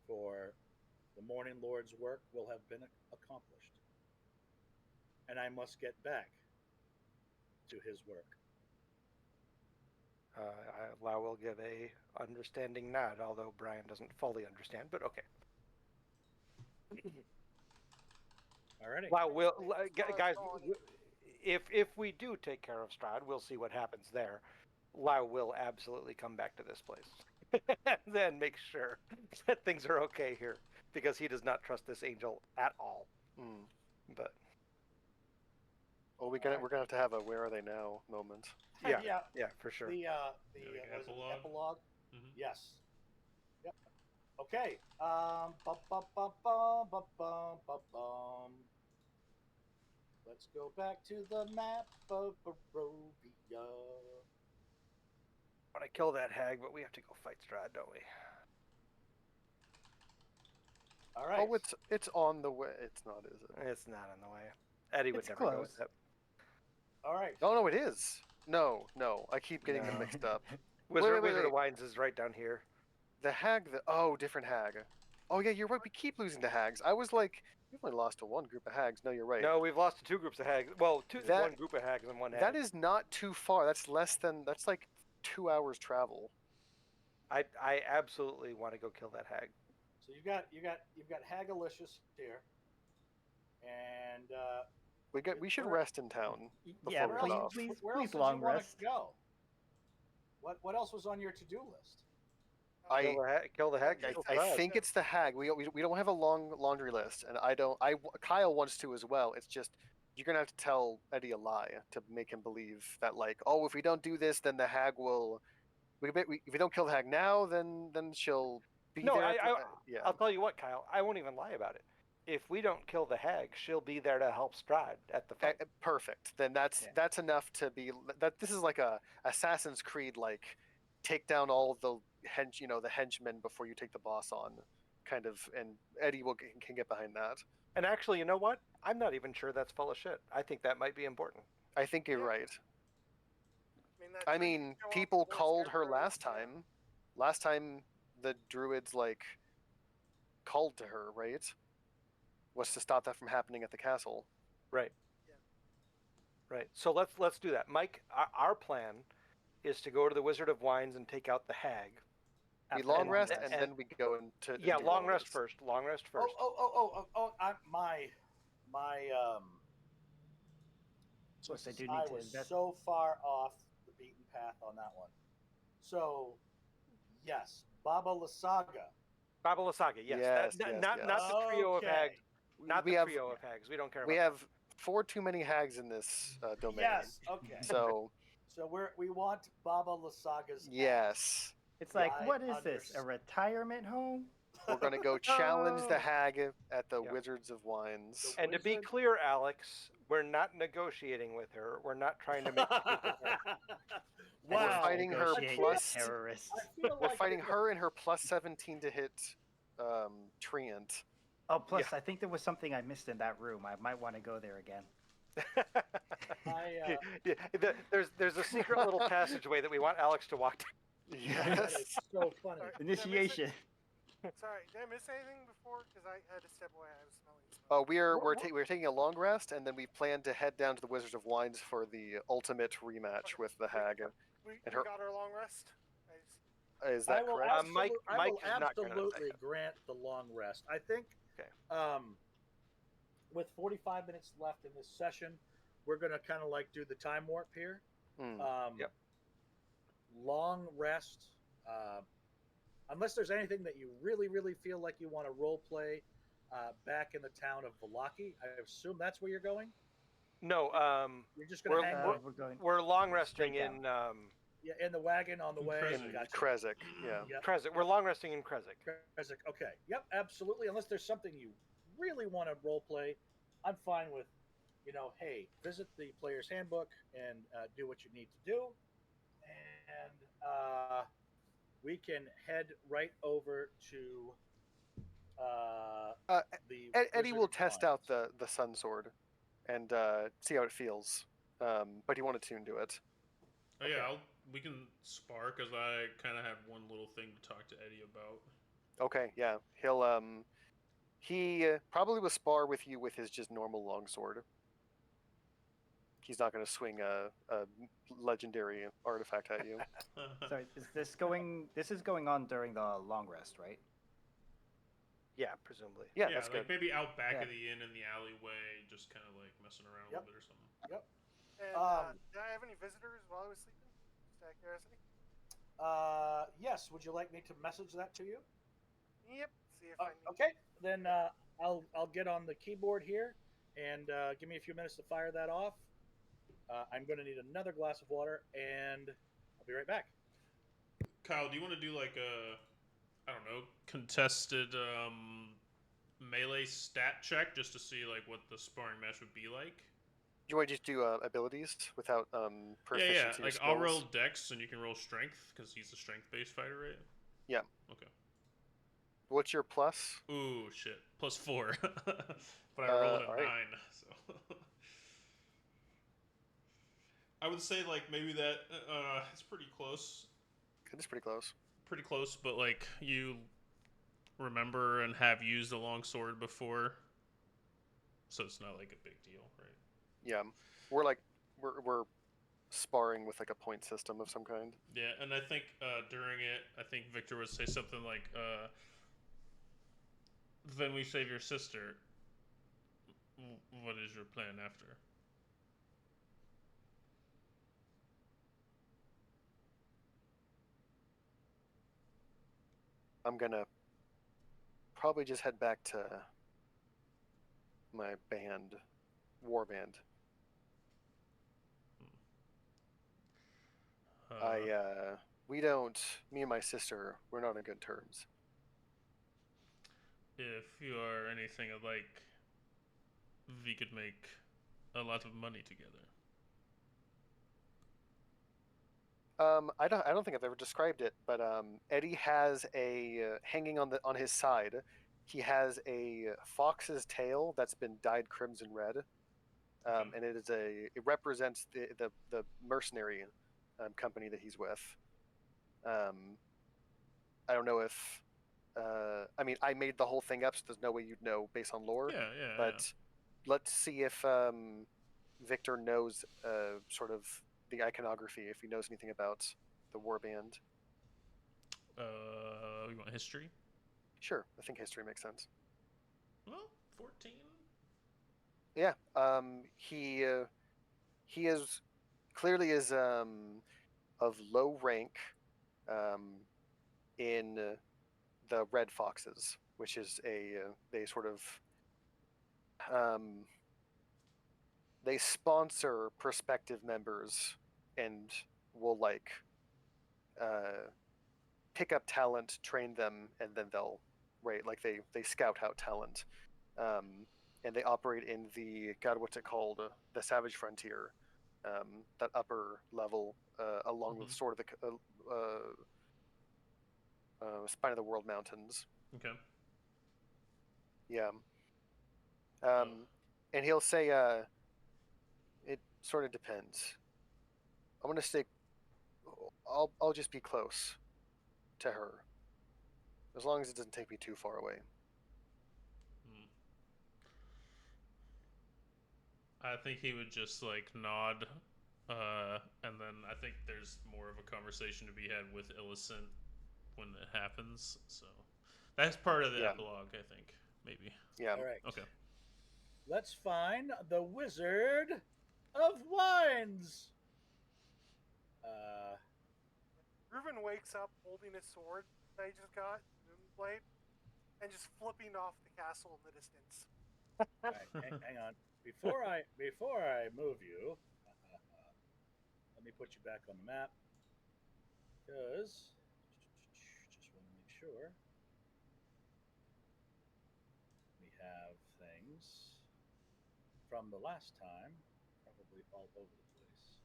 for the Morning Lord's work will have been accomplished. And I must get back to his work. Lau will give a understanding nod, although Brian doesn't fully understand, but okay. Alrighty. Lau will, guys, if we do take care of Strahd, we'll see what happens there. Lau will absolutely come back to this place. And then make sure that things are okay here, because he does not trust this angel at all. But Well, we're gonna have to have a "Where are they now" moment. yeah, yeah, yeah, for sure. The like what is it, epilogue? epilogue? Mhm. Yes. Yep. Okay. Bum, bum, bum, bum, bum, bum, bum, bum. Let's go back to the map of Barovia. I want to kill that hag, but we have to go fight Strahd, don't we? All right. Oh, it's on the way. It's not, is it? It's not on the way. Eddie would It's never go close. with that. All right. Oh no, it is. No, I keep getting them No. mixed up. Wizard wait, of wait. Wines is right down here. The hag. Different hag. Oh yeah, you're right. We keep losing to hags. I was like, we've only lost to one group of hags. No, you're right. No, we've lost to two groups of hags. Well, That- one group of hags and one hag. That is not too far. That's like 2 hours travel. I absolutely want to go kill that hag. So you've got Hagalicious here, and We should rest in town. Yeah, Before we head off. where else please did long you want rest. to go? What else was on your to-do list? Kill the hag. kill I Strahd. think it's the hag. We don't have a long laundry list, and Kyle wants to as well. It's just you're gonna have to tell Eddie a lie to make him believe that, like, oh, if we don't do this, then the hag will. If we don't kill the hag now, then she'll be No, there. Yeah. I'll tell you what, Kyle. I won't even lie about it. If we don't kill the hag, she'll be there to help Strahd at the fight. Perfect. Then that's enough to be that. This is like a Assassin's Creed, like take down all the the henchmen before you take the boss on, kind of. And Eddie can get behind that. And actually, you know what? I'm not even sure that's full of shit. I think that might be important. I think you're right. that I tree mean, could go off people more called her scarecrows, last time. Last time the druids like called to her, right? Was to stop that from happening at the castle. Right. Yeah. Right. So let's do that, Mike. Our plan is to go to the Wizard of Wines and take out the hag. We After long the rest, rest. and then we go into Yeah, do long all rest this. first. Long rest first. My Of course, I do I need to was invest. so far off the beaten path on that one. So, yes, Baba Lysaga. Baba Lysaga, yes. Yes, That- yes, not yes. not the trio of Okay. hags. Not we the have trio of hags. We don't care we about have 4 too many hags in this domain. Yes, okay. So So we want Baba Lysaga's. yes, It's like, I what is this? A retirement home? we're gonna go challenge the Oh. hag at the Yeah. Wizards of Wines. The And to be wizard- clear, Alex, we're not negotiating with her. We're not trying to make peace with her. And we're Wow. fighting her Negotiate with plus. terrorists. I feel We're like fighting this- her and her plus 17 to hit treant. Oh, plus, I think there was something I missed in that room. I might want to go there again. There's a secret little passageway that we want Alex to walk down. That is Yes. so funny. Sorry. Initiation. Sorry, did I miss anything before? Because I had to step away. I was smelling smoke. Oh, we're taking a long rest, and then we plan to head down to the Wizards of Wines for the ultimate rematch with the hag. We and her- got our long rest. I just, Is that correct? Mike I will is not gonna absolutely grant the long rest. I think Okay. With 45 minutes left in this session, we're going to kind of like do the time warp here. Yep. Long rest. Unless there's anything that you really, really feel like you want to role play back in the town of Vallaki. I assume that's where you're going? No, You're just going to hang out We're going. we're long resting Straight in in the wagon on the In way. Kresik. Gotcha. Krezik, yeah. Yep. Kresik. We're long resting in Kresik. Kresik. Okay. Yep, absolutely. Unless there's something you really want to role play, I'm fine with, hey, visit the player's handbook and do what you need to do. And we can head right over to the. Eddie Wizard will of test Wines. out the Sun Sword and see how it feels. But you want to tune to it. Oh yeah, we can spar because I kind of have one little thing to talk to Eddie about. Okay, yeah. He probably will spar with you with his just normal longsword. He's not going to swing a legendary artifact at you. Sorry, is this going? This is going on during the long rest, right? Yeah, presumably. Yeah, yeah, that's like good. maybe out back Yeah. of the inn in the alleyway, just kind of like messing around a Yep. little bit or something. and did I have any visitors while I was sleeping? Just out of curiosity. Yes. Would you like me to message that to you? Yep. See if I need. Okay. Then I'll get on the keyboard here and give me a few minutes to fire that off. I'm going to need another glass of water, and I'll be right back. Kyle, do you want to do like a, I don't know, contested melee stat check just to see like what the sparring match would be like? You want to just do abilities without proficiency? Yeah. or Like skills? I'll roll Dex and you can roll Strength because he's a strength-based fighter, right? Yeah. Okay. What's your plus? Ooh, shit. +4. But I rolled a 9, alright. so. I would say, like, maybe that, it's pretty close. It's pretty close. Pretty close, but, like, you remember and have used a longsword before. So it's not, like, a big deal, right? Yeah, we're sparring with like a point system of some kind. Yeah, and I think during it, I think Victor would say something like, then we save your sister. What is your plan after? I'm gonna probably just head back to my band warband. We don't. Me and my sister, we're not on good terms. If you are anything alike, we could make a lot of money together. I don't think I've ever described it, but Eddie has a hanging on his side. He has a fox's tail that's been dyed crimson red, and it represents the mercenary company that he's with. I don't know if I mean I made the whole thing up, so there's no way you'd know based on lore. Yeah. But let's see if Victor knows sort of the iconography, if he knows anything about the warband. You want history? Sure, I think history makes sense. Well, 14. Yeah, he is clearly is of low rank in the Red Foxes, which is they sort of they sponsor prospective members and will like pick up talent, train them, and then they'll they scout out talent, and they operate in the what's it called, the Savage Frontier, that upper level, along with sort of the Spine of the World Mountains. Okay. Yeah. And he'll say, it sort of depends. I'm gonna say, I'll just be close to her, as long as it doesn't take me too far away. I think he would just like nod, and then I think there's more of a conversation to be had with Illicent when it happens. So that's part of the epilogue, I think, maybe. Yeah. All right. Okay. Let's find the Wizard of Wines. Reuben wakes up holding his sword that he just got, Moonblade, and just flipping off the castle in the distance. All right, hang on. Before I move you, let me put you back on the map, because just want to make sure we have things from the last time probably all over the place.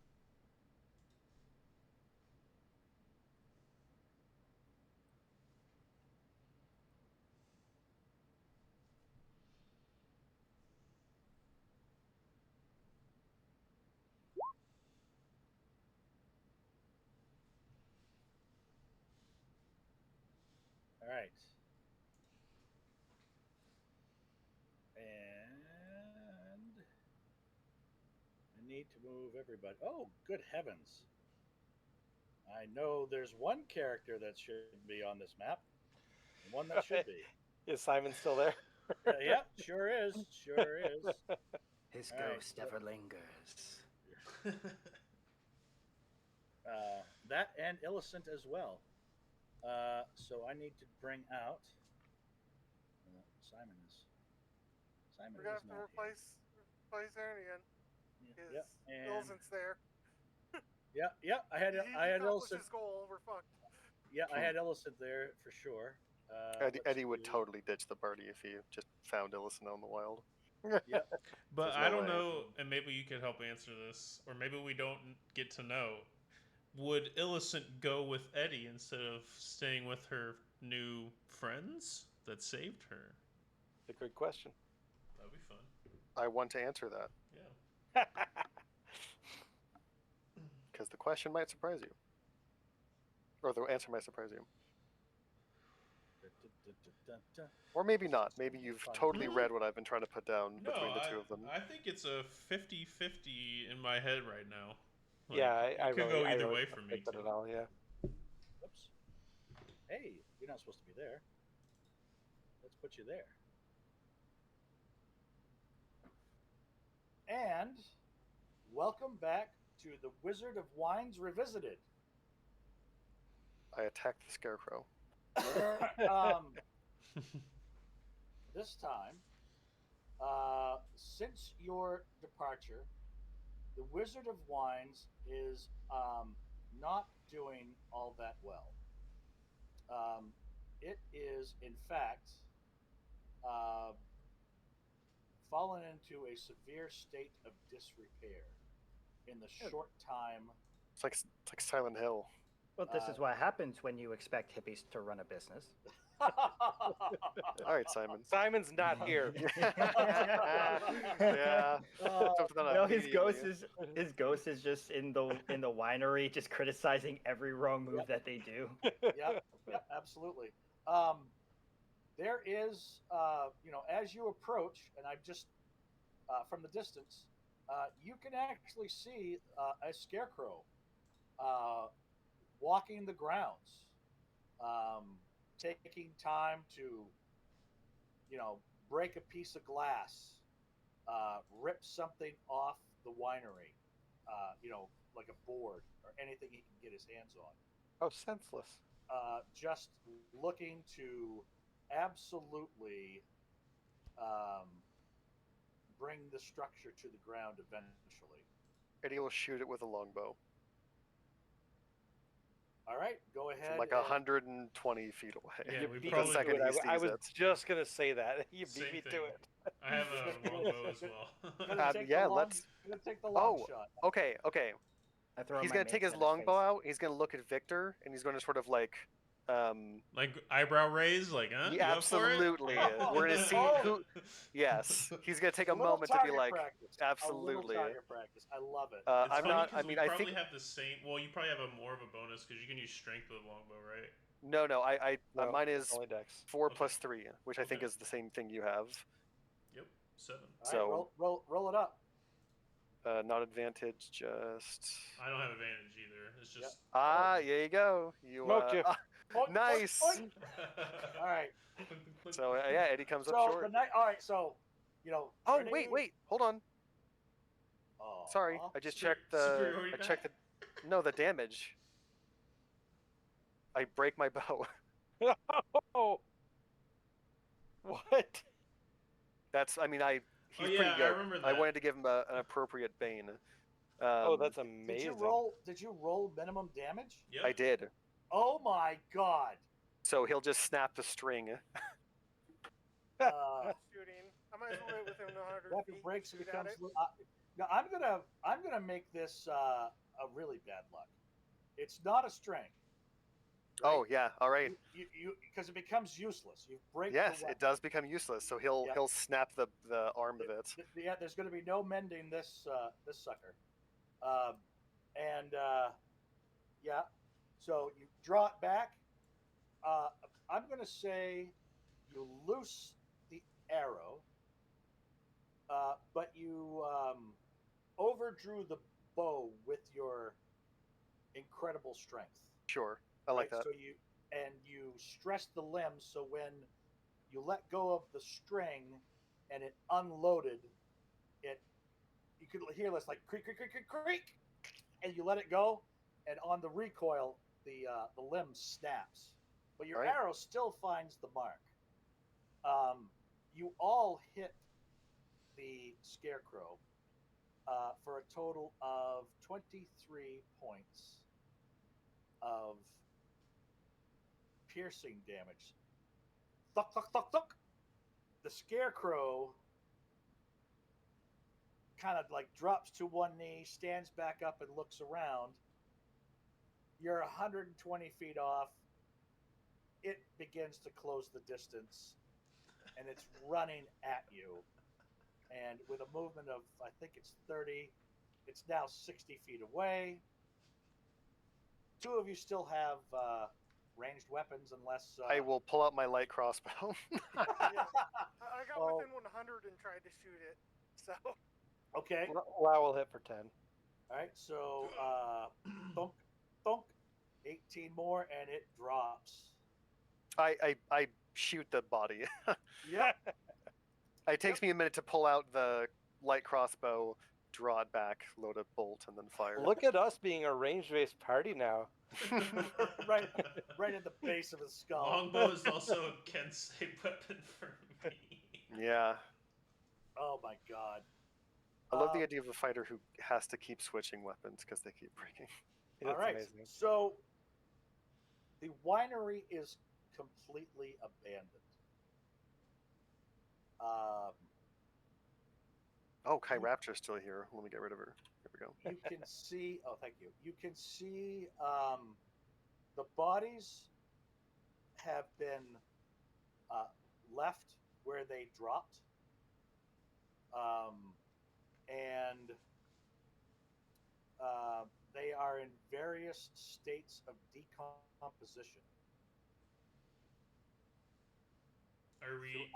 All right. And I need to move everybody. Oh, good heavens. I know there's one character that should be on this map, and one that should be. Is Simon still there? Yeah, sure is. Sure is. His All right, ghost ever lingers. That and Illicent as well. So I need to bring out. Simon is. Simon We're gonna is have to not replace Aaron again. here. Because and Illicent's there. yeah. I had He accomplished Illicent. his goal. We're fucked. Yeah, I had Illicent there for sure. Eddie would totally ditch the party if he just found Illicent on the wild. Yep. But There's I no don't way. know, and maybe you could help answer this, or maybe we don't get to know. Would Illicent go with Eddie instead of staying with her new friends that saved her? A good question. That'd be fun. I want to answer that Yeah. because the question might surprise you, or the answer might surprise you, or maybe not. Maybe you've totally read what I've been trying to put down between the two of them. I think it's a 50-50 in my head right now. Like, Yeah, I it could really, go I either really way don't for me. think that Too. at all. Yeah. Oops. Hey, you're not supposed to be there. Let's put you there. And welcome back to the Wizard of Wines Revisited. I attacked the scarecrow. This time, Since your departure, the Wizard of Wines is not doing all that well. Um, it is, in fact, uh, fallen into a severe state of disrepair in the short time. It's like Silent Hill. Well, this is what happens when you expect hippies to run a business. All right, Simon. Simon's not here. Yeah. Something on No, his immediately. ghost is just in the winery, just criticizing every wrong move that they do. Yep, absolutely. There is, as you approach, and I'm just from the distance, you can actually see a scarecrow walking the grounds, um, taking time to, break a piece of glass, rip something off the winery, like a board or anything he can get his hands on. Oh, senseless. Just looking to absolutely um, bring the structure to the ground eventually. Eddie will shoot it with a longbow. All right, go From ahead. like 120 feet away. Yeah, You we beat probably me second to it. he sees I was it. just gonna say that. You beat Same me thing. to it. I have a longbow as well. Gonna take yeah, the long, let's- gonna take the long Oh, shot. okay. I throw He's my gonna take mace his at longbow face. out. He's gonna look at Victor, and he's gonna sort of like, Like eyebrow raise, like, huh? yeah, You up for it? absolutely. We're gonna see who. Yes, he's gonna take a little moment to be target like, practice. absolutely. A little target practice. I love it. It's I'm funny not. 'cause I mean, we I probably think have the same. Well, you probably have a more of a bonus because you can use strength with a longbow, right? no. No, Mine is only Dex. 4 Okay. plus 3, which I think Okay. is the same thing you have. Yep, 7. All right, so- roll it up. Not advantage, just. I don't have advantage either. It's just. There you go. You. Smoked you. Oink, Nice. oink, oink. All right. So yeah, Eddie comes up So short. the night. All right. So, Oh Trinity- wait, hold on. Sorry, Aw. I just checked the. Superiority I checked the. No, the damage. I break my bow. Oh. What? That's. I mean, Oh, He's yeah, pretty I good. remember I that. wanted to give him an appropriate bane. Oh, that's Did amazing. you roll minimum damage? Yep. I did. Oh my god. So he'll just snap the string. Shooting. I might as well wait within 100 Weapon feet. breaks and shoot at becomes. it. Now I'm gonna make this a really bad luck. It's not a string. right? Oh yeah. All right. You because it becomes useless. You break. Yes, the it weapon. does become useless. So he'll Yep. he'll snap the arm of it. Yeah, there's going to be no mending this this sucker, and yeah. So you draw it back. I'm going to say you loose the arrow, but you overdrew the bow with your incredible strength. Sure, I like that. So you stress the limbs, so when you let go of the string and it unloaded, you could hear this like creak, creak, creak, creak, creak, and you let it go, and on the recoil, the limb snaps, but your Right. arrow still finds the mark. You all hit the scarecrow for a total of 23 points of piercing damage. Thunk, thunk, thunk, thunk. The scarecrow kind of like drops to one knee, stands back up, and looks around. You're 120 feet off. It begins to close the distance, and it's running at you. And with a movement of, I think it's 30, it's now 60 feet away. Two of you still have ranged weapons, unless I will pull out my light crossbow. Yeah. I got Oh. within 100 and tried to shoot it. So Okay. Lau will hit for 10. All right. So thunk, thunk, 18 more, and it drops. I shoot the body. Yep. It takes me a minute to pull out the light crossbow, draw it back, load a bolt, and then fire. Look at us being a range-based party now. right at the base of his skull. Longbow is also a Kensei weapon for me. Yeah. Oh my god. I love the Um, idea of a fighter who has to keep switching weapons because they keep breaking. That's all right. amazing. So the winery is completely abandoned. Um, Oh, Kai You- Rapture's still here. Let me get rid of her. Here we go. you can see. Oh, thank you. You can see the bodies have been uh, left where they dropped, um, and they are in various states of decomposition Are we?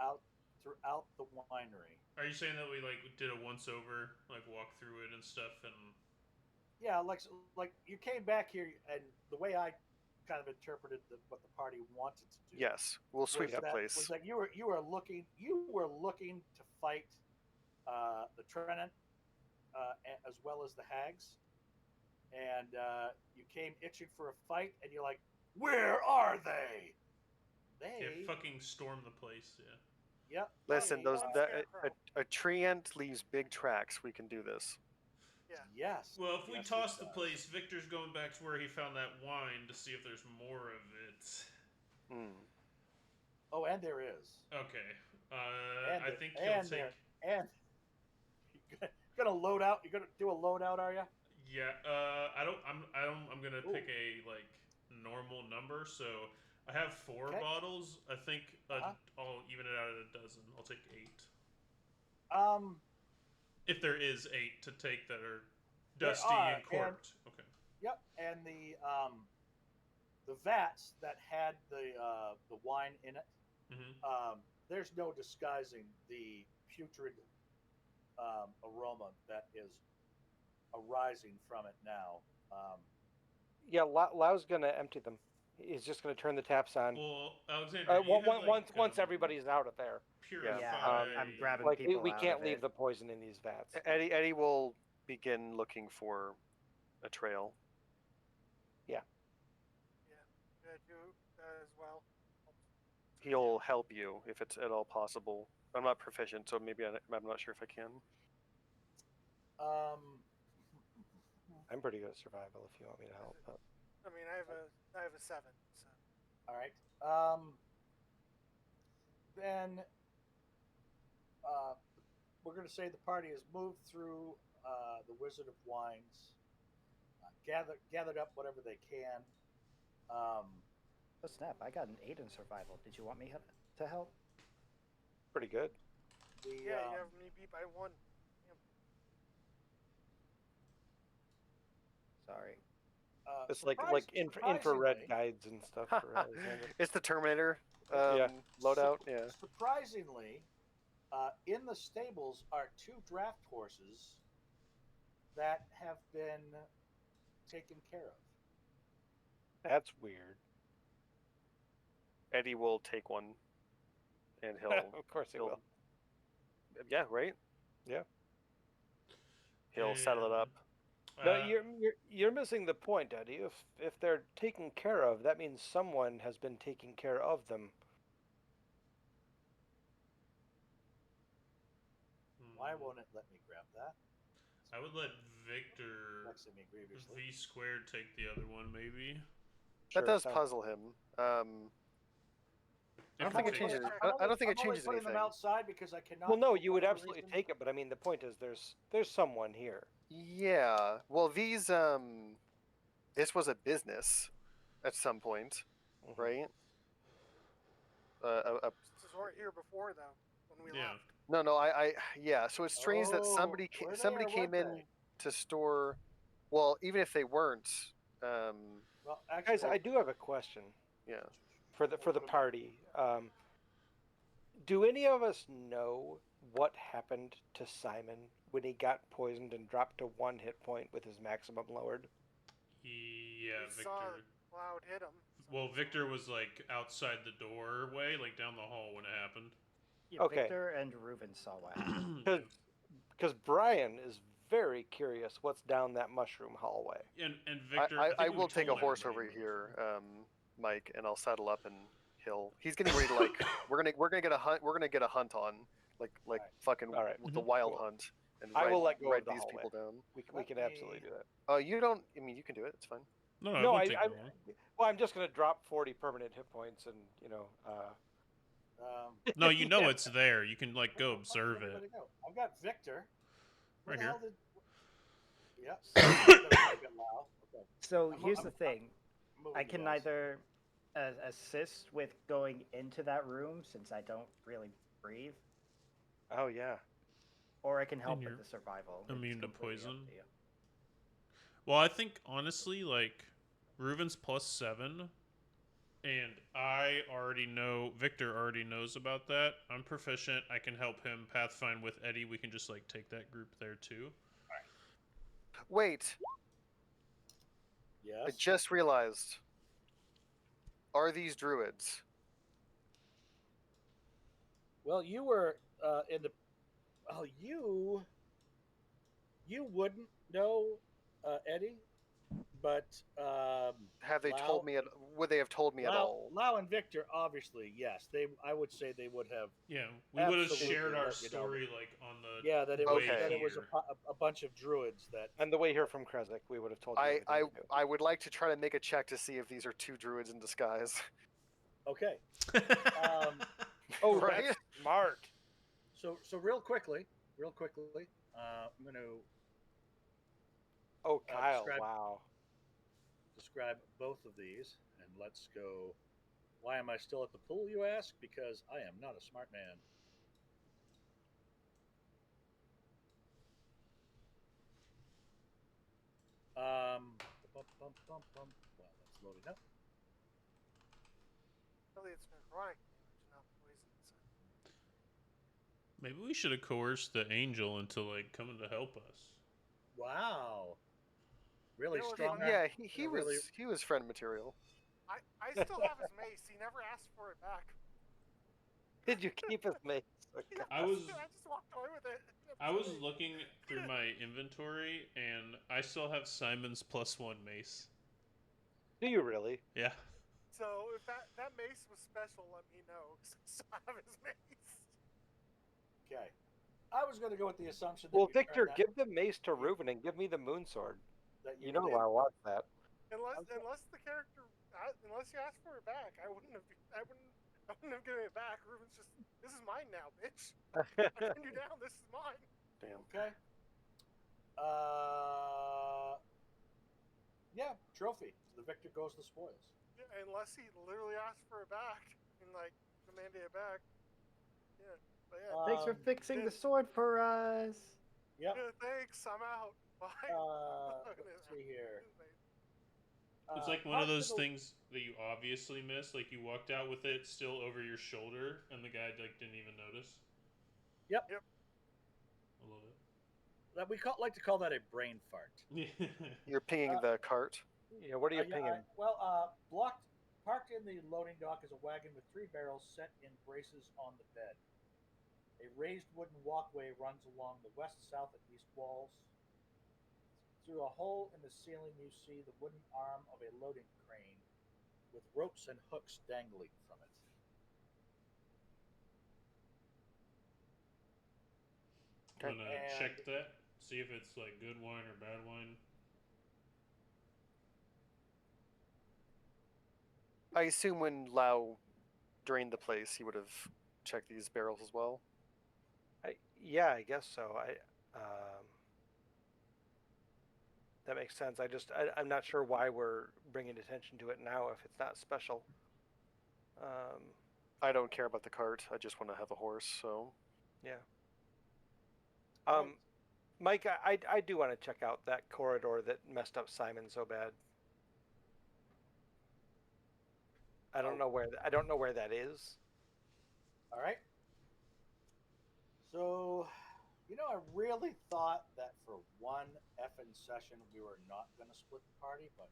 throughout the winery. Are you saying that we like did a once over, like walk through it and stuff, and Yeah, like you came back here, and the way I kind of interpreted what the party wanted to do Yes, we'll sweep was the place. that you were looking to fight the Trenant as well as the Hags, and you came itching for a fight, and you're like, "Where are they?" yeah, They, fucking storm the place? Yeah. yep. Listen, Hey, those one that scarecrow. a treant leaves big tracks. We can do this. Yeah. Yes. Well, if we yes, toss it the does. place, Victor's going back to where he found that wine to see if there's more of it. Hmm. Oh, and there is, Okay. and I there, think he'll and take. there, and you're gonna load out. You're gonna do a loadout, are you? Yeah. I don't. I'm gonna Ooh. pick a like normal number. So I have 4 Okay. bottles. I think Uh-huh. I'll even it out at a dozen. I'll take 8. Um, If there is 8 to take that are there dusty are, and corked. Okay. yep, and the vats that had the wine in it. Mm-hmm. There's no disguising the putrid aroma that is arising from it now. Yeah, Lau's gonna empty them. He's just gonna turn the taps on. Well, Alexander, do you have like Once everybody's out of there, purify? Yeah, I'm grabbing like people we out can't of leave it. the poison in these vats. Eddie will begin looking for a trail. Yeah. Do as well. He'll help you if it's at all possible. I'm not proficient, so maybe I'm not sure if I can. Um, I'm pretty good at survival. If you want me to help, but I mean, I have a 7. So. all right. Then we're going to say the party has moved through the Wizard of Wines, gathered up whatever they can. Um, Oh snap! I got an 8 in survival. Did you want me to help? pretty good. the Yeah, you have me beat by 1. Sorry. It's like infrared surprisingly- guides and stuff for Alexander. It's the Terminator Yeah. loadout. Yeah. Surprisingly, in the stables are 2 draft horses that have been taken care of. That's weird. Eddie will take one, and he'll. Of course he will. Yeah. Right. Yeah. He'll settle it up. No, you're missing the point, Eddie. If they're taken care of, that means someone has been taking care of them. Why won't it let me grab that? I would let Victor Vexing me grievously. V squared take the other one, maybe. That does sounds- puzzle him. I don't If think we it take- changes. I'm I don't think it I'm only changes putting anything. them outside because I cannot. Well, no, for you would whatever absolutely reason- take it, but I mean, the point is, there's someone here. Yeah. Well, these this was a business at some point, Mhm. right? This weren't here before though when we Yeah. left. No. Yeah. So it's strange that somebody Oh, were they somebody or came weren't in they? to store. Well, even if they weren't, Well, actually, Guys, I do have a question yeah. for the party. Do any of us know what happened to Simon when he got poisoned and dropped to 1 hit point with his maximum lowered? Yeah, We saw Victor. Cloud hit him. Well, Victor was like outside the doorway, like down the hall when it happened. Yeah, Okay. Victor and Reuben saw what happened. Because Brian is very curious what's down that mushroom hallway. And Victor, I think we will take a told horse everybody over what here, Mike, and I'll saddle up and he's getting ready to like we're gonna get a hunt on. like Alright. fucking All right. the Wild Cool. Hunt, and I will let go ride of the these hallway. people down. We Let can me- absolutely do that. You don't. I mean, you can do it. It's fine. No, it No, won't take that long. well, I'm just gonna drop 40 permanent hit points, and No, you know it's there. You can like go where the fuck did observe it. everybody go? I've got Victor. Where Right the here. hell did? Yeah. Okay. So I'm- here's I'm- the thing. I'm moving I you can guys. neither assist with going into that room since I don't really breathe, oh yeah. or I can help you're with the survival. immune It's to completely up poison. to you. Well, I think honestly, like Reuven's +7, and Victor already knows about that. I'm proficient. I can help him pathfind with Eddie. We can just like take that group there too. Wait, Yes. I just realized. Are these druids? Well, you were in the. Oh, you wouldn't know, Eddie, but Have they Lau- told me? Would they have told me at all? Lau and Victor, obviously, yes. I would say they would have. Yeah, we would have Absolutely, shared our let you know. story like on the Yeah, that it way was Okay. that it was here. a bunch of druids that. On the way here from Kresik, we would have told you. everything we knew. I would like to try to make a check to see if these are 2 druids in disguise. Okay. Oh, Right? that's smart. So real quickly, I'm going to Oh, Kyle! describe- Wow. describe both of these, and let's go. Why am I still at the pool, you ask? Because I am not a smart man. Well, that's loading up. Really, it's necrotic damage, not poison. So. Maybe we should have coerced the angel into like coming to help us. Wow. Really Yeah, well, strong. Yeah, he was really. he was friend material. I still have his mace. He never asked for it back. Did you keep his mace? Okay. I was I just walked away with it. I was looking through my inventory and I still have Simon's +1 mace. Do you really? Yeah. So if that mace was special, let me know. 'Cause I still have his mace. Okay. I was going to go with the assumption that Well, you turned Victor, that- give the mace to Reuven and give me the moon sword. that You know did. I want that. Unless the character, unless you asked for it back, I wouldn't have given it back. Ruben's just, this is mine now, bitch. I turned you down. This is mine. Damn. Okay. Yeah, trophy. The victor goes the spoils. Yeah, unless he literally asked for it back and like demanded it back. Yeah, but yeah. Thanks for fixing the sword for us. Yep. Yeah, thanks. I'm out. Bye. Let's see here. It's like one of those hospital- things that you obviously missed. Like you walked out with it still over your shoulder, and the guy like didn't even notice. Yep. I love it. That we like to call that a brain fart. You're pinging the cart. Yeah, what are you Yeah, pinging? Parked in the loading dock is a wagon with 3 barrels set in braces on the bed. A raised wooden walkway runs along the west, south, and east walls. Through a hole in the ceiling, you see the wooden arm of a loading crane with ropes and hooks dangling from it. I'm gonna And- check that, see if it's like good wine or bad wine. I assume when Lau drained the place, he would have checked these barrels as well. Yeah, I guess so. That makes sense. I'm not sure why we're bringing attention to it now if it's not special. I don't care about the cart. I just want to have a horse. So Yeah. Mike, I do want to check out that corridor that messed up Simon so bad. I don't know where that is. All right. So, I really thought that for one effing session we were not going to split the party, but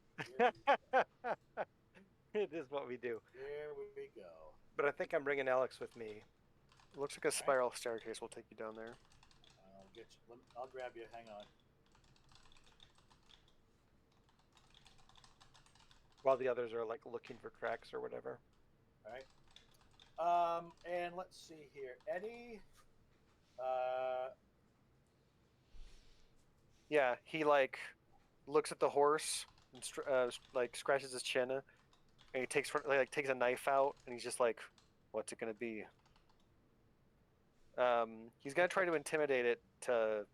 It is what we do. here we go. But I think I'm bringing Alex with me. it looks like a spiral staircase will take you down there. I'll get you. I'll grab you. Hang on. While the others are like looking for tracks or whatever. All right. And let's see here. Eddie, Yeah, he like looks at the horse and like scratches his chin, and he takes a knife out, and he's just like, "What's it gonna be?" He's gonna try to intimidate it to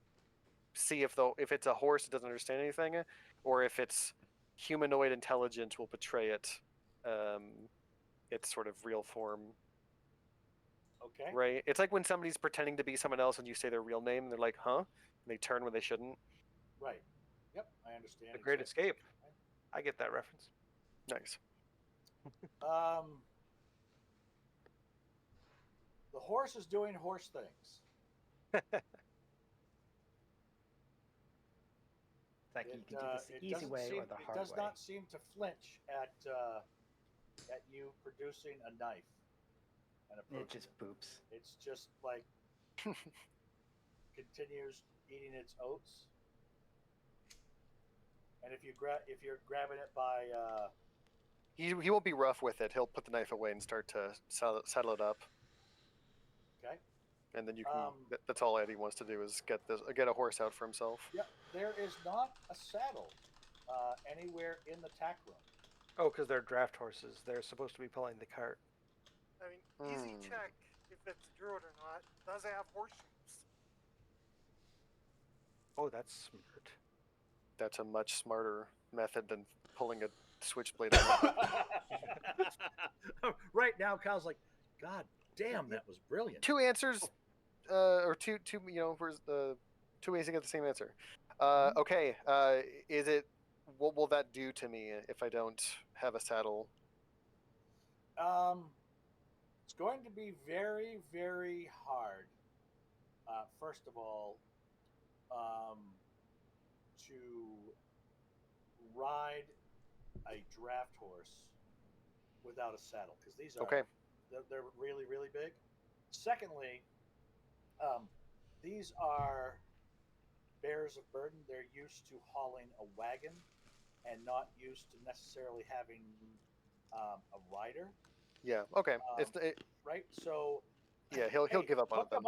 see if it's a horse that doesn't understand anything, or if it's humanoid intelligence will betray its sort of real form. Okay. Right? It's like when somebody's pretending to be someone else and you say their real name, and they're like, "Huh?" And they turn when they shouldn't. Right. Yep, I understand. The Great exactly. Escape. I get that reference. Nice. The horse is doing horse things. It's like you can do this the easy way or the It hard does way. not seem to flinch at you producing a knife and It approaching just boops. It's just like continues eating its oats. And if you're grabbing it by He won't be rough with it. He'll put the knife away and start to saddle it up. okay. And then you can. That's all Eddie wants to do is get a horse out for himself. Yeah, there is not a saddle anywhere in the tack room. Oh, because they're draft horses. They're supposed to be pulling the cart. I mean, easy check if it's a druid or not. Does it have horseshoes? Oh, that's smart. That's a much smarter method than pulling a switchblade. Right now, Kyle's like, God damn, that was brilliant. Two answers, or two two ways to get the same answer. Okay, is it? What will that do to me if I don't have a saddle? It's going to be very, very hard. First of all, to ride a draft horse without a saddle because these are Okay. they're really, really big. Secondly, these are bears of burden. They're used to hauling a wagon and not used to necessarily having a rider. Yeah. Okay. Right. So yeah. He'll hey, give up on them.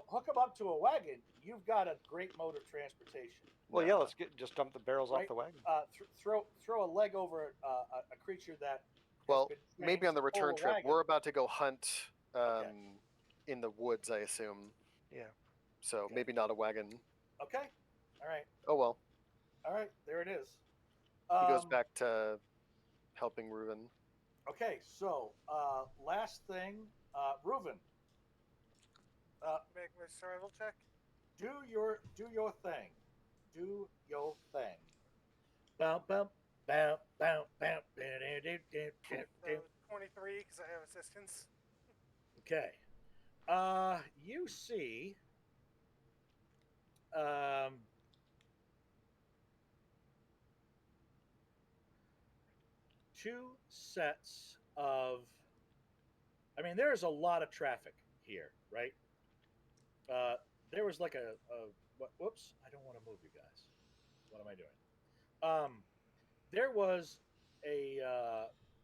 Hook them up to a wagon. You've got a great mode of transportation. Well, yeah, let's just dump the barrels Right? off the wagon. Throw a leg over a creature that. Well, has been maybe on the trained to pull return a trip, wagon. we're about to go hunt Okay. in the woods, I assume. Yeah. So Okay. maybe not a wagon. Okay. All right. Oh well. All right. There it is. He goes back to helping Reuven. Okay. So last thing, Reuven. Make my survival check. Do your thing. Do your thing. Bow, bow, bow, bow, bow, 23 because I have assistance. Okay. You see two sets of there's a lot of traffic here, right? There was like whoops, I don't want to move you guys. What am I doing? There was a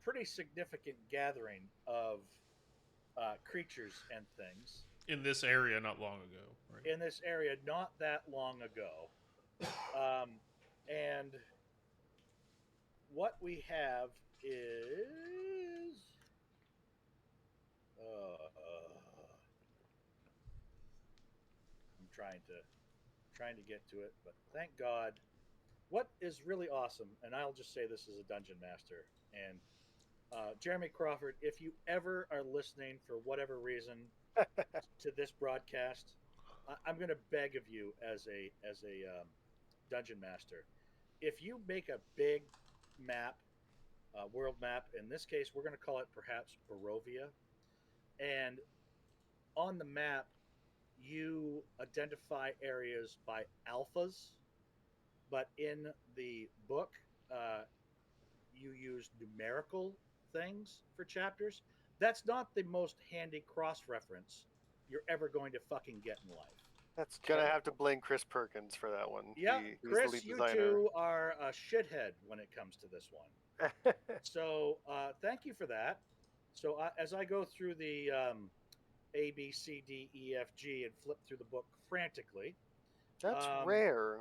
pretty significant gathering of creatures and things In this area not long ago, right? in this area not that long ago. And what we have is I'm trying to get to it, but thank God. What is really awesome, and I'll just say this as a dungeon master, and Jeremy Crawford, if you ever are listening for whatever reason to this broadcast, I'm going to beg of you as a dungeon master, if you make a big map, world map, in this case, we're going to call it perhaps Barovia, and on the map, you identify areas by alphas, but in the book, you use numerical things for chapters. That's not the most handy cross-reference you're ever going to fucking get in life. That's gonna have to blame Chris Perkins for that one. Yeah, He's Chris, the lead you designer. two are a shithead when it comes to this one. So thank you for that. So as I go through the A, B, C, D, E, F, G, and flip through the book frantically. That's Um, rare.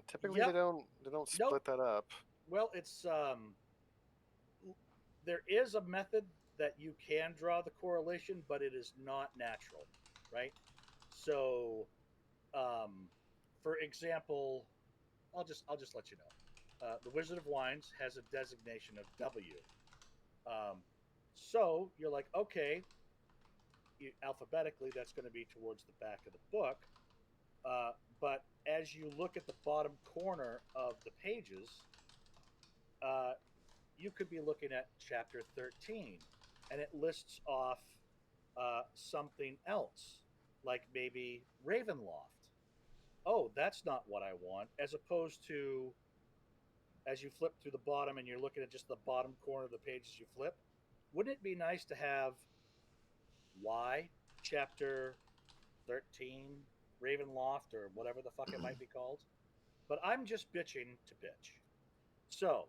Typically yep. they don't split that up. Well, it's there is a method that you can draw the correlation, but it is not natural, right? So, um, for example, I'll just let you know. The Wizard of Wines has a designation of W. Um, so you're like, okay, alphabetically, that's going to be towards the back of the book. Uh, but as you look at the bottom corner of the pages, uh, you could be looking at chapter 13, and it lists off something else, like maybe Ravenloft. Oh, that's not what I want. As opposed to, as you flip through the bottom and you're looking at just the bottom corner of the page as you flip, wouldn't it be nice to have Y, chapter 13, Ravenloft, or whatever the fuck it might be called? But I'm just bitching to bitch. So,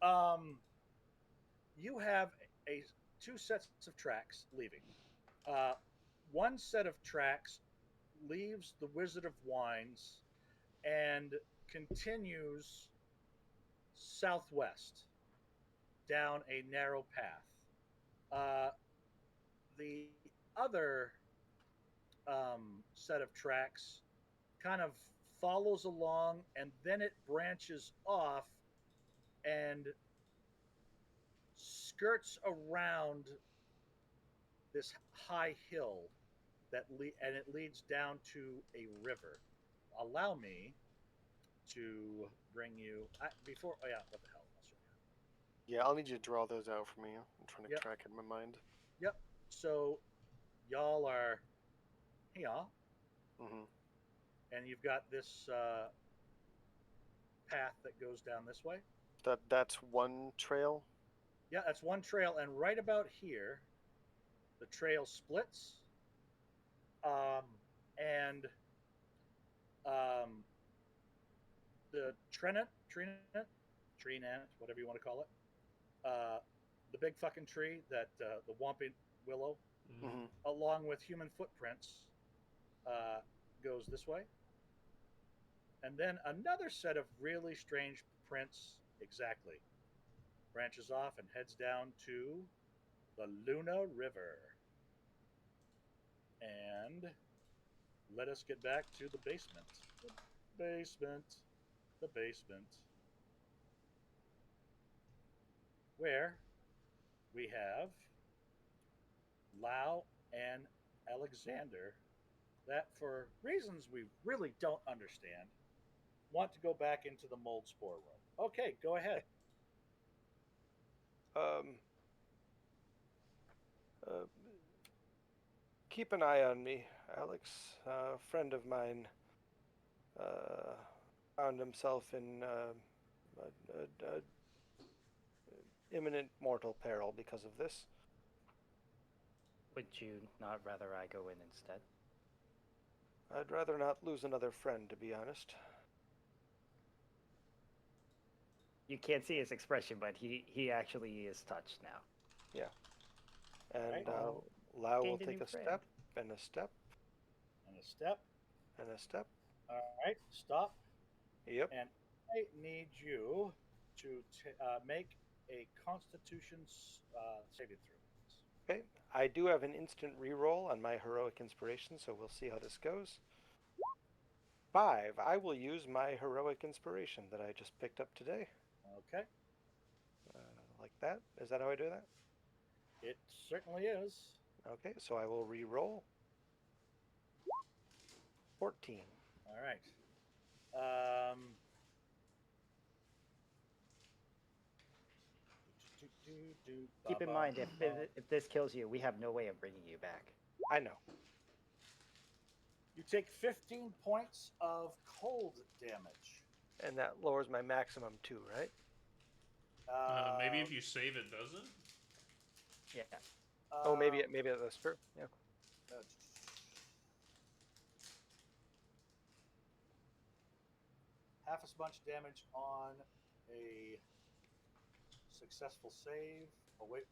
um, you have a two sets of tracks leaving. Uh, one set of tracks leaves the Wizard of Wines and continues southwest down a narrow path. The other set of tracks kind of follows along and then it branches off and skirts around this high hill and it leads down to a river. Allow me to bring you before. Oh yeah, what the hell? I'll show Yeah, I'll need you to draw those out for me. I'm trying to you. Yep, track it in my mind. yep. So y'all are here, Hmm. and you've got this path that goes down this way. That's one trail. Yeah, that's one trail, and right about here, the trail splits, um, and um, the Trenant, whatever you want to call it, uh, the big fucking tree that the Whomping Willow, Hmm. along with human footprints, goes this way, and then another set of really strange prints exactly branches off and heads down to the Luna River. And let us get back to the basement. The basement. The basement. Where we have Lau and Alexander that, for reasons we really don't understand, want to go back into the mold spore room. Okay, go ahead. Um, uh, keep an eye on me, Alex. A friend of mine uh, found himself in imminent mortal peril because of this. Would you not rather I go in instead? I'd rather not lose another friend, to be honest. You can't see his expression, but he actually is touched now. Yeah. And Right. Lau will Gained a take new a friend. step, and a step, And a step. and a step. All right, stop. Yep. And I need you to make a Constitution saving throw. Okay. I do have an instant reroll on my heroic inspiration, so we'll see how this goes. 5. I will use my heroic inspiration that I just picked up today. Okay, Like that. Is that how I do that? it certainly is. Okay, so I will re-roll. 14. All right. Keep in mind, if this kills you, we have no way of bringing you back. I know. You take 15 points of cold damage. And that lowers my maximum too, right? Maybe if you save it, doesn't? Yeah. Oh, maybe that's true. Yeah. Half as much damage on a successful save. Oh wait,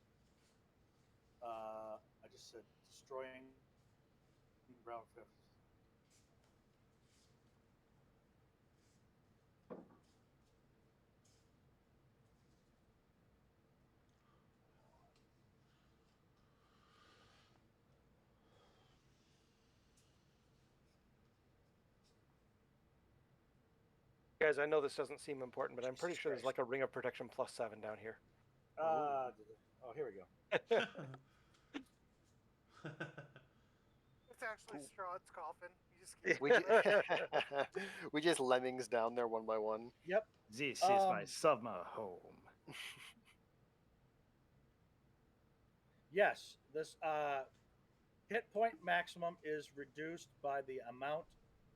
I just said destroying brown fifth. Guys, I know this doesn't seem important, but I'm pretty Jesus sure there's Christ. like a ring of protection +7 down here. Oh, here we go. It's actually Cool. Strahd's coffin. You just keep We we just lemmings down there one by one. Yep. This is my Um, summer home. Yes, this hit point maximum is reduced by the amount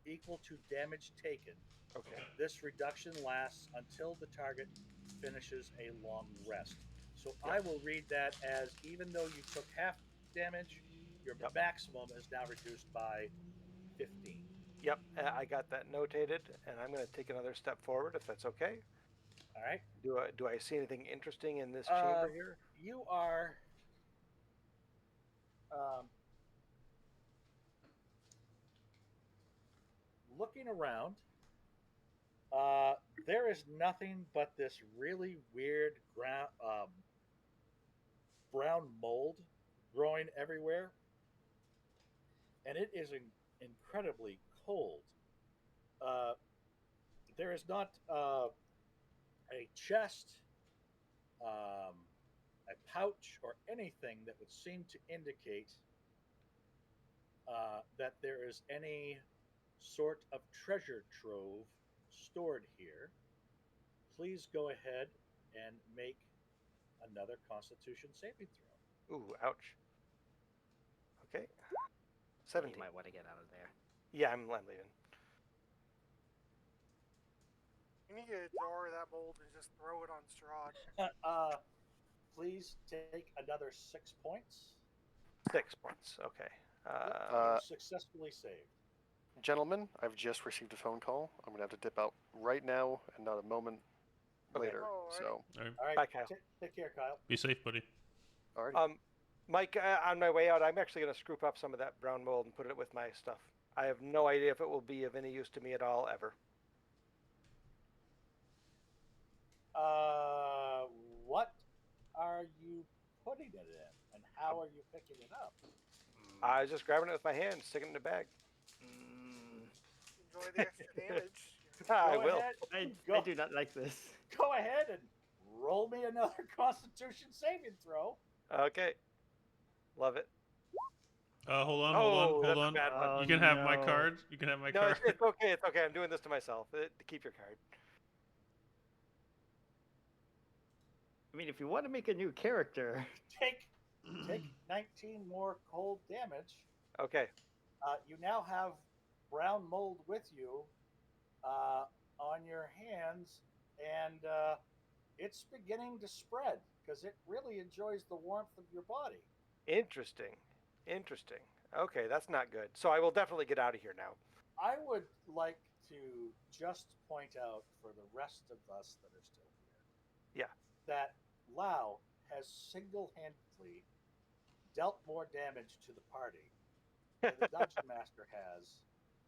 equal to damage taken. Okay. This reduction lasts until the target finishes a long rest. So Yep. I will read that as even though you took half damage, your Yep. maximum is now reduced by 15. Yep, I got that notated, and I'm going to take another step forward if that's okay. All right. Do I see anything interesting in this chamber here? You are um, looking around. There is nothing but this really weird brown mold growing everywhere, and it is incredibly cold. Uh, there is not a chest, um, a pouch, or anything that would seem to indicate that there is any sort of treasure trove stored here. Please go ahead and make another Constitution saving throw. Ooh, ouch. Okay. You 17. might want to get out of there. Yeah, I'm leaving. You need to get a jar of that mold and just throw it on Strahd. Please take another 6 points. 6 points. Okay. You successfully saved. Gentlemen, I've just received a phone call. I'm gonna have to dip out right now and not a moment Okay. later. All right. So, All right. All right, Bye, Kyle. take care, Kyle. Be safe, buddy. alrighty. Mike, on my way out, I'm actually going to scoop up some of that brown mold and put it with my stuff. I have no idea if it will be of any use to me at all ever. What are you putting it in, and how are you picking it up? I was just grabbing it with my hand, sticking it in the bag. Enjoy the extra damage. I Go will. ahead, I do not like this. go ahead and roll me another Constitution saving throw. Okay. Love it. Hold on, Oh, hold that's a on. bad one. Oh, You can have my no. card. You can have my No, card. it's okay. It's okay. I'm doing this to myself. Keep your card. I mean, if you want to make a new character, Take 19 more cold damage. Okay. You now have brown mold with you on your hands, and it's beginning to spread because it really enjoys the warmth of your body. Interesting. Interesting. Okay, that's not good. So I will definitely get out of here now. I would like to just point out for the rest of us that are still here, Yeah. that Lau has single-handedly dealt more damage to the party than the dungeon master has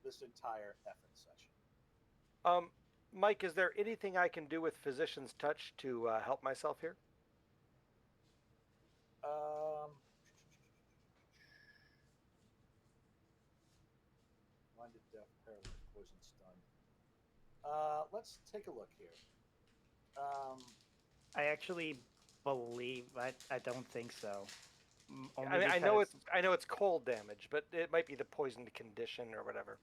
this entire effing session. Mike, is there anything I can do with Physician's Touch to help myself here? Blinded, deaf, paralyzed, poison, stunned. Let's take a look here. I actually believe I don't think so. I mean, I know it's cold damage, but it might be the poisoned condition or whatever.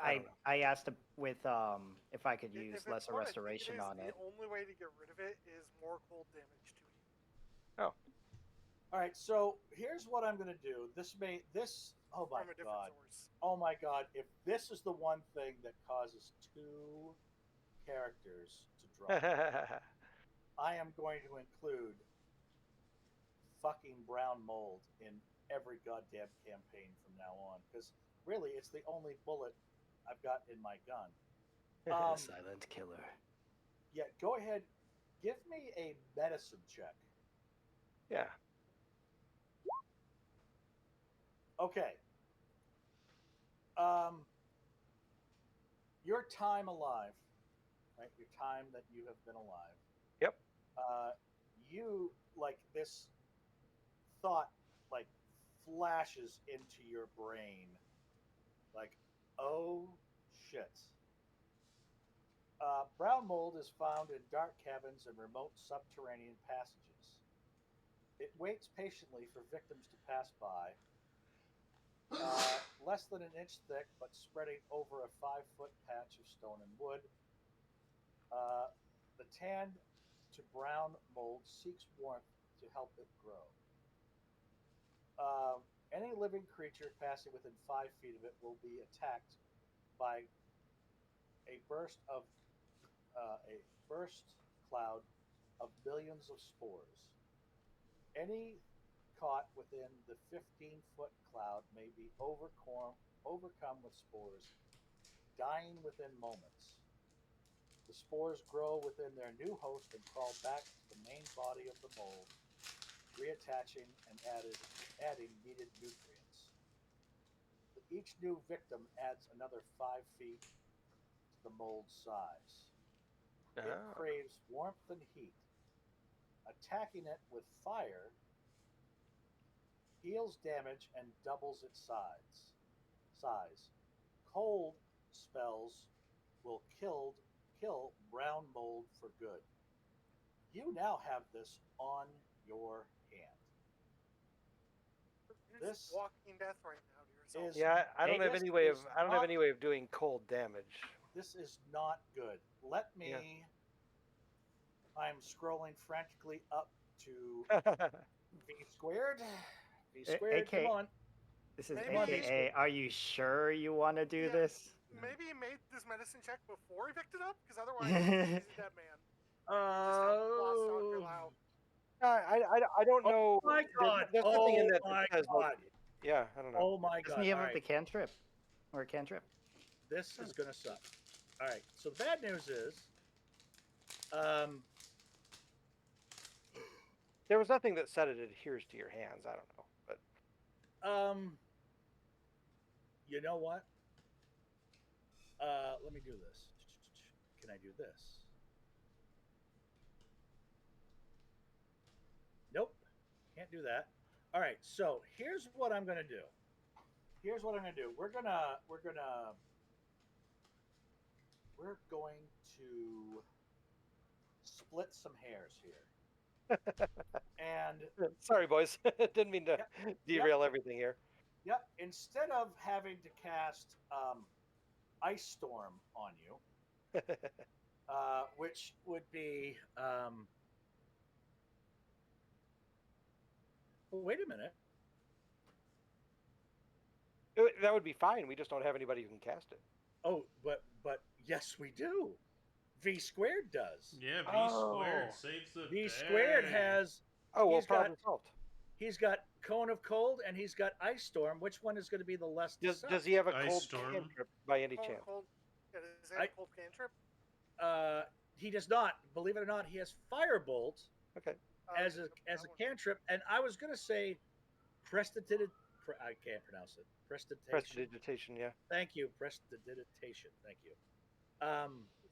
I don't know. I asked with if I could If use it's lesser what I think restoration it is, on it. The only way to get rid of it is more cold damage to you. All right, so here's what I'm going to do. Oh my From a different god. source. Oh my god, if this is the one thing that causes 2 characters to drop, I am going to include fucking brown mold in every goddamn campaign from now on, because really it's the only bullet I've got in my gun. Silent killer. Yeah, go ahead. Give me a medicine check. Yeah. Okay. Um, your time alive, right? Your time that you have been alive. Yep. You like this thought like flashes into your brain, like, oh shit. Brown mold is found in dark caverns and remote subterranean passages. It waits patiently for victims to pass by, less than an inch thick, but spreading over a 5 foot patch of stone and wood. Uh, the tanned to brown mold seeks warmth to help it grow. Any living creature passing within 5 feet of it will be attacked by a burst of a burst cloud of millions of spores. Any caught within the 15-foot cloud may be overcome with spores, dying within moments. The spores grow within their new host and crawl back to the main body of the mold, reattaching and adding needed nutrients. Each new victim adds another 5 feet to the mold's size. It Ah. craves warmth and heat. Attacking it with fire heals damage and doubles its size. Cold spells will kill brown mold for good. You now have this on your hand. You're just This walking death right now to yourself. is Yeah, I don't have this any way of is I don't have not- any way of doing cold damage. This is not good. Let me. Yeah. I'm scrolling frantically up to V squared. V A- squared. AK Come on. This is Maybe- AKA. Are you sure you want to do Yeah. this? Maybe he made this medicine check before he picked it up, because otherwise he's a dead man. Just how lost Dr. Lau. I don't know. my God. There's nothing in Oh that my that says like, God. yeah, I don't know. Oh my Doesn't God. he have All the right. cantrip? Or a cantrip? This is gonna suck. All right. So the bad news is, um, There was nothing that said it adheres to your hands. I don't know, but you know what? Let me do this. Can I do this? Nope. Can't do that. All right. So here's what I'm gonna do. We're going to split some hairs here. And sorry, boys. Didn't mean to derail everything here. yep, instead of having to cast Ice Storm on you, which would be oh, wait a minute. That would be fine. We just don't have anybody who can cast it. Oh, but yes, we do. V squared does. Yeah, V Oh. squared saves the V day. squared has Oh well, He's got- problem solved. he's got Cone of Cold and he's got Ice Storm. Which one is going to be the less? to suck? Does he have a Ice cold Storm? cantrip by any chance? Cold. Yeah, does he have a cold cantrip? He does not. Believe it or not, he has Firebolt Okay. as a cantrip, and I was going to say prestidigitation. I can't pronounce it. Prestidigitation. Prestidigitation, yeah. Thank you. Prestidigitation. Thank you.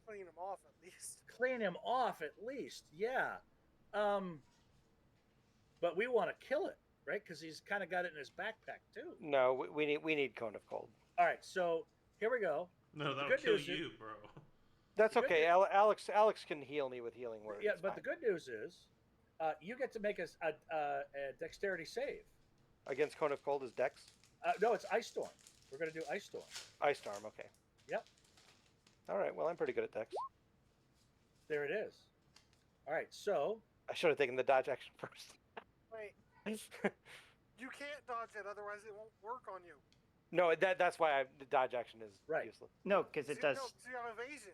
Clean him off at least. Clean him off at least. Yeah. But we want to kill it, right? Because he's kind of got it in his backpack too. No, we need cone of cold. All right. So here we go. No, that'll good kill news is- you, bro. That's The good okay. news- Alex can heal me with healing words. Yeah, It's but fine. the good news is, you get to make a dexterity save. Against cone of cold is Dex. No, it's Ice Storm. We're going to do Ice Storm. Ice Storm. Okay. Yep. All right. Well, I'm pretty good at Dex. There it is. All right. So I should have taken the dodge action first. Wait, you can't dodge it, otherwise it won't work on you. No, that's why the dodge action is Right. useless. No, because it does. No, 'cause you have evasion.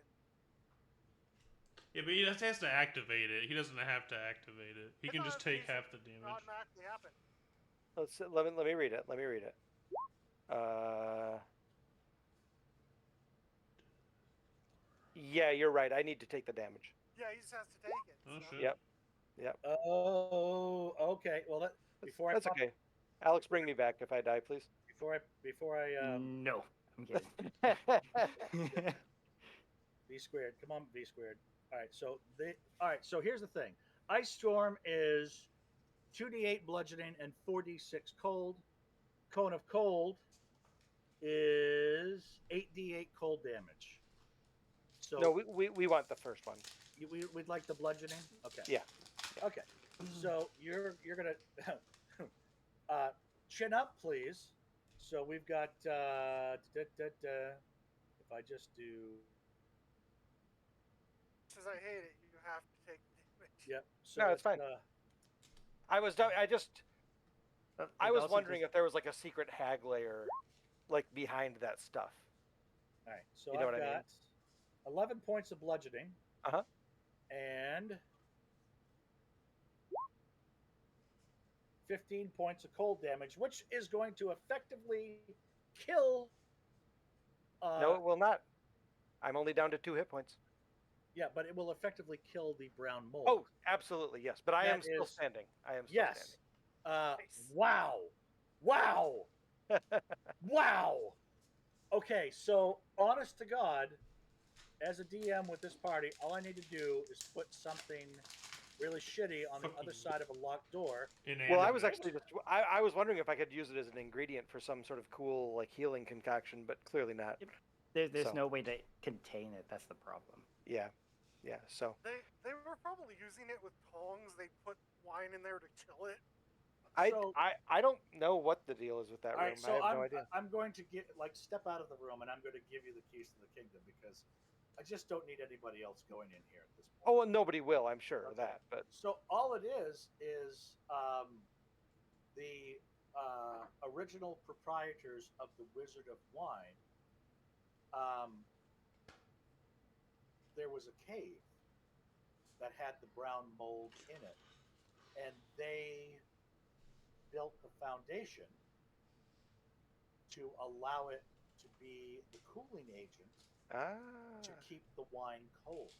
Yeah, but he just has to activate it. He doesn't have to activate it. He I can thought just take evasion half the damage. automatically happen. Let me read it. Let me read it. Yeah, you're right. I need to take the damage. Yeah, he just has to take it. Oh, so- shit. Yep. Yep. oh, okay. Well, before I That's pop, okay. Alex, bring me back if I die, please. Before I No, I'm kidding. V squared. Come on, V squared. All right. So here's the thing. Ice storm is 2d8 bludgeoning and 4d6 cold. Cone of cold is 8d8 cold damage. So No, we want the first one. we'd like the bludgeoning. Okay. Yeah. Okay. So you're gonna chin up, please. So we've got if I just do Says I hate it. You have to take damage. yep. So No, it's fine. I was wondering if there was like a secret hag layer, like behind that stuff. All right. So You know I've what I mean? got 11 points of bludgeoning. Uh-huh. And 15 points of cold damage, which is going to effectively kill. No, it will not. I'm only down to 2 hit points. Yeah, but it will effectively kill the brown mold. Oh, absolutely, yes. But I That am still is- standing. I am still yes. Wow. Wow. Wow. Okay, so honest to God, as a DM with this party, all I need to do is put something really shitty on the other side of a locked door. standing. Well, I was actually just I was wondering if I could use it as an ingredient for some sort of cool like healing concoction, but clearly not. There's So. no way to contain it. That's the problem. Yeah. Yeah. So They were probably using it with tongs. They put wine in there to chill it. I don't know what the deal is with that All room. right, so I have no idea. I'm going to step out of the room, and I'm going to give you the keys to the kingdom because I just don't need anybody else going in here at this point. Oh, well, nobody will, I'm sure of Okay. that. But So all it is the original proprietors of the Wizard of Wine. There was a cave that had the brown mold in it, and they built the foundation to allow it to be the cooling agent to keep the wine cold.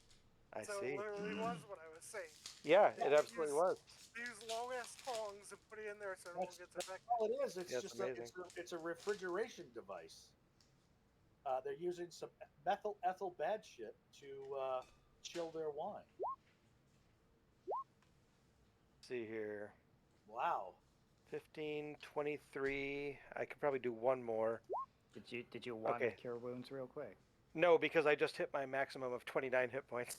I So see. it literally was what I was saying. Yeah, it absolutely was. They use long ass tongs and put it in there so no one gets That's affected. all it is. It's Yeah, just it's amazing. it's a refrigeration device. They're using some methyl ethyl bad shit to chill their wine. Let's see here. Wow. 15, 23. I could probably do one more. Did you want to Okay. cure wounds real quick? No, because I just hit my maximum of 29 hit points.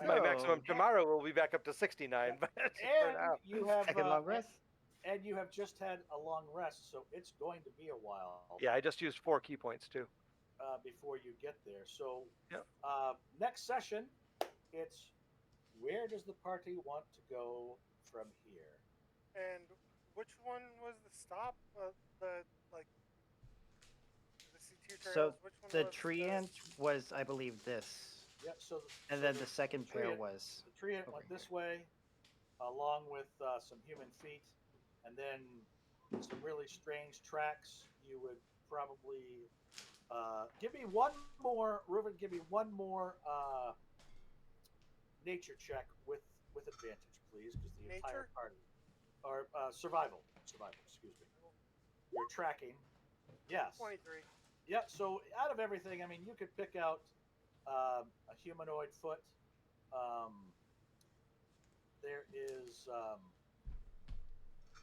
My maximum tomorrow will be back up to 69, but for now. And you have Second long rest? and you have just had a long rest, so it's going to be a while. Yeah, I just used 4 key points too. Before you get there. So Yep. next session, it's where does the party want to go from here? And which one was the stop? The C2 trails? So which one the was treant was, I believe, this. Yeah. So And so then the second pair treant- was. the treant over went this here. way, along with some human feet, and then some really strange tracks. You would probably give me one more, Reuben. Give me one more nature check with advantage, please, because the entire Nature? party or survival. Excuse me. You're tracking. Yes. 23. Yeah. So out of everything, I mean, you could pick out a humanoid foot. There is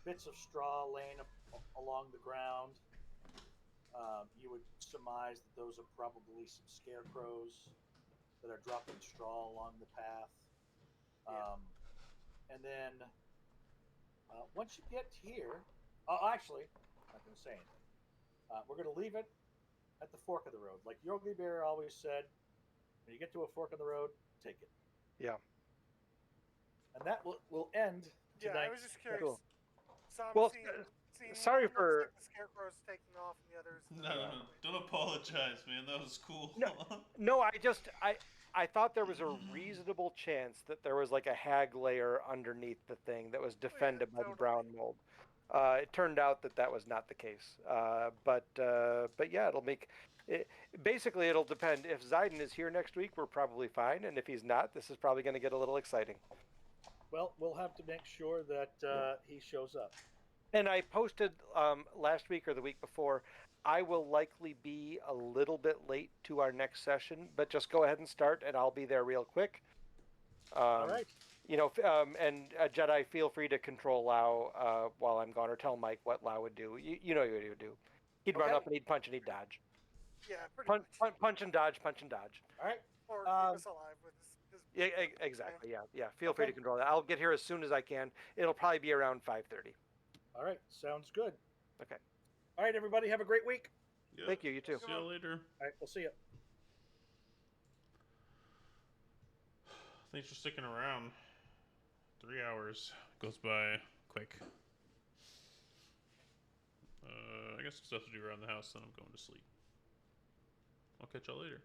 bits of straw laying along the ground. You would surmise that those are probably some scarecrows that are dropping straw along the path. And then once you get here, actually, I'm not going to say anything. We're going to leave it at the fork of the road. Like Yogi Bear always said, when you get to a fork in the road, take it. Yeah. And that will end Yeah, tonight. I was just curious. Cool. So I'm Well, seeing sorry one looks for- like the scarecrow's taking off and the others. No, don't apologize, man. That was cool. No, I thought there was a reasonable chance that there was like a hag layer underneath the thing that was defended by the totally. brown mold. It turned out that was not the case. But yeah, it'll make it, basically it'll depend. If Zayden is here next week, we're probably fine, and if he's not, this is probably going to get a little exciting. Well, we'll have to make sure that he shows up. And I posted last week or the week before. I will likely be a little bit late to our next session, but just go ahead and start, and I'll be there real quick. All right. You know, and Jedi, feel free to control Lau while I'm gone, or tell Mike what Lau would do. You know what he would do. He'd run Okay. up and he'd punch and he'd dodge. Yeah, pretty Punch, much. punch and dodge, punch and dodge. All right. Or Um, keep us alive with his Yeah, exactly. Yeah. Feel free Okay. to control that. I'll get here as soon as I can. It'll probably be around 5:30. All right. Sounds good. Okay. All right, everybody. Have a great week. Yeah. Thank you. You too. See you later. All right. We'll see you. Thanks for sticking around. 3 hours goes by quick. I guess stuff to do around the house, then I'm going to sleep. I'll catch y'all later.